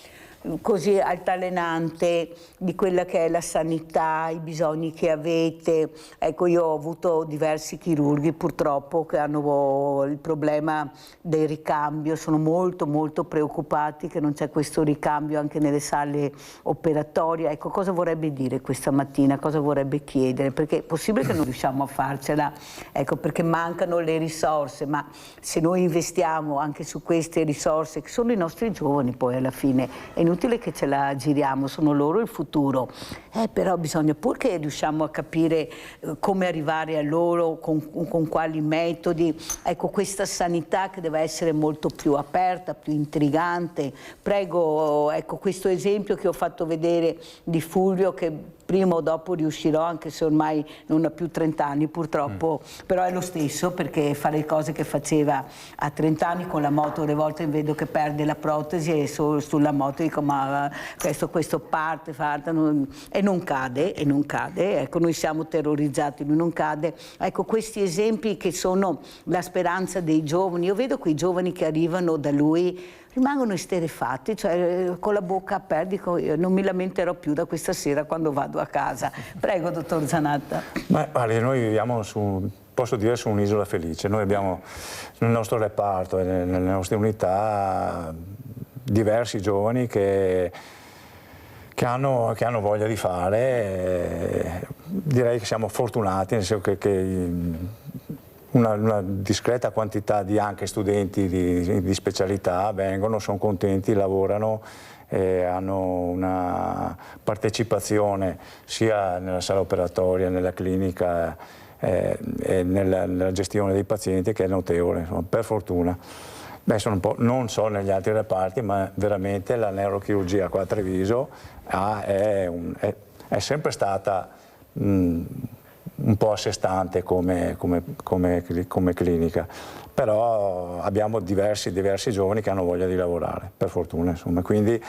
così altalenante di quella che è la sanità, i bisogni che avete? Ecco, io ho avuto diversi chirurghi purtroppo che hanno il problema del ricambio, sono molto preoccupati che non c'è questo ricambio anche nelle sale operatorie. Ecco, cosa vorrebbe dire questa mattina, cosa vorrebbe chiedere? Perché è possibile che non riusciamo a farcela, ecco, perché mancano le risorse, ma se noi investiamo anche su queste risorse, che sono i nostri giovani poi alla fine, è inutile che ce la giriamo, sono loro il futuro, però bisogna pur che riusciamo a capire come arrivare a loro, con quali metodi. Ecco, questa sanità che deve essere molto più aperta, più intrigante. Prego, ecco, questo esempio che ho fatto vedere di Fulvio, che prima o dopo riuscirò, anche se ormai non ha più 30 anni purtroppo, però è lo stesso, perché fa le cose che faceva a 30 anni con la moto. Le volte vedo che perde la protesi e sulla moto dico ma questo parte e non cade, ecco, noi siamo terrorizzati, lui non cade. Ecco, questi esempi che sono la speranza dei giovani. Io vedo quei giovani che arrivano da lui, rimangono esterrefatti, cioè con la bocca aperta, dico io non mi lamenterò più da questa sera quando vado a casa. Prego, dottor Zanatta.
Ma guardi, noi viviamo posso dire, su un'isola felice. Noi abbiamo nel nostro reparto e nelle nostre unità diversi giovani che hanno voglia di fare. Direi che siamo fortunati, nel senso che una discreta quantità di anche studenti di specialità vengono, sono contenti, lavorano, hanno una partecipazione sia nella sala operatoria, nella clinica e nella gestione dei pazienti, che è notevole, insomma, per fortuna. Beh, sono un po', non so negli altri reparti, ma veramente la neurochirurgia qua a Treviso è sempre stata un po' a sé stante come clinica, però abbiamo diversi giovani che hanno voglia di lavorare, per fortuna, insomma. Quindi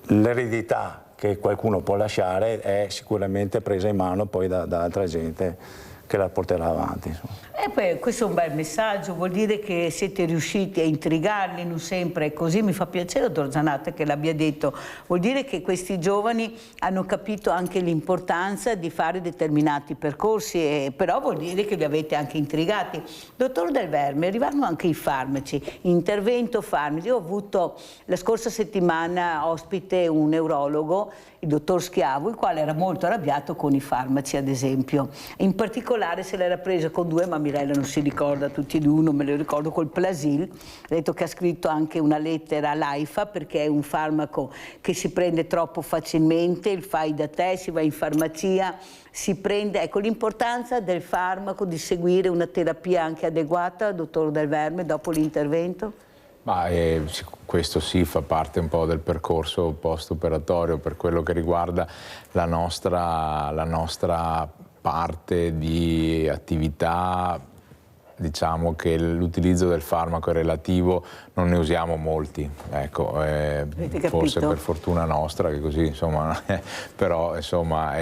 l'eredità che qualcuno può lasciare è sicuramente presa in mano poi da altra gente che la porterà avanti, insomma.
E poi questo è un bel messaggio, vuol dire che siete riusciti a intrigarli, non sempre è così. Mi fa piacere, dottor Zanatta, che l'abbia detto, vuol dire che questi giovani hanno capito anche l'importanza di fare determinati percorsi, però vuol dire che li avete anche intrigati. Dottor Del Verme, arrivano anche i farmaci, intervento farmaci. Io ho avuto la scorsa settimana ospite un neurologo il dottor Schiavo, il quale era molto arrabbiato con i farmaci, ad esempio. In particolare se l'era presa con due, ma Mirella non si ricorda tutti ed uno, me lo ricordo, col Plasil. Ha detto che ha scritto anche una lettera all'AIFA perché è un farmaco che si prende troppo facilmente, il fai da te, si va in farmacia, si prende, ecco l'importanza del farmaco, di seguire una terapia anche adeguata, dottor Del Verme, dopo l'intervento?
Ma questo sì, fa parte un po' del percorso post-operatorio per quello che riguarda la nostra parte di attività. Diciamo che l'utilizzo del farmaco è relativo, non ne usiamo molti, ecco, forse per fortuna nostra, che così insomma, però insomma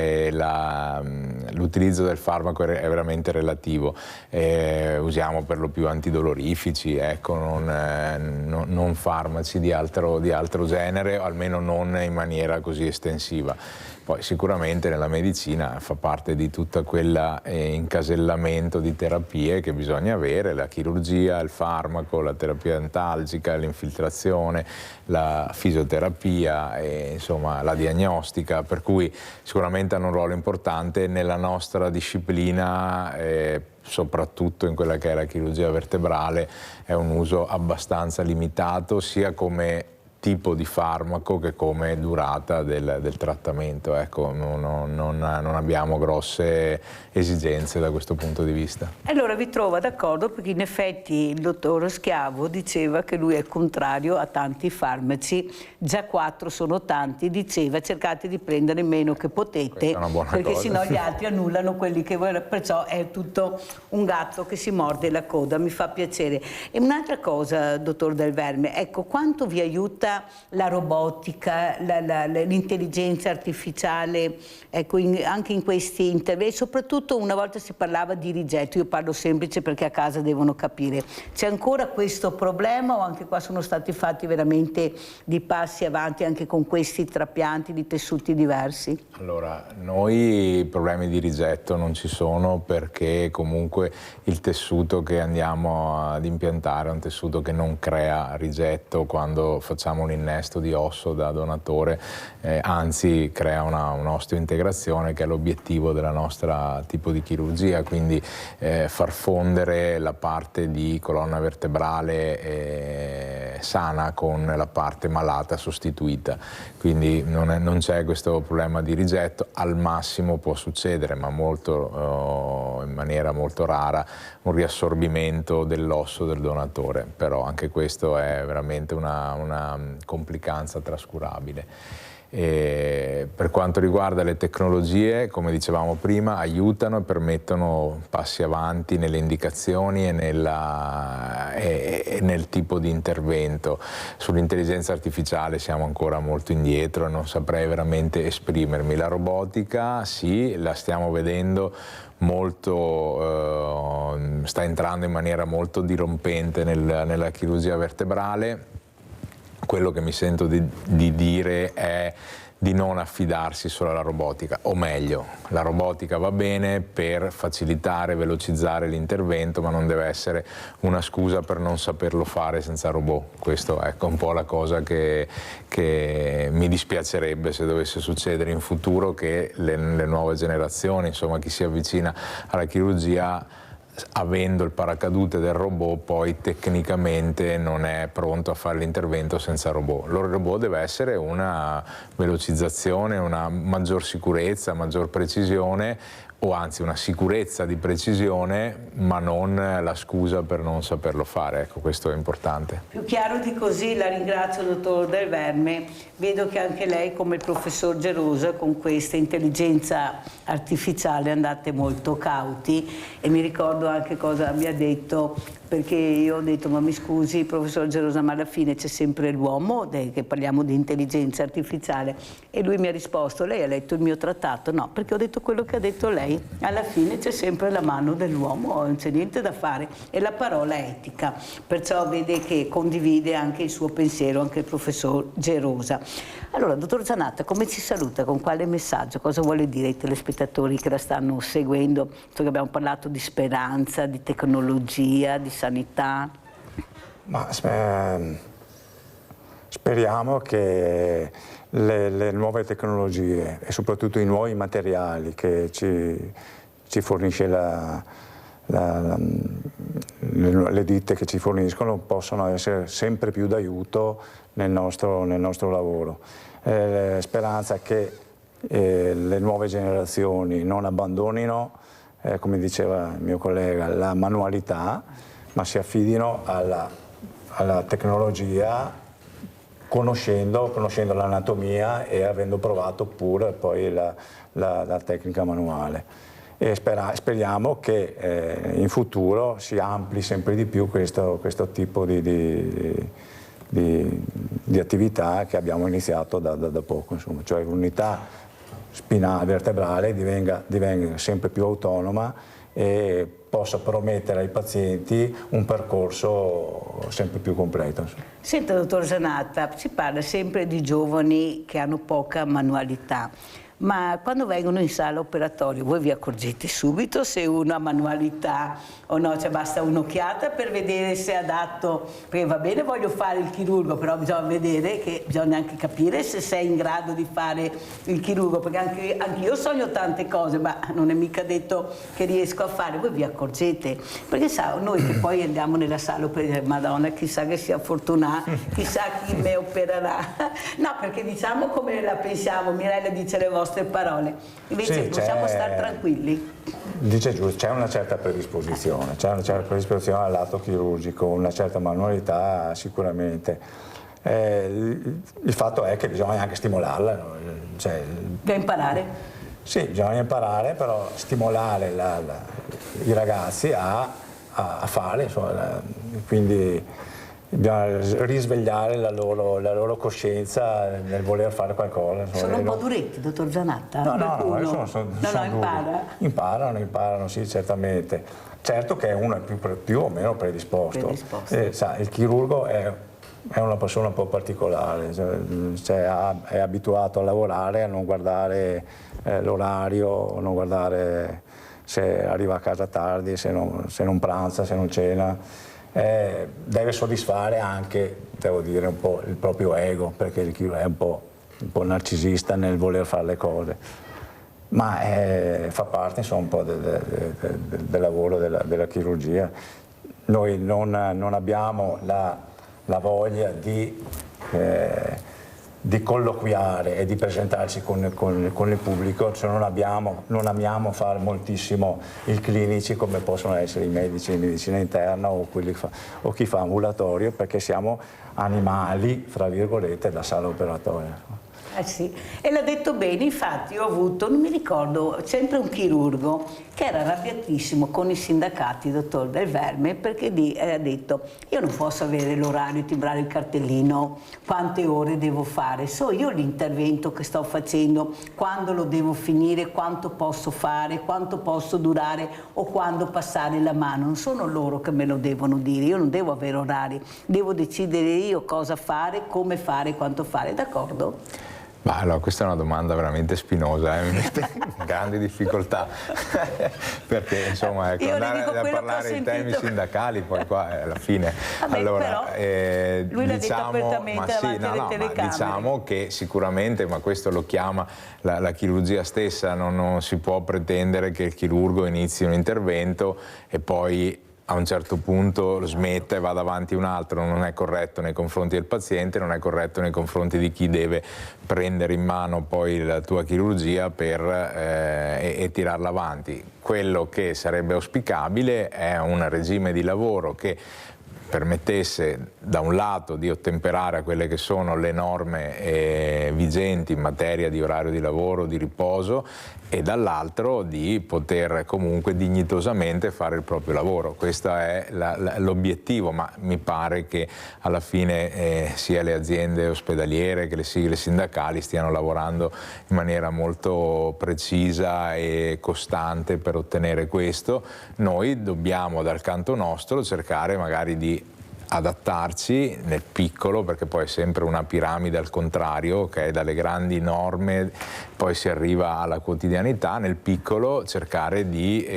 l'utilizzo del farmaco è veramente relativo, usiamo per lo più antidolorifici, ecco, non farmaci di altro genere, o almeno non in maniera così estensiva. Poi sicuramente nella medicina fa parte di tutta quella incasellamento di terapie che bisogna avere, la chirurgia, il farmaco, la terapia antalgica, l'infiltrazione, la fisioterapia, insomma la diagnostica, per cui sicuramente hanno un ruolo importante nella nostra disciplina, soprattutto in quella che è la chirurgia vertebrale, è un uso abbastanza limitato sia come tipo di farmaco che come durata del trattamento, ecco, non abbiamo grosse esigenze da questo punto di vista.
Allora vi trovo d'accordo, perché in effetti il dottor Schiavo diceva che lui è contrario a tanti farmaci, già 4 sono tanti, diceva cercate di prendere meno che potete, perché sennò gli altri annullano quelli che voi, perciò è tutto un gatto che si morde la coda, mi fa piacere. E un'altra cosa, dottor Del Verme, ecco, quanto vi aiuta la robotica, l'intelligenza artificiale, ecco, anche in questi interventi, soprattutto una volta si parlava di rigetto, io parlo semplice perché a casa devono capire, c'è ancora questo problema o anche qua sono stati fatti veramente dei passi avanti anche con questi trapianti di tessuti diversi?
Allora, noi problemi di rigetto non ci sono perché comunque il tessuto che andiamo ad impiantare è un tessuto che non crea rigetto quando facciamo un innesto di osso da donatore, anzi crea un'osteointegrazione che è l'obiettivo della nostra tipo di chirurgia, quindi far fondere la parte di colonna vertebrale sana con la parte malata sostituita, quindi non c'è questo problema di rigetto, al massimo può succedere, ma in maniera molto rara, un riassorbimento dell'osso del donatore, però anche questo è veramente una complicanza trascurabile. Per quanto riguarda le tecnologie, come dicevamo prima, aiutano e permettono passi avanti nelle indicazioni e nel tipo di intervento. Sull'intelligenza artificiale siamo ancora molto indietro e non saprei veramente esprimermi. La robotica sì, la stiamo vedendo sta entrando in maniera molto dirompente nella chirurgia vertebrale. Quello che mi sento di dire è di non affidarsi solo alla robotica, o meglio, la robotica va bene per facilitare, velocizzare l'intervento, ma non deve essere una scusa per non saperlo fare senza robot. Questo è un po' la cosa che mi dispiacerebbe se dovesse succedere in futuro, che le nuove generazioni, insomma chi si avvicina alla chirurgia, avendo il paracadute del robot, poi tecnicamente non è pronto a fare l'intervento senza robot. Il robot deve essere una velocizzazione, una maggior sicurezza, maggior precisione, o anzi una sicurezza di precisione, ma non la scusa per non saperlo fare. Ecco, questo è importante.
Più chiaro di così, la ringrazio dottor Del Verme. Vedo che anche lei, come il professor Gerosa, con questa intelligenza artificiale andate molto cauti, e mi ricordo anche cosa mi ha detto, perché io ho detto ma mi scusi professor Gerosa, ma alla fine c'è sempre l'uomo, che parliamo di intelligenza artificiale, e lui mi ha risposto lei ha letto il mio trattato? No, perché ho detto quello che ha detto lei, alla fine c'è sempre la mano dell'uomo, non c'è niente da fare, e la parola etica, perciò vede che condivide anche il suo pensiero anche il professor Gerosa. Allora dottor Zanatta, come ci saluta, con quale messaggio, cosa vuole dire ai telespettatori che la stanno seguendo? So che abbiamo parlato di speranza, di tecnologia, di sanità.
Ma Speriamo che le nuove tecnologie e soprattutto i nuovi materiali che ci fornisce le ditte che ci forniscono possano essere sempre più d'aiuto nel nostro lavoro. Speranza che le nuove generazioni non abbandonino, come diceva il mio collega, la manualità, ma si affidino alla tecnologia, conoscendo l'anatomia e avendo provato pure poi la tecnica manuale. E speriamo che in futuro si ampli sempre di più questo tipo di attività che abbiamo iniziato da poco, insomma. Cioè l'unità spinale vertebrale divenga sempre più autonoma e possa promettere ai pazienti un percorso sempre più completo.
Senta, dottor Zanatta, si parla sempre di giovani che hanno poca manualità, ma quando vengono in sala operatoria voi vi accorgete subito se uno ha manualità o no? Cioè basta un'occhiata per vedere se è adatto, perché va bene, voglio fare il chirurgo, però bisogna vedere, che bisogna anche capire se sei in grado di fare il chirurgo, perché anche io sogno tante cose, ma non è mica detto che riesco a fare. Voi vi accorgete, perché sa, noi che poi andiamo nella sala operativa, Madonna, chissà che sia fortunata, chissà chi me opererà. No, perché diciamo come la pensiamo, Mirella dice le vostre parole, invece sì, possiamo stare tranquilli.
Dice giusto, c'è una certa predisposizione, al lato chirurgico, una certa manualità sicuramente. Il fatto è che bisogna anche stimolarla.
Da imparare?
Sì, bisogna imparare, però stimolare i ragazzi a fare, insomma, quindi bisogna risvegliare la loro coscienza nel voler fare qualcosa.
Sono un po' duretti, dottor Zanatta?
No, imparano, sì, certamente. Certo che uno è più o meno predisposto. Il chirurgo è una persona un po' particolare, è abituato a lavorare, a non guardare l'orario, non guardare se arriva a casa tardi, se non pranza, se non cena. Deve soddisfare anche, devo dire, un po' il proprio ego, perché il chirurgo è un po' narcisista nel voler fare le cose, ma fa parte, insomma, un po' del lavoro della chirurgia. Noi non abbiamo la voglia di colloquiare e di presentarci con il pubblico, cioè non amiamo fare moltissimo i clinici come possono essere i medici di medicina interna o chi fa ambulatorio, perché siamo animali, fra virgolette, da sala operatoria.
Sì, e l'ha detto bene, infatti io ho avuto, non mi ricordo, sempre un chirurgo che era arrabbiatissimo con i sindacati, dottor Del Verme, perché ha detto: io non posso avere l'orario, timbrare il cartellino, quante ore devo fare, so io l'intervento che sto facendo, quando lo devo finire, quanto posso fare, quanto posso durare o quando passare la mano, non sono loro che me lo devono dire, io non devo avere orari, devo decidere io cosa fare, come fare, quanto fare, d'accordo?
Allora, questa è una domanda veramente spinosa, mi mette in grandi difficoltà, perché insomma andare a parlare di temi sindacali poi qua alla fine.
Vabbè,
allora,
lui l'ha detto apertamente davanti alle telecamere.
Diciamo che sicuramente, ma questo lo chiama la chirurgia stessa, non si può pretendere che il chirurgo inizi un intervento e poi a un certo punto lo smetta e vada avanti un altro. Non è corretto nei confronti del paziente, non è corretto nei confronti di chi deve prendere in mano poi la tua chirurgia e tirarla avanti. Quello che sarebbe auspicabile è un regime di lavoro che permettesse da un lato di ottemperare a quelle che sono le norme vigenti in materia di orario di lavoro, di riposo, e dall'altro di poter comunque dignitosamente fare il proprio lavoro. Questo è l'obiettivo, ma mi pare che alla fine sia le aziende ospedaliere che le sigle sindacali stiano lavorando in maniera molto precisa e costante per ottenere questo. Noi dobbiamo dal canto nostro cercare magari di adattarci nel piccolo, perché poi è sempre una piramide al contrario, che dalle grandi norme poi si arriva alla quotidianità, nel piccolo cercare di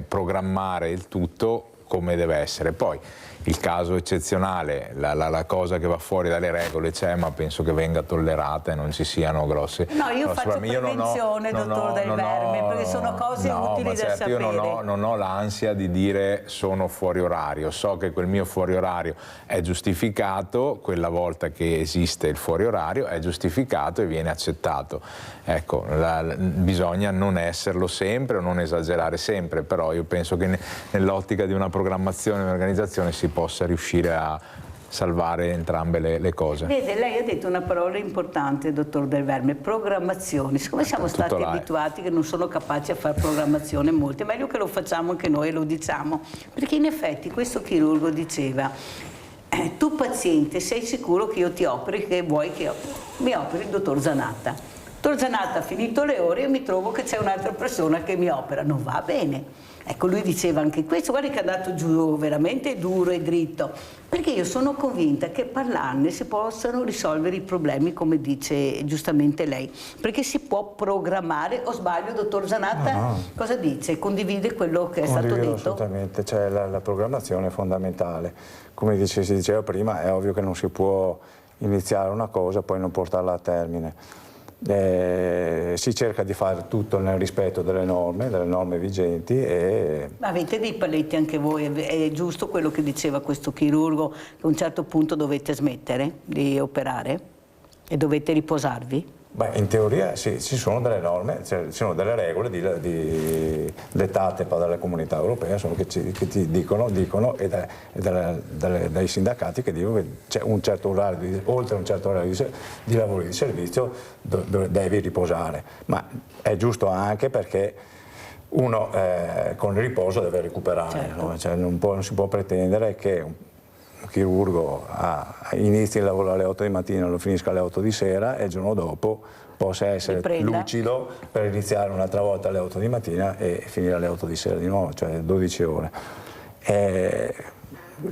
programmare il tutto come deve essere. Poi il caso eccezionale, la cosa che va fuori dalle regole c'è, ma penso che venga tollerata e non ci siano grosse...
No, io faccio prevenzione, dottor Del Verme, perché sono cose utili da sapere.
Io non ho l'ansia di dire sono fuori orario, so che quel mio fuori orario è giustificato, quella volta che esiste il fuori orario è giustificato e viene accettato. Ecco, bisogna non esserlo sempre o non esagerare sempre, però io penso che nell'ottica di una programmazione e un'organizzazione si possa riuscire a salvare entrambe le cose.
Vede, lei ha detto una parola importante, dottor Del Verme, programmazione. Siccome siamo stati abituati che non sono capaci a fare programmazione molti, è meglio che lo facciamo anche noi e lo diciamo, perché in effetti questo chirurgo diceva: tu paziente sei sicuro che io ti operi, che vuoi che mi operi il dottor Zanatta. Il dottor Zanatta ha finito le ore e mi trovo che c'è un'altra persona che mi opera, non va bene. Ecco, lui diceva anche questo, guarda che è andato giù veramente duro e dritto, perché io sono convinta che parlarne si possano risolvere i problemi, come dice giustamente lei, perché si può programmare, o sbaglio, dottor Zanatta? No. Cosa dice? Condivide quello che è stato detto?
Assolutamente, cioè la programmazione è fondamentale. Come si diceva prima, è ovvio che non si può iniziare una cosa e poi non portarla a termine. Si cerca di fare tutto nel rispetto delle norme vigenti e...
Avete dei paletti anche voi, è giusto quello che diceva questo chirurgo, che a un certo punto dovete smettere di operare e dovete riposarvi?
Beh, in teoria sì, ci sono delle norme, ci sono delle regole dettate dalla comunità europea, che ti dicono e dai sindacati che dicono che c'è un certo orario, oltre un certo orario di lavoro di servizio devi riposare, ma è giusto anche perché uno con il riposo deve recuperare, certo. No? Cioè, non si può pretendere che un chirurgo inizi il lavoro alle 8 di mattina, lo finisca alle 8 di sera e il giorno dopo possa essere lucido per iniziare un'altra volta alle 8 di mattina e finire alle 8 di sera di nuovo, cioè 12 ore.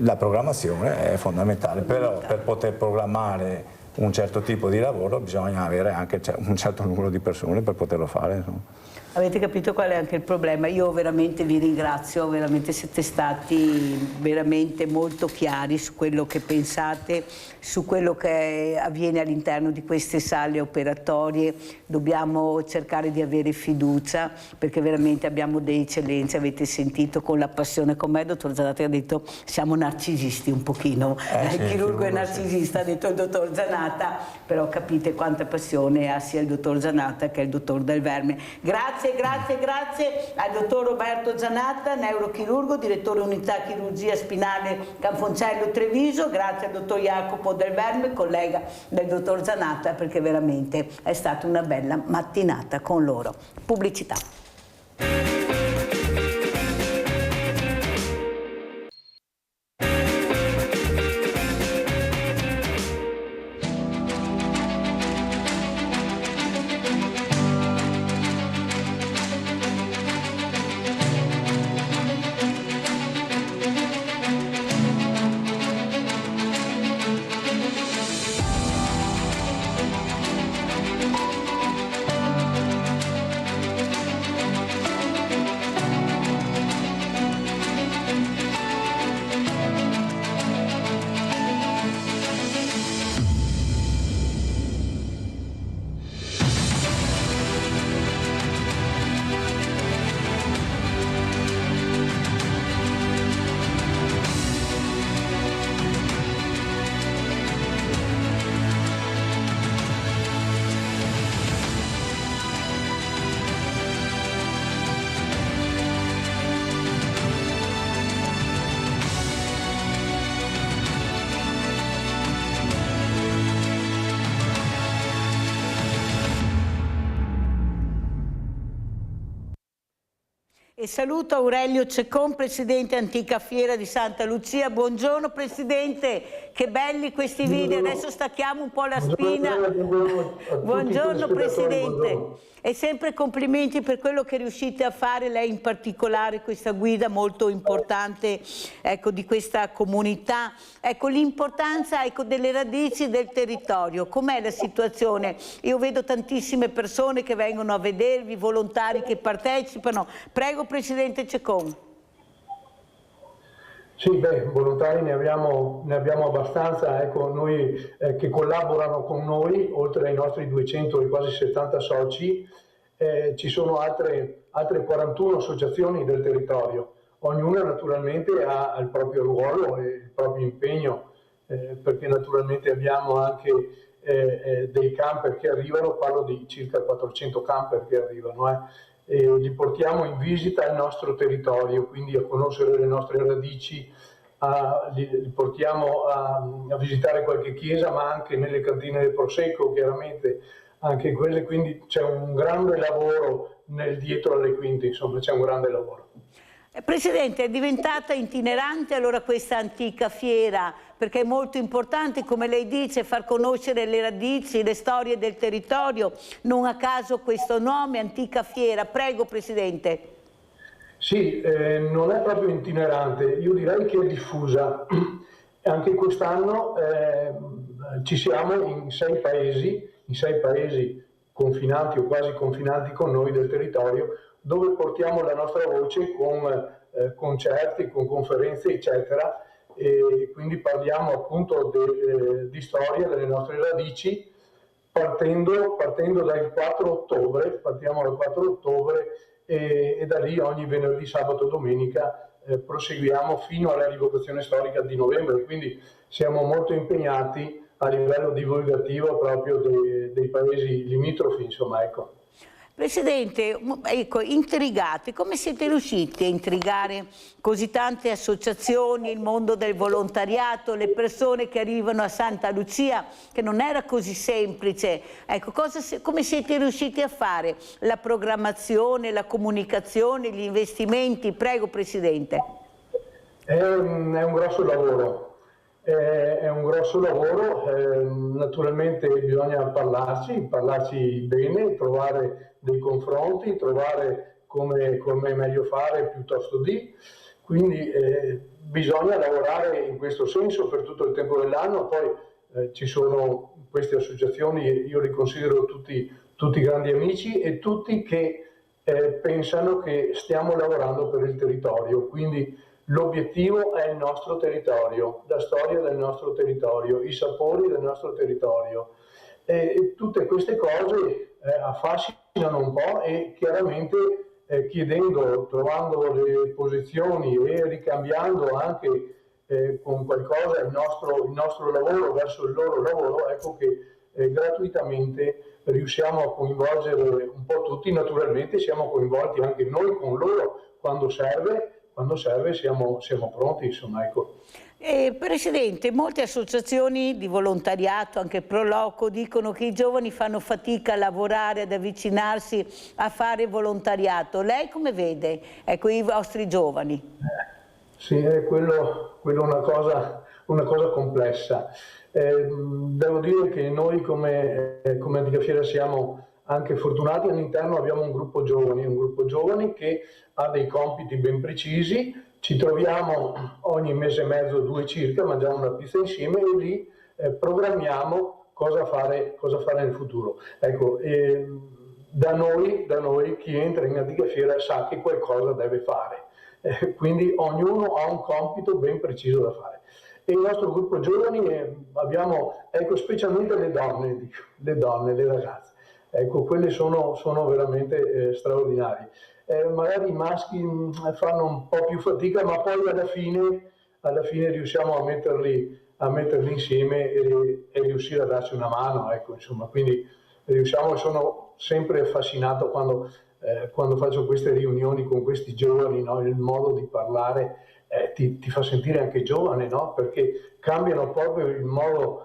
La programmazione è fondamentale, però per poter programmare un certo tipo di lavoro bisogna avere anche un certo numero di persone per poterlo fare. Insomma.
Avete capito qual è anche il problema? Io veramente vi ringrazio, veramente siete stati veramente molto chiari su quello che pensate, su quello che avviene all'interno di queste sale operatorie. Dobbiamo cercare di avere fiducia perché veramente abbiamo delle eccellenze, avete sentito con la passione con me, dottor Zanatta ha detto siamo narcisisti un pochino, il chirurgo è narcisista, ha detto il dottor Zanatta, però capite quanta passione ha sia il dottor Zanatta che il dottor Del Verme. Grazie al dottor Roberto Zanatta, neurochirurgo, direttore unità chirurgia spinale Canfoncello Treviso, grazie al dottor Jacopo Del Verme, collega del dottor Zanatta, perché veramente è stata una bella mattinata con loro. Pubblicità. E saluto Aurelio Ceccon, Presidente Antica Fiera di Santa Lucia. Buongiorno Presidente, che belli questi video, adesso stacchiamo un po' la spina. Buongiorno Presidente. E sempre complimenti per quello che riuscite a fare, lei in particolare, questa guida molto importante, ecco, di questa comunità. Ecco, l'importanza, ecco, delle radici del territorio. Com'è la situazione? Io vedo tantissime persone che vengono a vedervi, volontari che partecipano. Prego Presidente Ceccon.
Sì, volontari ne abbiamo abbastanza, ecco, noi che collaborano con noi, oltre ai nostri 200 e quasi 70 soci, ci sono altre 41 associazioni del territorio. Ognuna naturalmente ha il proprio ruolo e il proprio impegno, perché naturalmente abbiamo anche dei camper che arrivano, parlo di circa 400 camper che arrivano, e li portiamo in visita al nostro territorio, quindi a conoscere le nostre radici, li portiamo a visitare qualche chiesa, ma anche nelle cantine del Prosecco, chiaramente anche quelle, quindi c'è un grande lavoro dietro alle quinte, insomma c'è un grande lavoro.
Presidente, è diventata itinerante allora questa antica fiera, perché è molto importante, come lei dice, far conoscere le radici, le storie del territorio, non a caso questo nome, antica fiera. Prego, Presidente.
Sì, non è proprio itinerante, io direi che è diffusa. Anche quest'anno ci siamo in 6 paesi confinanti o quasi confinanti con noi del territorio, dove portiamo la nostra voce con concerti, con conferenze, eccetera, e quindi parliamo appunto di storia, delle nostre radici, partendo dal 4 ottobre, partiamo dal 4 ottobre e da lì ogni venerdì, sabato e domenica proseguiamo fino alla rivocazione storica di novembre, quindi siamo molto impegnati a livello divulgativo proprio dei paesi limitrofi, insomma, ecco.
Presidente, ecco, intrigati, come siete riusciti a intrigare così tante associazioni, il mondo del volontariato, le persone che arrivano a Santa Lucia, che non era così semplice? Ecco, come siete riusciti a fare la programmazione, la comunicazione, gli investimenti? Prego, Presidente.
È un grosso lavoro. È un grosso lavoro, naturalmente bisogna parlarci bene, trovare dei confronti, trovare come è meglio fare piuttosto di, quindi bisogna lavorare in questo senso per tutto il tempo dell'anno. Poi ci sono queste associazioni, io li considero tutti grandi amici e tutti che pensano che stiamo lavorando per il territorio, quindi l'obiettivo è il nostro territorio, la storia del nostro territorio, i sapori del nostro territorio. E tutte queste cose affascinano un po' e chiaramente trovando le posizioni e ricambiando anche con qualcosa il nostro lavoro verso il loro lavoro, ecco che gratuitamente riusciamo a coinvolgere un po' tutti. Naturalmente siamo coinvolti anche noi con loro quando serve siamo pronti, insomma, ecco.
Presidente, molte associazioni di volontariato, anche Pro Loco, dicono che i giovani fanno fatica a lavorare, ad avvicinarsi a fare volontariato. Lei come vede, ecco, i vostri giovani?
Sì, quello è una cosa complessa. Devo dire che noi come Antica Fiera siamo anche fortunati. All'interno abbiamo un gruppo giovani che ha dei compiti ben precisi, ci troviamo ogni mese e mezzo, 2 circa, mangiamo una pizza insieme e lì programmiamo cosa fare nel futuro. Ecco, da noi chi entra in Antica Fiera sa che qualcosa deve fare, quindi ognuno ha un compito ben preciso da fare. E il nostro gruppo giovani abbiamo, ecco, specialmente le donne, le ragazze. Ecco, quelle sono veramente straordinarie. Magari i maschi fanno un po' più fatica, ma poi alla fine riusciamo a metterli insieme e riuscire a darci una mano, ecco, insomma, quindi sono sempre affascinato quando faccio queste riunioni con questi giovani, no? Il modo di parlare ti fa sentire anche giovane, no? Perché cambiano proprio il modo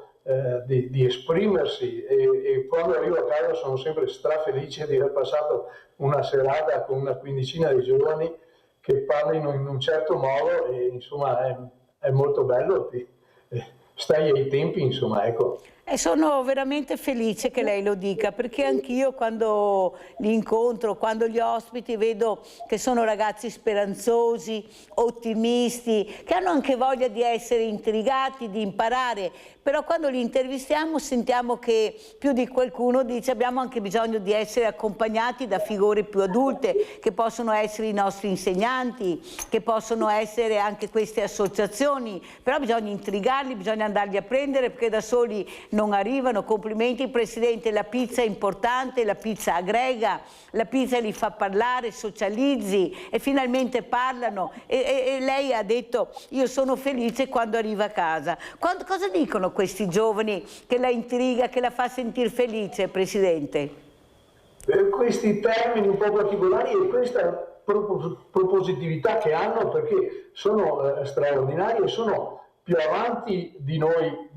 di esprimersi e quando arrivo a casa sono sempre strafelice di aver passato una serata con una quindicina di giovani che parlino in un certo modo e insomma è molto bello, stai ai tempi, insomma, ecco.
E sono veramente felice che lei lo dica, perché anch'io quando li incontro, quando li ospiti, vedo che sono ragazzi speranzosi, ottimisti, che hanno anche voglia di essere intrigati, di imparare, però quando li intervistiamo sentiamo che più di qualcuno dice abbiamo anche bisogno di essere accompagnati da figure più adulte, che possono essere i nostri insegnanti, che possono essere anche queste associazioni, però bisogna intrigarli, bisogna andarli a prendere perché da soli non arrivano. Complimenti Presidente, la pizza è importante, la pizza aggrega, la pizza li fa parlare, socializzi e finalmente parlano e lei ha detto io sono felice quando arriva a casa. Cosa dicono questi giovani che la intriga, che la fa sentire felice, Presidente?
Questi termini un po' particolari e questa propositività che hanno, perché sono straordinari e sono più avanti di noi,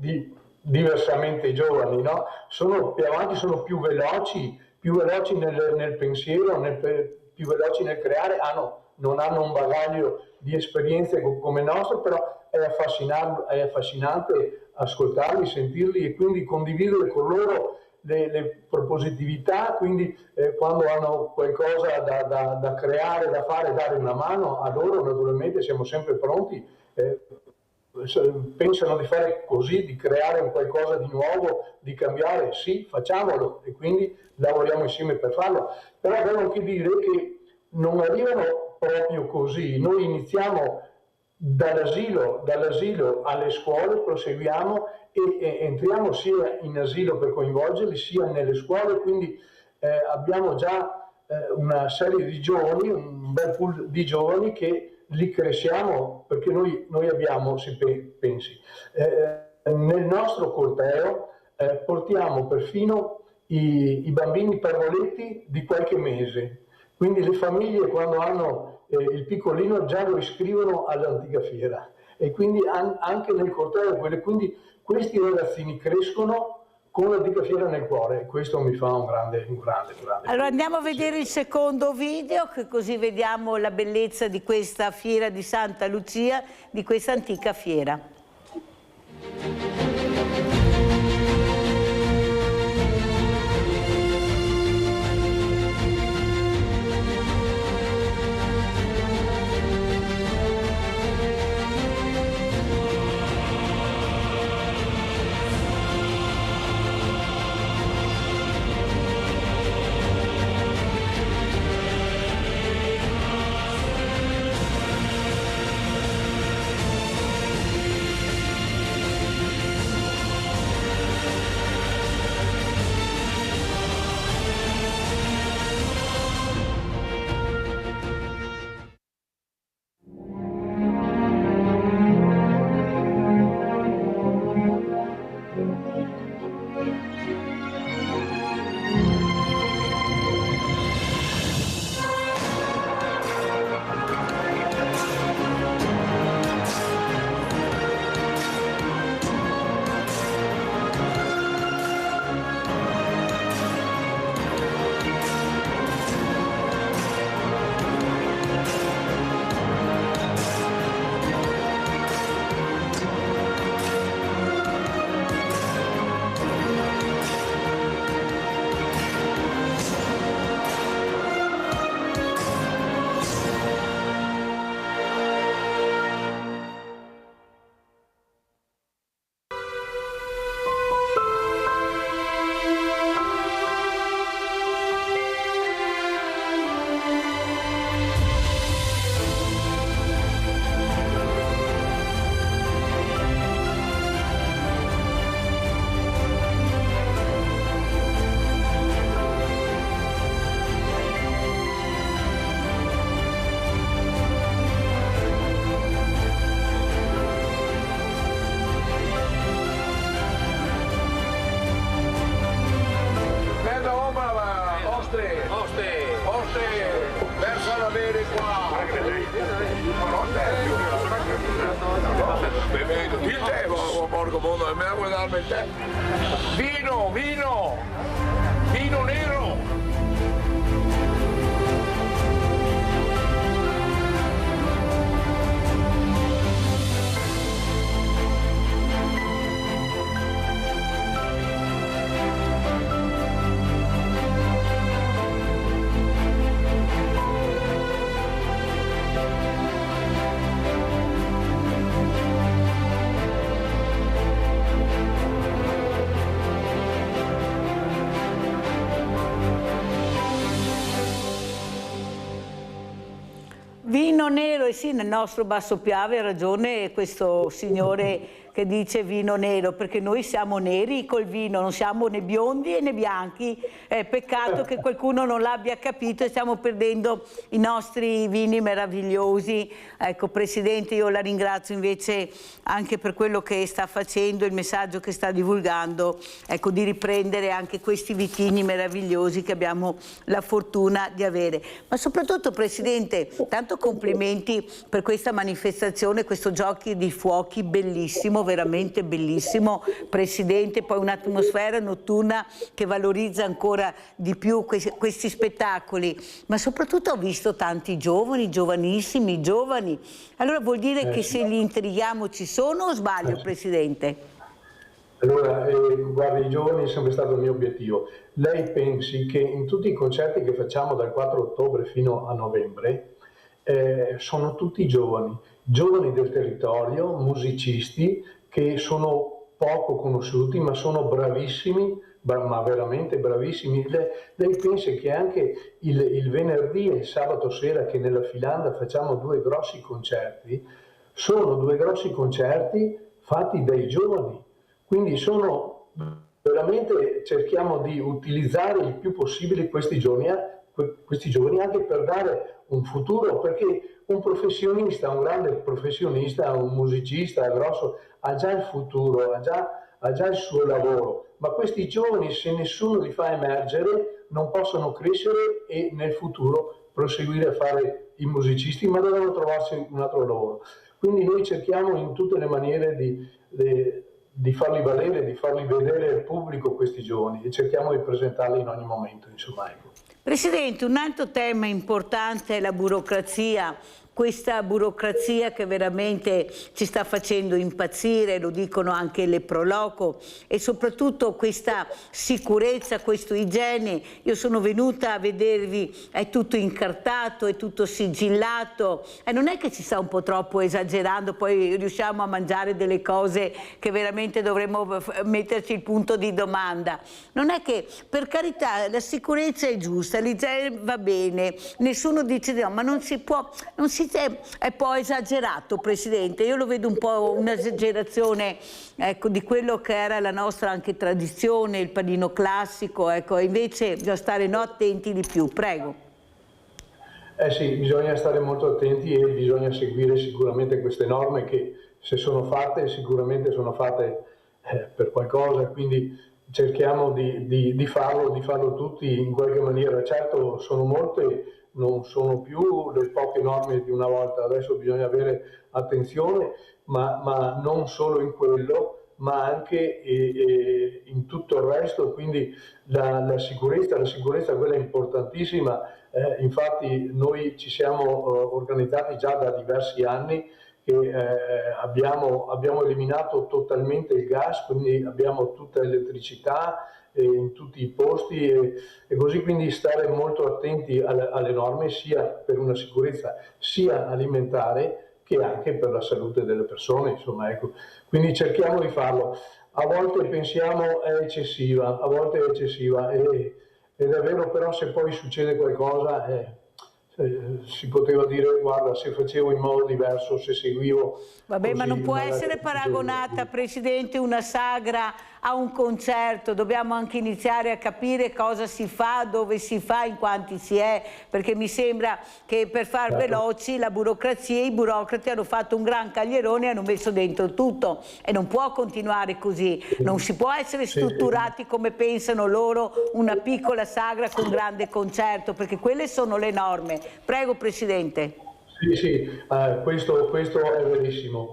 diversamente giovani, no? Sono più avanti, sono più veloci nel pensiero, più veloci nel creare, non hanno un bagaglio di esperienze come il nostro, però è affascinante ascoltarli, sentirli e quindi condividere con loro le propositività, quindi quando hanno qualcosa da creare, da fare, dare una mano a loro, naturalmente siamo sempre pronti. Pensano di fare così, di creare un qualcosa di nuovo, di cambiare, sì, facciamolo e quindi lavoriamo insieme per farlo. Però devo anche dire che non arrivano proprio così, noi iniziamo dall'asilo alle scuole, proseguiamo e entriamo sia in asilo per coinvolgerli sia nelle scuole, quindi abbiamo già una serie di giovani, un bel pool di giovani che li cresciamo perché noi abbiamo, si pensi, nel nostro corteo portiamo perfino i bambini parvoletti di qualche mese, quindi le famiglie quando hanno il piccolino già lo iscrivono all'antica fiera e quindi anche nel corteo, quindi questi ragazzini crescono con l'antica fiera nel cuore e questo mi fa un grande.
Allora andiamo a vedere il secondo video, che così vediamo la bellezza di questa fiera di Santa Lucia, di questa antica fiera.
Il tè, porco mondo, me la vuoi darmi il tè? Vino nero!
Allora sì, nel nostro Basso Piave ha ragione questo signore che dice vino nero, perché noi siamo neri col vino, non siamo né biondi né bianchi. Peccato che qualcuno non l'abbia capito e stiamo perdendo i nostri vini meravigliosi. Ecco, Presidente, io la ringrazio invece anche per quello che sta facendo, il messaggio che sta divulgando, ecco, di riprendere anche questi vitigni meravigliosi che abbiamo la fortuna di avere. Ma soprattutto, Presidente, tanto complimenti per questa manifestazione, questo giochi di fuochi bellissimo, veramente bellissimo, Presidente, poi un'atmosfera notturna che valorizza ancora di più questi spettacoli, ma soprattutto ho visto tanti giovani, giovanissimi, giovani, allora vuol dire che se li intrighiamo ci sono o sbaglio, Presidente?
Allora, guardi, i giovani è sempre stato il mio obiettivo. Lei pensi che in tutti i concerti che facciamo dal 4 ottobre fino a novembre sono tutti giovani del territorio, musicisti che sono poco conosciuti ma sono bravissimi, ma veramente bravissimi. Lei pensa che anche il venerdì e il sabato sera che nella Filanda facciamo 2 grossi concerti, sono 2 grossi concerti fatti dai giovani, quindi sono veramente, cerchiamo di utilizzare il più possibile questi giovani anche per dare un futuro, perché un professionista, un grande professionista, un musicista grosso, ha già il futuro, ha già il suo lavoro, ma questi giovani, se nessuno li fa emergere, non possono crescere e nel futuro proseguire a fare i musicisti, ma devono trovarsi un altro lavoro. Quindi noi cerchiamo in tutte le maniere di farli valere, di farli vedere al pubblico questi giovani e cerchiamo di presentarli in ogni momento, insomma. Ecco.
Presidente, un altro tema importante è la burocrazia, questa burocrazia che veramente ci sta facendo impazzire, lo dicono anche le Proloco, e soprattutto questa sicurezza, questo igiene. Io sono venuta a vedervi, è tutto incartato, è tutto sigillato, e non è che ci sta un po' troppo esagerando, poi riusciamo a mangiare delle cose che veramente dovremmo metterci il punto di domanda. Non è che, per carità, la sicurezza è giusta, l'igiene va bene, nessuno dice no, ma non si può, è poi esagerato, Presidente. Io lo vedo un po' un'esagerazione, ecco, di quello che era la nostra anche tradizione, il panino classico, ecco, invece bisogna stare attenti di più. Prego.
Sì, bisogna stare molto attenti e bisogna seguire sicuramente queste norme che, se sono fatte, sicuramente sono fatte per qualcosa, quindi cerchiamo di farlo tutti in qualche maniera. Certo, sono molte, non sono più le poche norme di una volta, adesso bisogna avere attenzione, ma non solo in quello, ma anche in tutto il resto, quindi la sicurezza quella è importantissima. Infatti noi ci siamo organizzati già da diversi anni che abbiamo eliminato totalmente il gas, quindi abbiamo tutta l'elettricità in tutti i posti e così, quindi stare molto attenti alle norme sia per una sicurezza sia alimentare che anche per la salute delle persone, insomma, ecco. Quindi cerchiamo di farlo. A volte pensiamo è eccessiva, a volte è eccessiva ed è vero, però se poi succede qualcosa si poteva dire guarda, se facevo in modo diverso, se seguivo.
Vabbè, ma non può essere paragonata, Presidente, una sagra a un concerto. Dobbiamo anche iniziare a capire cosa si fa, dove si fa, in quanti si è, perché mi sembra che per far veloci la burocrazia e i burocrati hanno fatto un gran caglierone e hanno messo dentro tutto e non può continuare così. Non si può essere strutturati come pensano loro, una piccola sagra con grande concerto, perché quelle sono le norme. Prego, Presidente.
Sì, questo è verissimo,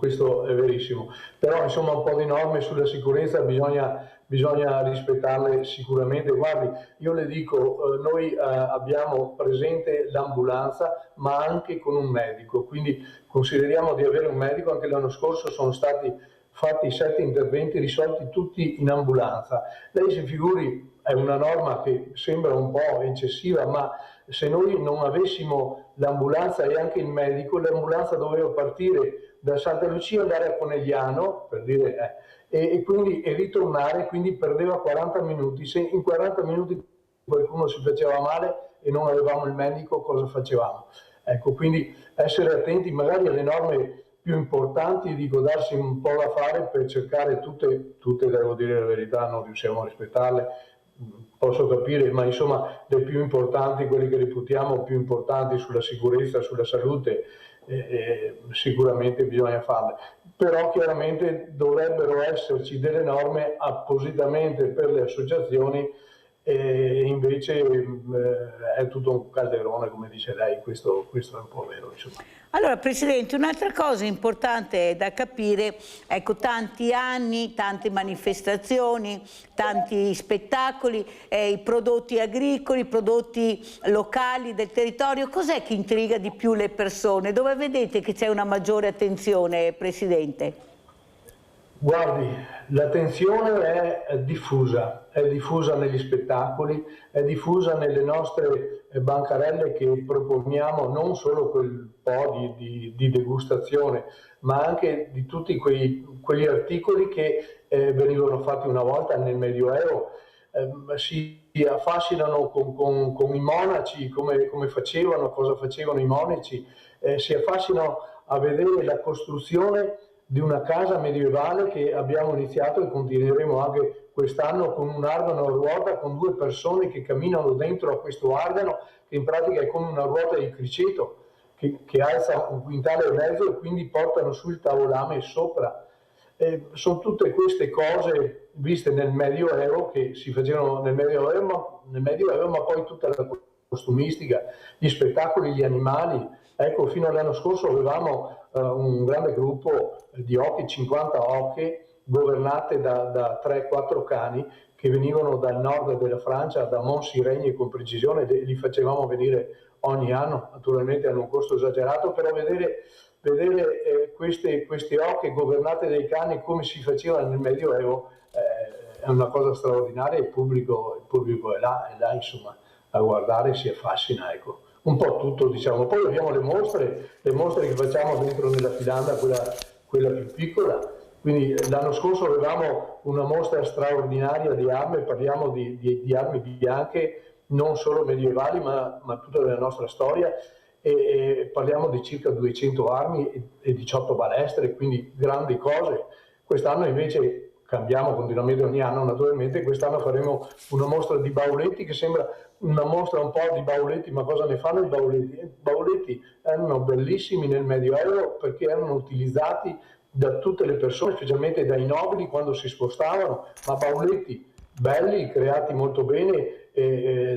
però insomma un po' di norme sulla sicurezza bisogna rispettarle sicuramente. Guardi, io le dico, noi abbiamo presente l'ambulanza ma anche con un medico, quindi consideriamo di avere un medico. Anche l'anno scorso sono stati fatti 7 interventi risolti tutti in ambulanza. Lei si figuri, è una norma che sembra un po' eccessiva, ma se noi non avessimo l'ambulanza e anche il medico, l'ambulanza doveva partire da Santa Lucia, andare a Conegliano, per dire, e ritornare, quindi perdeva 40 minuti. Se in 40 minuti qualcuno si faceva male e non avevamo il medico, cosa facevamo? Ecco, quindi essere attenti magari alle norme più importanti, dico, darsi un po' da fare per cercare tutte, devo dire la verità, non riusciamo a rispettarle, posso capire, ma insomma le più importanti, quelle che reputiamo più importanti sulla sicurezza, sulla salute, sicuramente bisogna farle. Però chiaramente dovrebbero esserci delle norme appositamente per le associazioni, e invece è tutto un calderone, come dice lei, questo è un po' vero, insomma.
Allora Presidente, un'altra cosa importante da capire, ecco, tanti anni, tante manifestazioni, tanti spettacoli, i prodotti agricoli, i prodotti locali del territorio, cos'è che intriga di più le persone? Dove vedete che c'è una maggiore attenzione, Presidente?
Guardi, l'attenzione è diffusa negli spettacoli, è diffusa nelle nostre bancarelle che proponiamo, non solo quel po' di degustazione, ma anche di tutti quegli articoli che venivano fatti una volta nel Medioevo, si affascinano con i monaci, come facevano, cosa facevano i monaci, si affascinano a vedere la costruzione di una casa medievale che abbiamo iniziato e continueremo anche quest'anno con un argano a ruota con 2 persone che camminano dentro a questo argano, che in pratica è come una ruota di criceto che alza 1,5 quintali e quindi portano su il tavolame sopra. Sono tutte queste cose viste nel Medioevo, che si facevano nel Medioevo, ma poi tutta la costumistica, gli spettacoli, gli animali. Ecco, fino all'anno scorso avevamo un grande gruppo di oche, 50 oche, governate da 3-4 cani che venivano dal nord della Francia, da Montsiregne con precisione, li facevamo venire ogni anno, naturalmente hanno un costo esagerato, però vedere queste oche governate dai cani come si faceva nel Medioevo è una cosa straordinaria, il pubblico è là insomma a guardare, si affascina, ecco. Un po' tutto, diciamo. Poi abbiamo le mostre che facciamo dentro nella Filanda, quella più piccola. Quindi l'anno scorso avevamo una mostra straordinaria di armi, parliamo di armi bianche, non solo medievali, ma tutta la nostra storia, e parliamo di circa 200 armi e 18 balestre, quindi grandi cose. Quest'anno invece cambiamo continuamente ogni anno, naturalmente. Quest'anno faremo una mostra di bauletti che sembra una mostra un po' di bauletti, ma cosa ne fanno i bauletti? I bauletti erano bellissimi nel Medioevo perché erano utilizzati da tutte le persone, specialmente dai nobili quando si spostavano, ma bauletti belli, creati molto bene,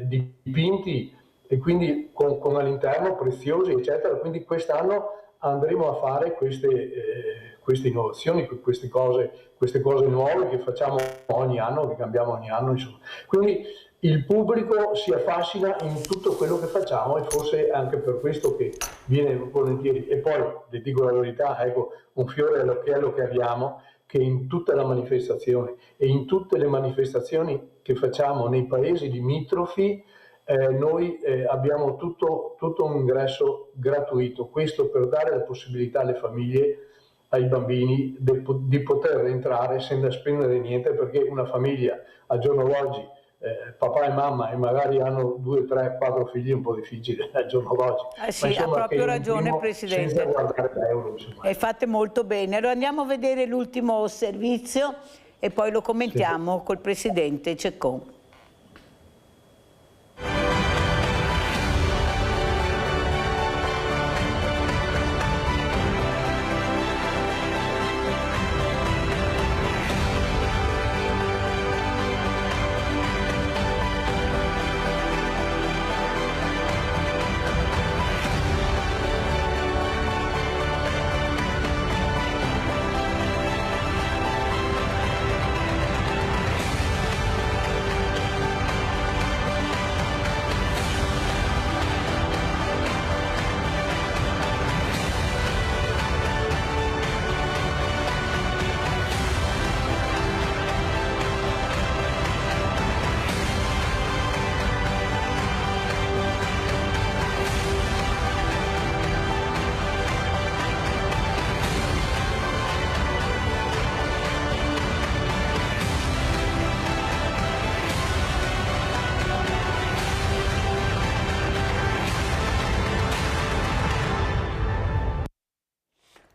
dipinti e quindi con all'interno preziosi, eccetera. Quindi quest'anno andremo a fare queste innovazioni, queste cose nuove che facciamo ogni anno, che cambiamo ogni anno, insomma. Quindi il pubblico si affascina in tutto quello che facciamo e forse è anche per questo che viene volentieri. E poi, le dico la verità, ecco, un fiore all'occhiello che abbiamo, che in tutta la manifestazione e in tutte le manifestazioni che facciamo nei paesi limitrofi, noi abbiamo tutto un ingresso gratuito, questo per dare la possibilità alle famiglie, ai bambini, di poter entrare senza spendere niente, perché una famiglia al giorno d'oggi, papà e mamma, e magari hanno 2, 3, 4 figli, è un po' difficile al giorno d'oggi.
Sì, ha proprio ragione, Presidente.
Senza guardare l'euro,
e fate molto bene. Allora andiamo a vedere l'ultimo servizio e poi lo commentiamo col Presidente Ceccon.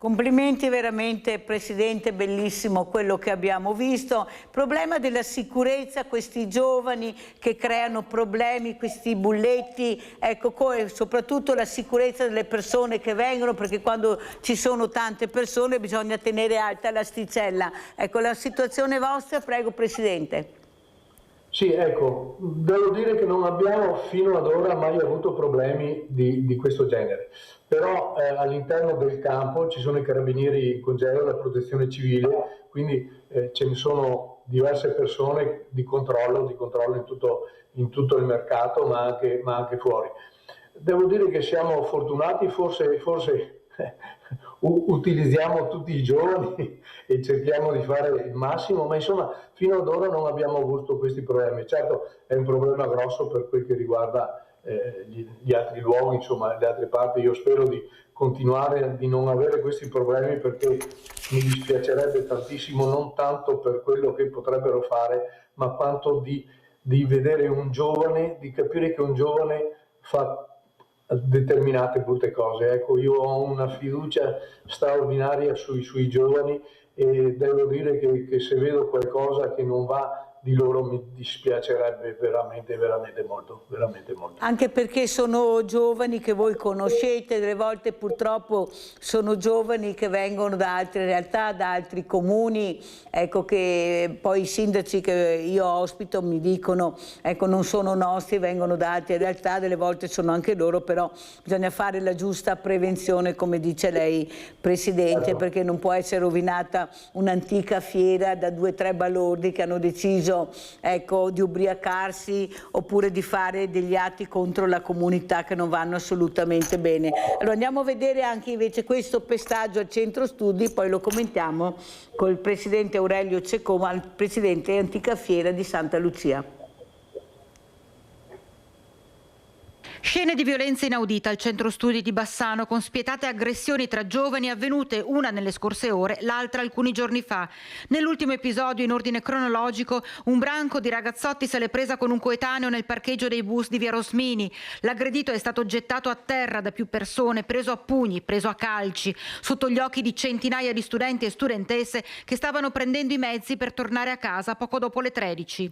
Complimenti veramente Presidente, bellissimo quello che abbiamo visto. Problema della sicurezza, questi giovani che creano problemi, questi bulletti, ecco, soprattutto la sicurezza delle persone che vengono, perché quando ci sono tante persone bisogna tenere alta l'asticella. Ecco, la situazione vostra, prego Presidente.
Sì, ecco, devo dire che non abbiamo fino ad ora mai avuto problemi di questo genere, però all'interno del campo ci sono i carabinieri in congedo, la protezione civile, quindi ce ne sono diverse persone di controllo in tutto il mercato, ma anche fuori. Devo dire che siamo fortunati, forse utilizziamo tutti i giovani e cerchiamo di fare il massimo, ma insomma fino ad ora non abbiamo avuto questi problemi. Certo è un problema grosso per quel che riguarda gli altri luoghi, insomma le altre parti. Io spero di continuare di non avere questi problemi, perché mi dispiacerebbe tantissimo, non tanto per quello che potrebbero fare, ma quanto di vedere un giovane, di capire che un giovane fa determinate brutte cose. Ecco, io ho una fiducia straordinaria sui giovani e devo dire che se vedo qualcosa che non va di loro mi dispiacerebbe veramente molto, veramente molto.
Anche perché sono giovani che voi conoscete, delle volte purtroppo sono giovani che vengono da altre realtà, da altri comuni, ecco, che poi i sindaci che io ospito mi dicono, ecco, non sono nostri, vengono da altre realtà, delle volte sono anche loro, però bisogna fare la giusta prevenzione, come dice lei Presidente, perché non può essere rovinata un'antica fiera da 2 o 3 balordi che hanno deciso, ecco, di ubriacarsi oppure di fare degli atti contro la comunità che non vanno assolutamente bene. Allora andiamo a vedere anche invece questo pestaggio al centro studi, poi lo commentiamo col Presidente Aurelio Cecoma, il Presidente Antica Fiera di Santa Lucia.
Scene di violenza inaudita al centro studi di Bassano, con spietate aggressioni tra giovani avvenute una nelle scorse ore, l'altra alcuni giorni fa. Nell'ultimo episodio, in ordine cronologico, un branco di ragazzotti se l'è presa con un coetaneo nel parcheggio dei bus di via Rosmini. L'aggredito è stato gettato a terra da più persone, preso a pugni, preso a calci, sotto gli occhi di centinaia di studenti e studentesse che stavano prendendo i mezzi per tornare a casa poco dopo le 13.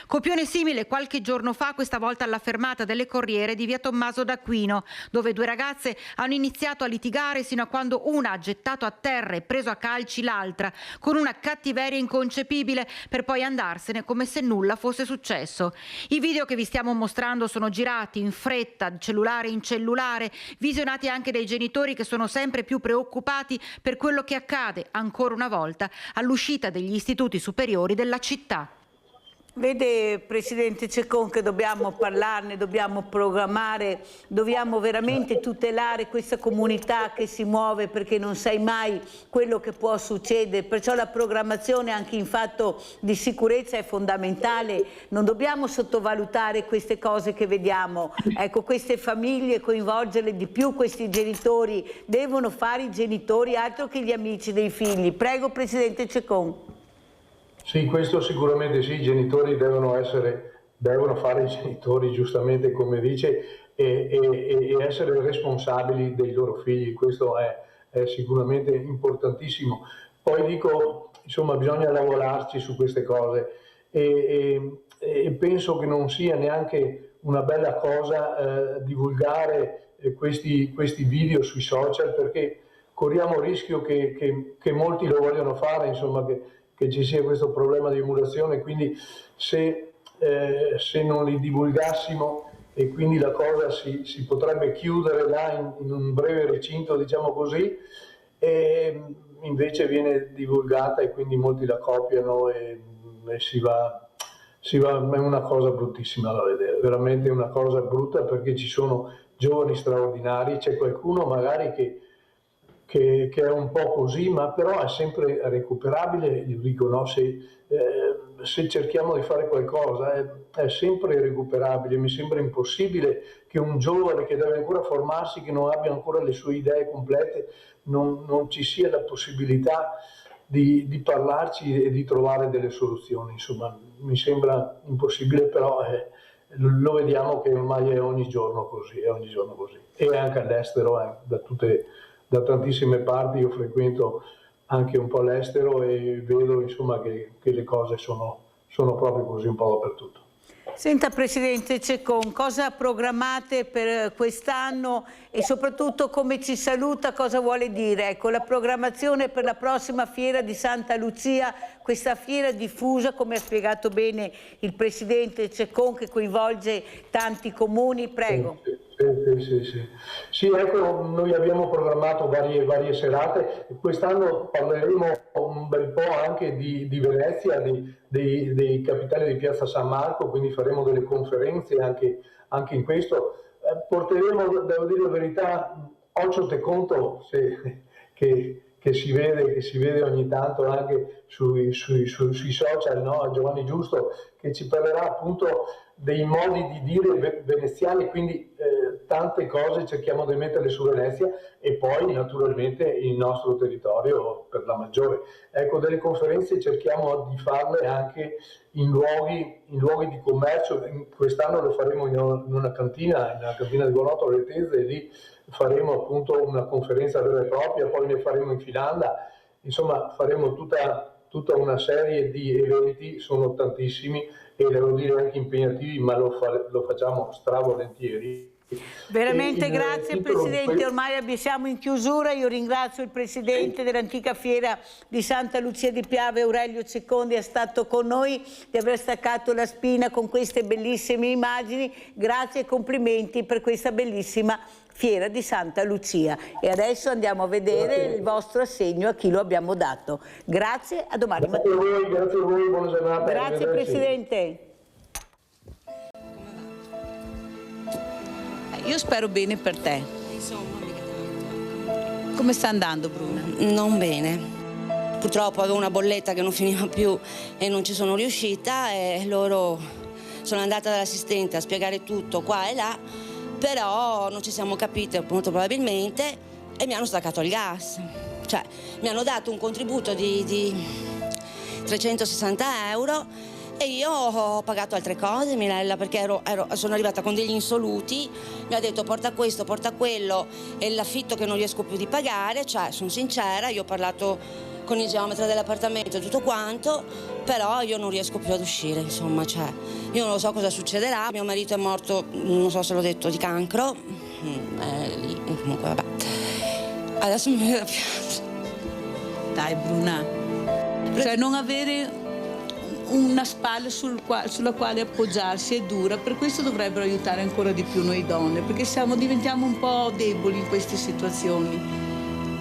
Copione simile qualche giorno fa, questa volta alla fermata delle Corriere di via Tommaso d'Aquino, dove 2 ragazze hanno iniziato a litigare sino a quando una ha gettato a terra e preso a calci l'altra, con una cattiveria inconcepibile, per poi andarsene come se nulla fosse successo. I video che vi stiamo mostrando sono girati in fretta, cellulare in cellulare, visionati anche dai genitori che sono sempre più preoccupati per quello che accade ancora una volta all'uscita degli istituti superiori della città.
Vede Presidente Cecon che dobbiamo parlarne, dobbiamo programmare, dobbiamo veramente tutelare questa comunità che si muove, perché non sai mai quello che può succedere, perciò la programmazione anche in fatto di sicurezza è fondamentale, non dobbiamo sottovalutare queste cose che vediamo, ecco, queste famiglie, coinvolgerle di più, questi genitori, devono fare i genitori altro che gli amici dei figli. Prego Presidente Cecon.
Sì, questo sicuramente sì, i genitori devono fare i genitori, giustamente come dice, e essere responsabili dei loro figli, questo è sicuramente importantissimo. Poi dico, insomma, bisogna lavorarci su queste cose e penso che non sia neanche una bella cosa divulgare questi video sui social, perché corriamo il rischio che molti lo vogliono fare, insomma, che ci sia questo problema di emulazione, quindi se non li divulgassimo e quindi la cosa si potrebbe chiudere là in un breve recinto, diciamo così, e invece viene divulgata e quindi molti la copiano e si va, è una cosa bruttissima da vedere, veramente una cosa brutta, perché ci sono giovani straordinari, c'è qualcuno magari che è un po' così, ma però è sempre recuperabile, io dico, no? Se cerchiamo di fare qualcosa è sempre recuperabile. Mi sembra impossibile che un giovane che deve ancora formarsi, che non abbia ancora le sue idee complete, non ci sia la possibilità di parlarci e di trovare delle soluzioni. Insomma, mi sembra impossibile, però lo vediamo che ormai è ogni giorno così, e anche all'estero, da da tantissime parti, io frequento anche un po' l'estero e vedo insomma che le cose sono proprio così un po' dappertutto.
Senta Presidente Ceccon, cosa programmate per quest'anno e soprattutto come ci saluta, cosa vuole dire? Ecco, la programmazione per la prossima fiera di Santa Lucia, questa fiera diffusa, come ha spiegato bene il Presidente Ceccon, che coinvolge tanti comuni, prego.
Sì, ecco, noi abbiamo programmato varie serate, quest'anno parleremo un bel po' anche di Venezia, dei capitali di Piazza San Marco, quindi faremo delle conferenze anche in questo. Porteremo, devo dire la verità, occhio te conto che si vede ogni tanto anche sui social, no? Giovanni Giusto, che ci parlerà appunto dei modi di dire veneziani, quindi tante cose cerchiamo di metterle su Venezia e poi naturalmente il nostro territorio per la maggiore. Ecco, delle conferenze cerchiamo di farle anche in luoghi di commercio. Quest'anno lo faremo in una cantina di Gonotto Retese, e lì faremo appunto una conferenza vera e propria, poi ne faremo in Finlandia, insomma faremo tutta una serie di eventi, sono tantissimi e devo dire anche impegnativi, ma lo facciamo stravolentieri.
Veramente grazie Presidente, ormai siamo in chiusura. Io ringrazio il Presidente dell'antica fiera di Santa Lucia di Piave, Aurelio Ceccon, è stato con noi, di aver staccato la spina con queste bellissime immagini. Grazie e complimenti per questa bellissima fiera di Santa Lucia. E adesso andiamo a vedere il vostro assegno, a chi lo abbiamo dato. Grazie, a domani mattina.
Grazie a voi, buona giornata.
Grazie Presidente. Io spero bene per te. Come sta andando, Bruna?
Non bene. Purtroppo avevo una bolletta che non finiva più e non ci sono riuscita, e loro sono andata dall'assistente a spiegare tutto qua e là, però non ci siamo capite molto probabilmente e mi hanno staccato il gas. Cioè, mi hanno dato un contributo di 360 euro e io ho pagato altre cose, Mirella, perché sono arrivata con degli insoluti, mi ha detto porta questo, porta quello, e l'affitto che non riesco più di pagare. Cioè, sono sincera, io ho parlato con il geometra dell'appartamento e tutto quanto, però io non riesco più ad uscire, insomma, cioè, io non lo so cosa succederà. Mio marito è morto, non so se l'ho detto, di cancro, lì, comunque vabbè, adesso mi viene da piangere.
Dai Bruna, cioè non avere una spalla sulla quale appoggiarsi è dura, per questo dovrebbero aiutare ancora di più noi donne, perché diventiamo un po' deboli in queste situazioni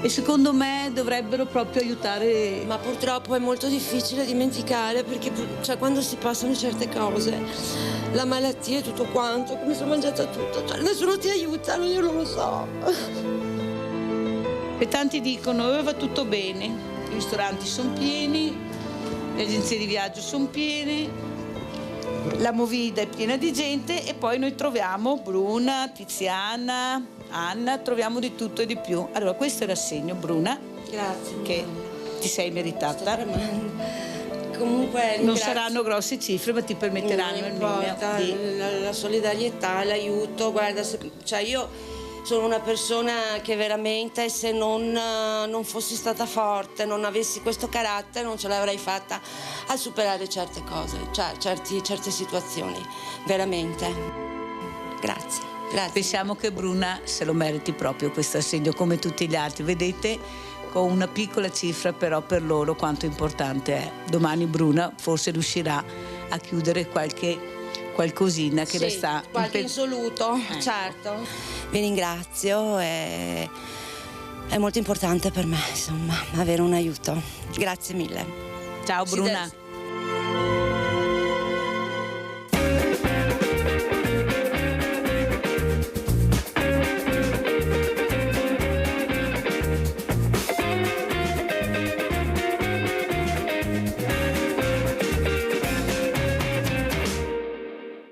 e secondo me dovrebbero proprio aiutare.
Ma purtroppo è molto difficile dimenticare, perché cioè, quando si passano certe cose, la malattia e tutto quanto, come sono mangiata tutto, cioè, nessuno ti aiuta, io non lo so.
E tanti dicono va tutto bene, i ristoranti sono pieni, le agenzie di viaggio sono piene, la Movida è piena di gente, e poi noi troviamo Bruna, Tiziana, Anna, troviamo di tutto e di più. Allora questo è l'assegno, Bruna.
Grazie.
Che ti sei meritata.
Comunque
non saranno grosse cifre, ma ti permetteranno
la solidarietà, l'aiuto. Guarda, cioè io sono una persona che veramente, se non fossi stata forte, non avessi questo carattere, non ce l'avrei fatta a superare certe cose, cioè certe situazioni, veramente. Grazie.
Pensiamo che Bruna se lo meriti proprio questo assegno, come tutti gli altri. Vedete, con una piccola cifra, però per loro quanto importante è. Domani Bruna forse riuscirà a chiudere qualcosina che le sta...
qualche insoluto, certo. Vi ringrazio, è molto importante per me, insomma, avere un aiuto. Grazie mille.
Ciao Bruna.